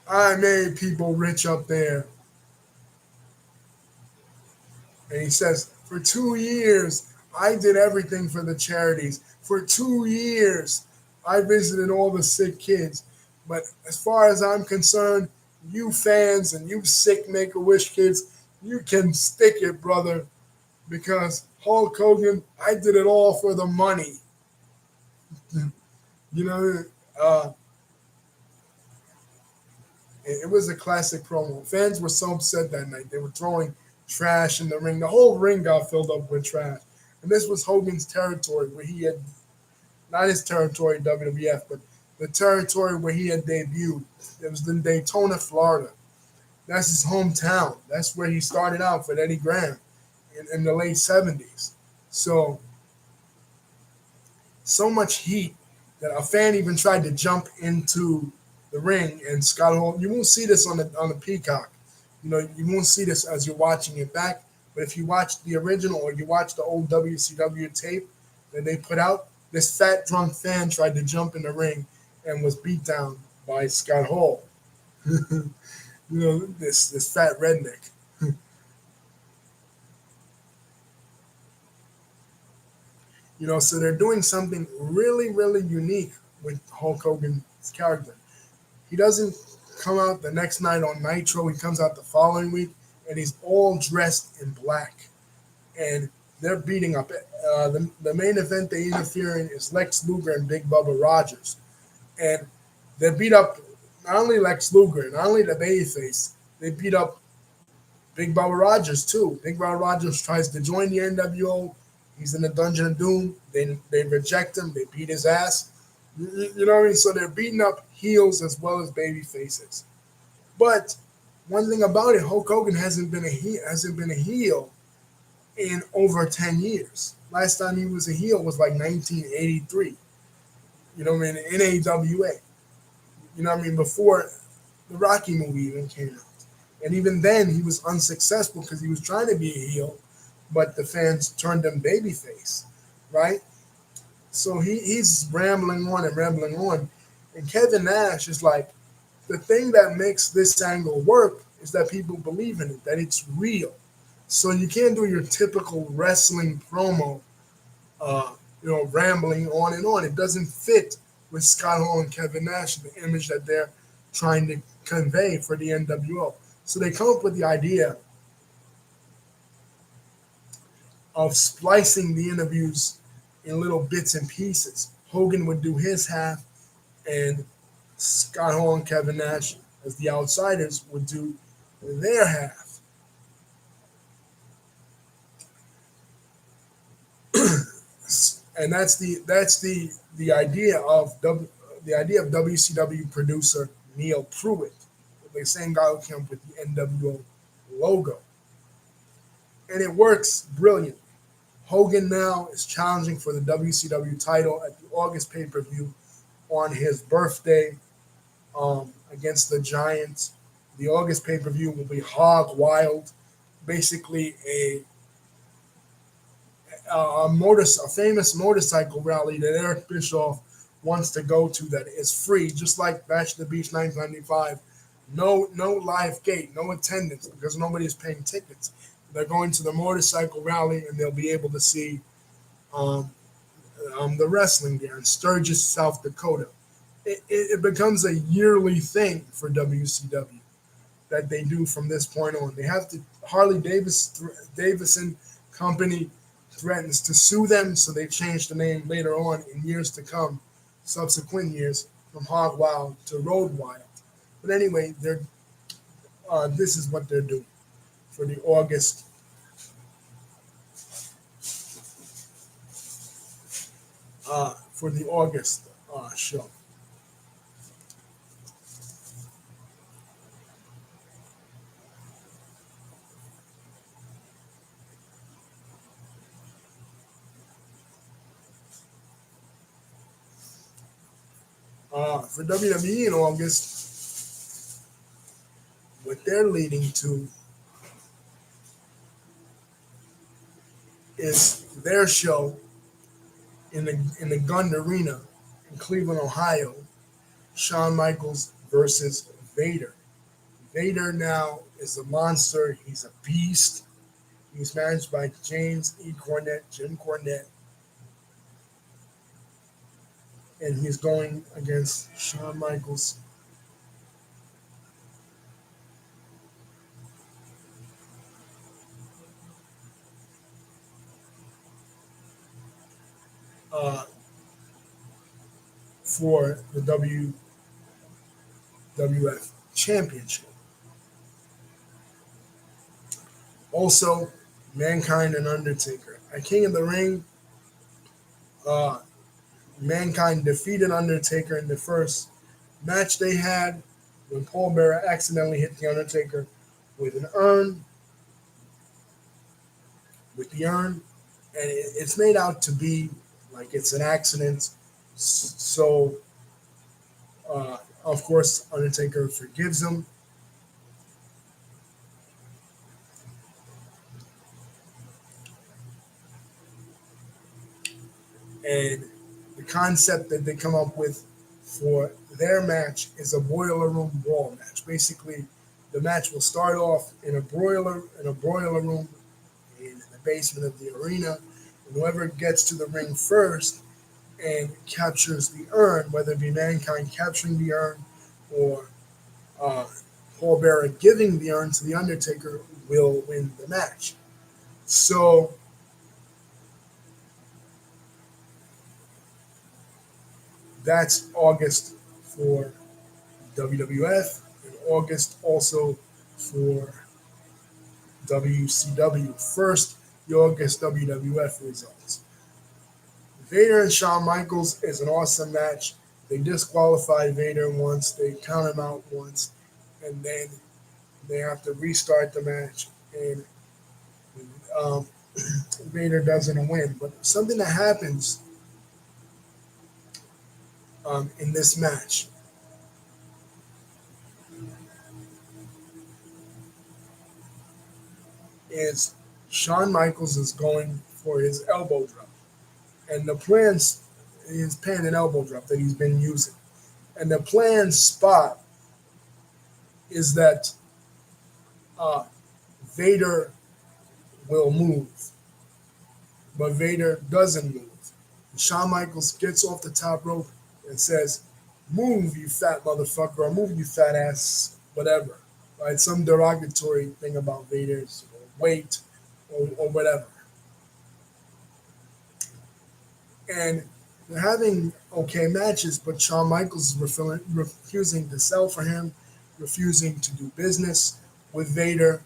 I made people rich up there. And he says, for 2 years, I did everything for the charities. For 2 years, I visited all the sick kids. But as far as I'm concerned, you fans and you sick Make-A-Wish kids, you can stick it, brother. Because Hulk Hogan, I did it all for the money. It was a classic promo. Fans were so upset that night. They were throwing trash in the ring. The whole ring got filled up with trash. And this was Hogan's territory where he had, not his territory, WWF, but the territory where he had debuted. It was in Daytona, Florida. That's his hometown. That's where he started out for Eddie Graham in the late 70s. So, so much heat that a fan even tried to jump into the ring. And Scott Hall, you won't see this on the Peacock. You won't see this as you're watching it back. But if you watch the original or you watch the old WCW tape that they put out, this fat drunk fan tried to jump in the ring and was beat down by Scott Hall. This fat redneck. So they're doing something really, really unique with Hulk Hogan's character. He doesn't come out the next night on Nitro. He comes out the following week, and he's all dressed in black. And they're beating up. The main event they interfere in is Lex Luger and Big Bubba Rogers. And they beat up not only Lex Luger, not only the babyface, they beat up Big Bubba Rogers too. Big Bubba Rogers tries to join the NWO. He's in the Dungeon of Doom. They reject him. They beat his ass. You know what I mean? So they're beating up heels as well as baby faces. But one thing about it, Hulk Hogan hasn't been a heel in over 10 years. Last time he was a heel was like 1983. You know what I mean? In AWA. You know what I mean? Before the Rocky movie even came out. And even then, he was unsuccessful because he was trying to be a heel, but the fans turned him babyface, right? So he's rambling on and rambling on. And Kevin Nash is like, the thing that makes this angle work is that people believe in it, that it's real. So you can't do your typical wrestling promo, rambling on and on. It doesn't fit with Scott Hall and Kevin Nash, the image that they're trying to convey for the NWO. So they come up with the idea of splicing the interviews in little bits and pieces. Hogan would do his half, and Scott Hall and Kevin Nash, as the outsiders, would do their half. And that's the idea of WCW producer Neil Pruitt, the same guy who came up with the NWO logo, and it works brilliantly. Hogan now is challenging for the WCW title at the August pay-per-view on his birthday against the Giants. The August pay-per-view will be hog wild, basically a famous motorcycle rally that Eric Bischoff wants to go to that is free, just like Bash the Beach 1995. No live gate, no attendance because nobody is paying tickets. They're going to the motorcycle rally and they'll be able to see um, the wrestling there in Sturgis, South Dakota. It becomes a yearly thing for WCW that they do from this point on. They have to Davison Company threatens to sue them, so they changed the name later on in years to come, subsequent years, from Hog Wild to Road Wild. But anyway, this is what they're doing for the August show. For WWE in August, what they're leading to is their show in the Gund Arena in Cleveland, Ohio. Shawn Michaels versus Vader. Vader now is a monster. He's a beast. He's managed by James E. Cornette, Jim Cornette, and he's going against Shawn Michaels. Uh, for the WWF Championship. Also, Mankind and Undertaker. At King of the Ring, Mankind defeated Undertaker in the first match they had when Paul Bearer accidentally hit the Undertaker with an urn, with the urn, and it's made out to be like it's an accident. So, of course, Undertaker forgives him, and the concept that they come up with for their match is a boiler room brawl match. Basically, the match will start off in a broiler room in the basement of the arena, and whoever gets to the ring first and captures the urn, whether it be Mankind capturing the urn or uh, Paul Bearer giving the urn to the Undertaker, will win the match. So that's August for WWF, and August also for WCW. First, the August WWF results. Vader and Shawn Michaels is an awesome match. They disqualify Vader once, they count him out once, and then they have to restart the match, and um, Vader doesn't win. But something that happens in this match is Shawn Michaels is going for his elbow drop, and the plan's his pan and elbow drop that he's been using, and the planned spot is that uh, Vader will move, but Vader doesn't move. Shawn Michaels gets off the top rope and says, "Move, you fat motherfucker," or "Move, you fat ass," whatever. Right? Some derogatory thing about Vader's weight or whatever. And they're having okay matches, but Shawn Michaels is refusing to sell for him, refusing to do business with Vader.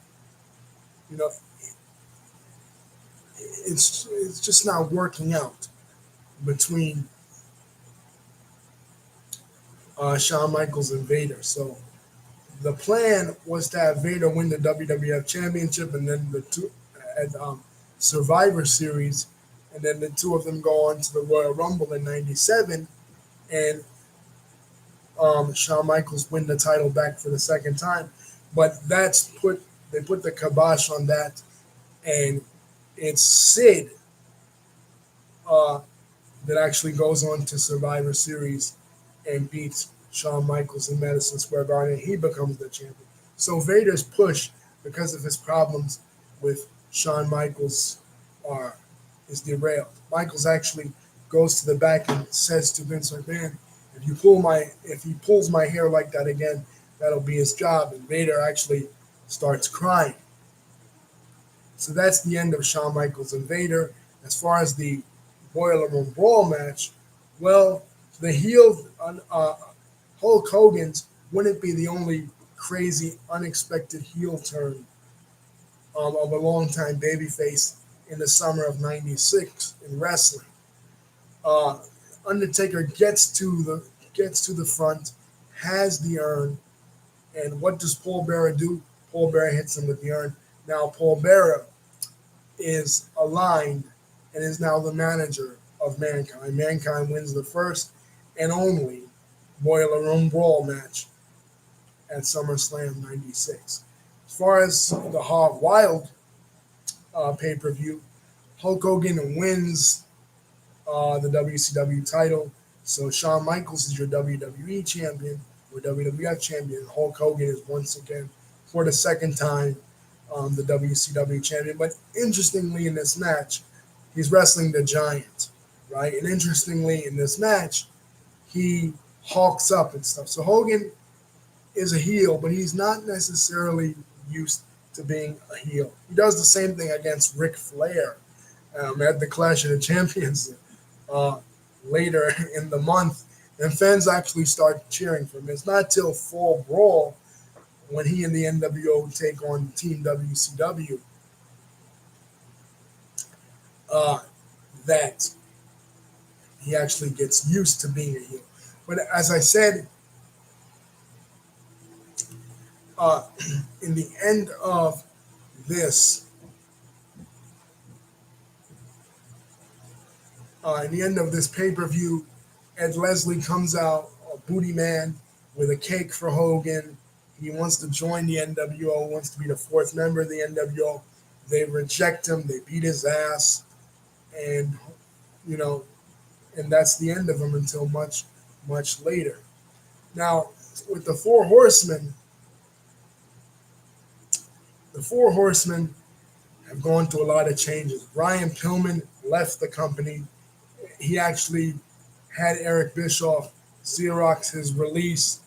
You know, it's just not working out between Shawn Michaels and Vader. So the plan was to have Vader win the WWF Championship, and then the two at Survivor Series, and then the two of them go on to the Royal Rumble in '97, and Shawn Michaels win the title back for the second time. But they put the kibosh on that, and it's Sid uh, that actually goes on to Survivor Series and beats Shawn Michaels in Madison Square Garden, and he becomes the champion. So Vader's push, because of his problems with Shawn Michaels, are is derailed. Michaels actually goes to the back and says to Vince McMahon, if he pulls my hair like that again, that'll be his job." And Vader actually starts crying. So that's the end of Shawn Michaels and Vader. As far as the Boiler Room Brawl match, well, the heel Hulk Hogan's wouldn't be the only crazy, unexpected heel turn of a longtime babyface in the summer of '96 in wrestling. Uh, Undertaker gets to the front, has the urn, and what does Paul Bearer do? Paul Bearer hits him with the urn. Now Paul Bearer is aligned and is now the manager of Mankind. Mankind wins the first and only Boiler Room Brawl match at SummerSlam '96. As far as the Hog Wild pay per view, Hulk Hogan wins the WCW title. So Shawn Michaels is your WWE champion or WWF champion. Hulk Hogan is once again, for the second time, the WCW champion. But interestingly, in this match, he's wrestling the Giant, right? And interestingly, in this match, he hawks up and stuff. So Hogan is a heel, but he's not necessarily used to being a heel. He does the same thing against Ric Flair at the Clash of the Champions uh, later in the month, and fans actually start cheering for him. It's not till Fall Brawl, when he and the NWO take on Team WCW, uh, that he actually gets used to being a heel. But as I said, uh, in the end of this, pay-per-view, Ed Leslie comes out, a booty man, with a cake for Hogan. He wants to join the NWO, wants to be the fourth member of the NWO. They reject him. They beat his ass, and you know, and that's the end of him until much, much later. Now, with the Four Horsemen have gone through a lot of changes. Brian Pillman left the company. He actually had Eric Bischoff Xerox his release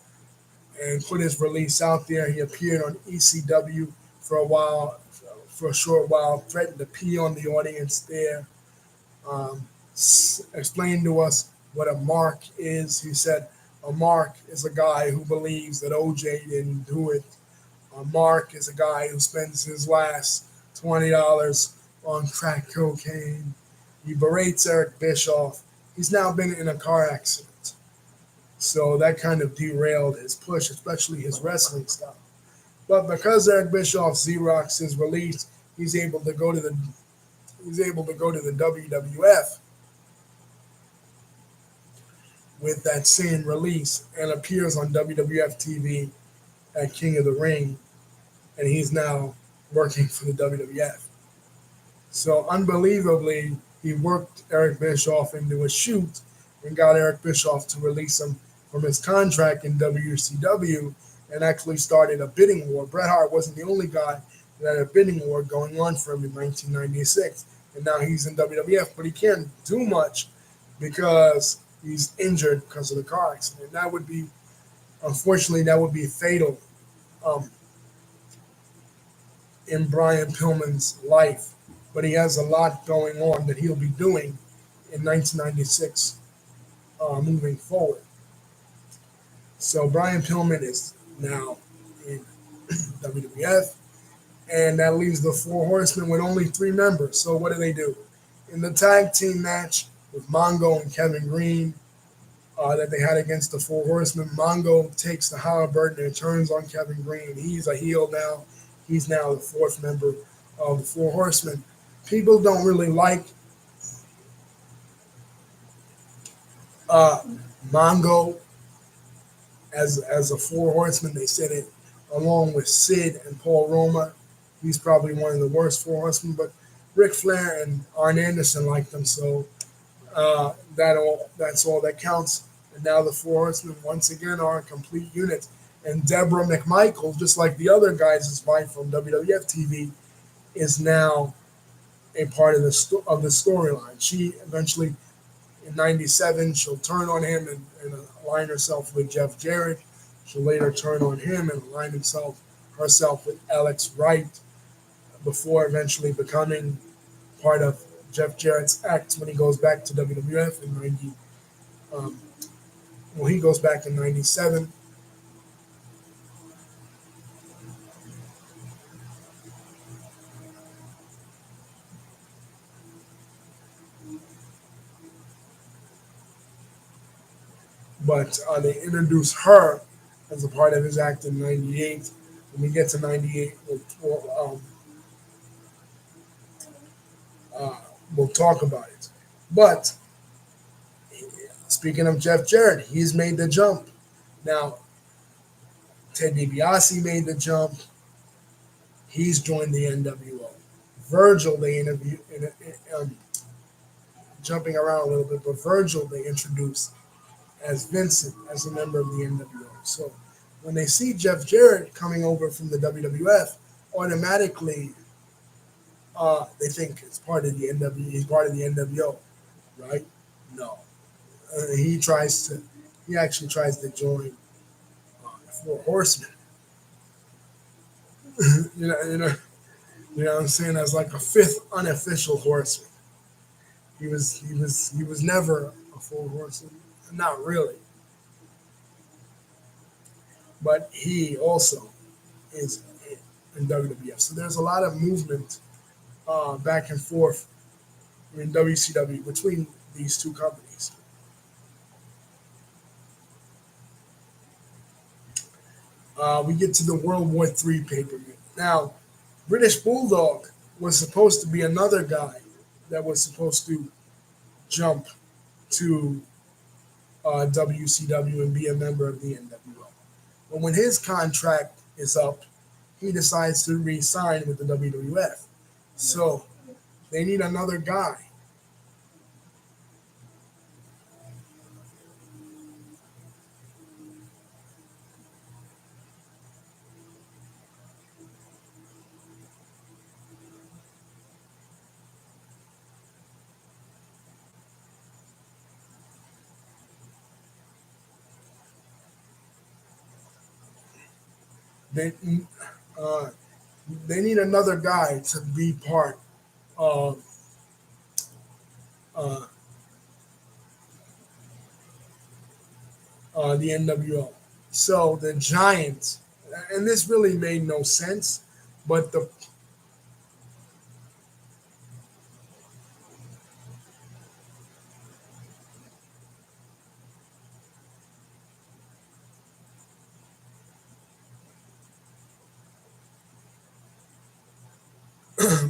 and put his release out there. He appeared on ECW for a while, for a short while, threatened to pee on the audience there. Explained to us what a mark is. He said a mark is a guy who believes that OJ didn't do it. A mark is a guy who spends his last $20 on crack cocaine. He berates Eric Bischoff. He's now been in a car accident. So that kind of derailed his push, especially his wrestling style. But because Eric Bischoff Xerox is released, he's able to go to the WWF with that same release and appears on WWF TV at King of the Ring, and he's now working for the WWF. So unbelievably, he worked Eric Bischoff into a shoot and got Eric Bischoff to release him from his contract in WCW and actually started a bidding war. Bret Hart wasn't the only guy that had a bidding war going on for him in 1996. And now he's in WWF, but he can't do much because he's injured because of the car accident. That would be, unfortunately, that would be fatal in Brian Pillman's life. But he has a lot going on that he'll be doing in 1996 moving forward. So Brian Pillman is now in WWF, and that leaves the Four Horsemen with only three members. So what do? In the tag team match with Mongo and Kevin Green that they had against the Four Horsemen, Mongo takes the Halliburton and turns on Kevin Green. He's a heel now. He's now the fourth member of the Four Horsemen. People don't really like Mongo as a Four Horseman. They said it along with Sid and Paul Roma. He's probably one of the worst Four Horsemen, but Ric Flair and Arn Anderson liked him, so that's all that counts. And now the Four Horsemen once again are a complete unit. And Deborah McMichael, just like the other guys' wife from WWF TV, is now a part of the storyline. She eventually, in '97, she'll turn on him and align herself with Jeff Jarrett. She'll later turn on him and align herself with Alex Wright before eventually becoming part of Jeff Jarrett's act when he goes back to WWF in he goes back in '97. But they introduce her as a part of his act in '98. When we get to '98, we'll talk about it. But speaking of Jeff Jarrett, he's made the jump. Now, Ted DiBiase made the jump. He's joined the NWO. Virgil, they interview, jumping around a little bit, but Virgil they introduced as Vincent, as a member of the NWO. So when they see Jeff Jarrett coming over from the WWF, automatically they think it's part of the NWO. He's part of the NWO, right? No, he actually tries to join Four Horsemen. you know what I'm saying? As like a fifth unofficial horseman. He was never a Four Horseman. Not really. But he also is in WWF. So there's a lot of movement back and forth in WCW between these two companies. we get to the World War III pay-per-view. Now, British Bulldog was supposed to be another guy that was supposed to jump to WCW and be a member of the NWO. But when his contract is up, he decides to re-sign with the WWF. So they need another guy. They uh, they need another guy to be part of uh, the NWO. So the Giants, and this really made no sense, but the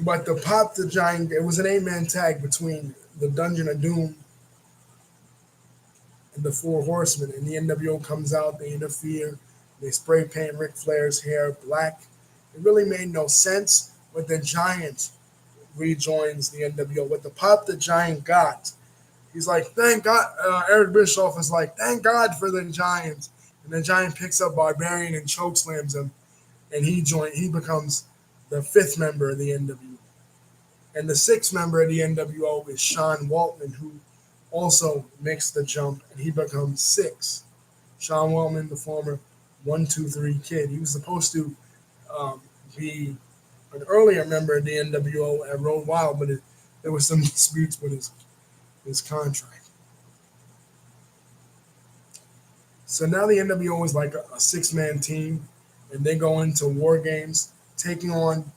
but the Pop the Giant, it was an 8-man tag between the Dungeon of Doom and the Four Horsemen, and the NWO comes out, they interfere, they spray paint Ric Flair's hair black. It really made no sense, but the Giant rejoins the NWO. What the Pop the Giant got, he's like, thank God. Eric Bischoff is like, thank God for the Giants, and the Giant picks up Barbarian and chokeslams him, and he becomes the fifth member of the NWO. And the sixth member of the NWO is Sean Waltman, who also makes the jump, and he becomes six. Sean Waltman, the former 1-2-3 Kid, he was supposed to um, be an earlier member of the NWO at Road Wild, but there was some disputes with his contract. So now the NWO is like a six-man team, and they go into war games, taking on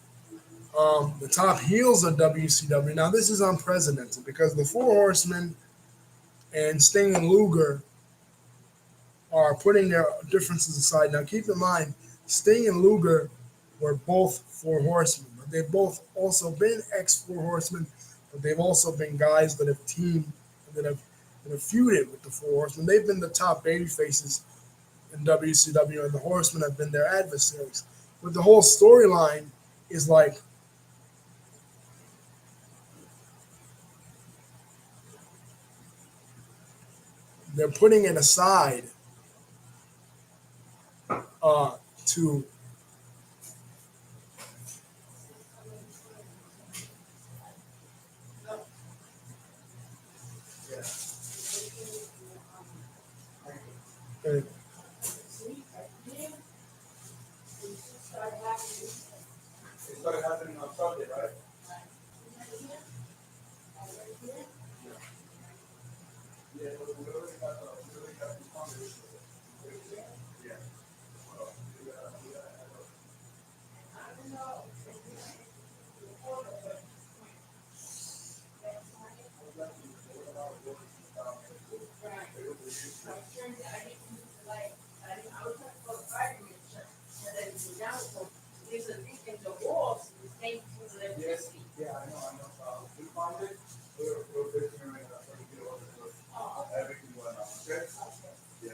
the top heels of WCW. Now this is unprecedented because the Four Horsemen and Sting and Luger are putting their differences aside. Now keep in mind, Sting and Luger were both Four Horsemen, but they've both also been ex Four Horsemen, but they've also been guys that have teamed that have feuded with the Four Horsemen. They've been the top baby faces in WCW, and the Horsemen have been their adversaries. But the whole storyline is like they're putting it aside to uh, It started happening on Sunday, right? Yeah, it was literally got responded. Yeah. Yes, yeah, I know. We found it. We're fixing it right now. So we get all the everything going on. Okay? Yeah.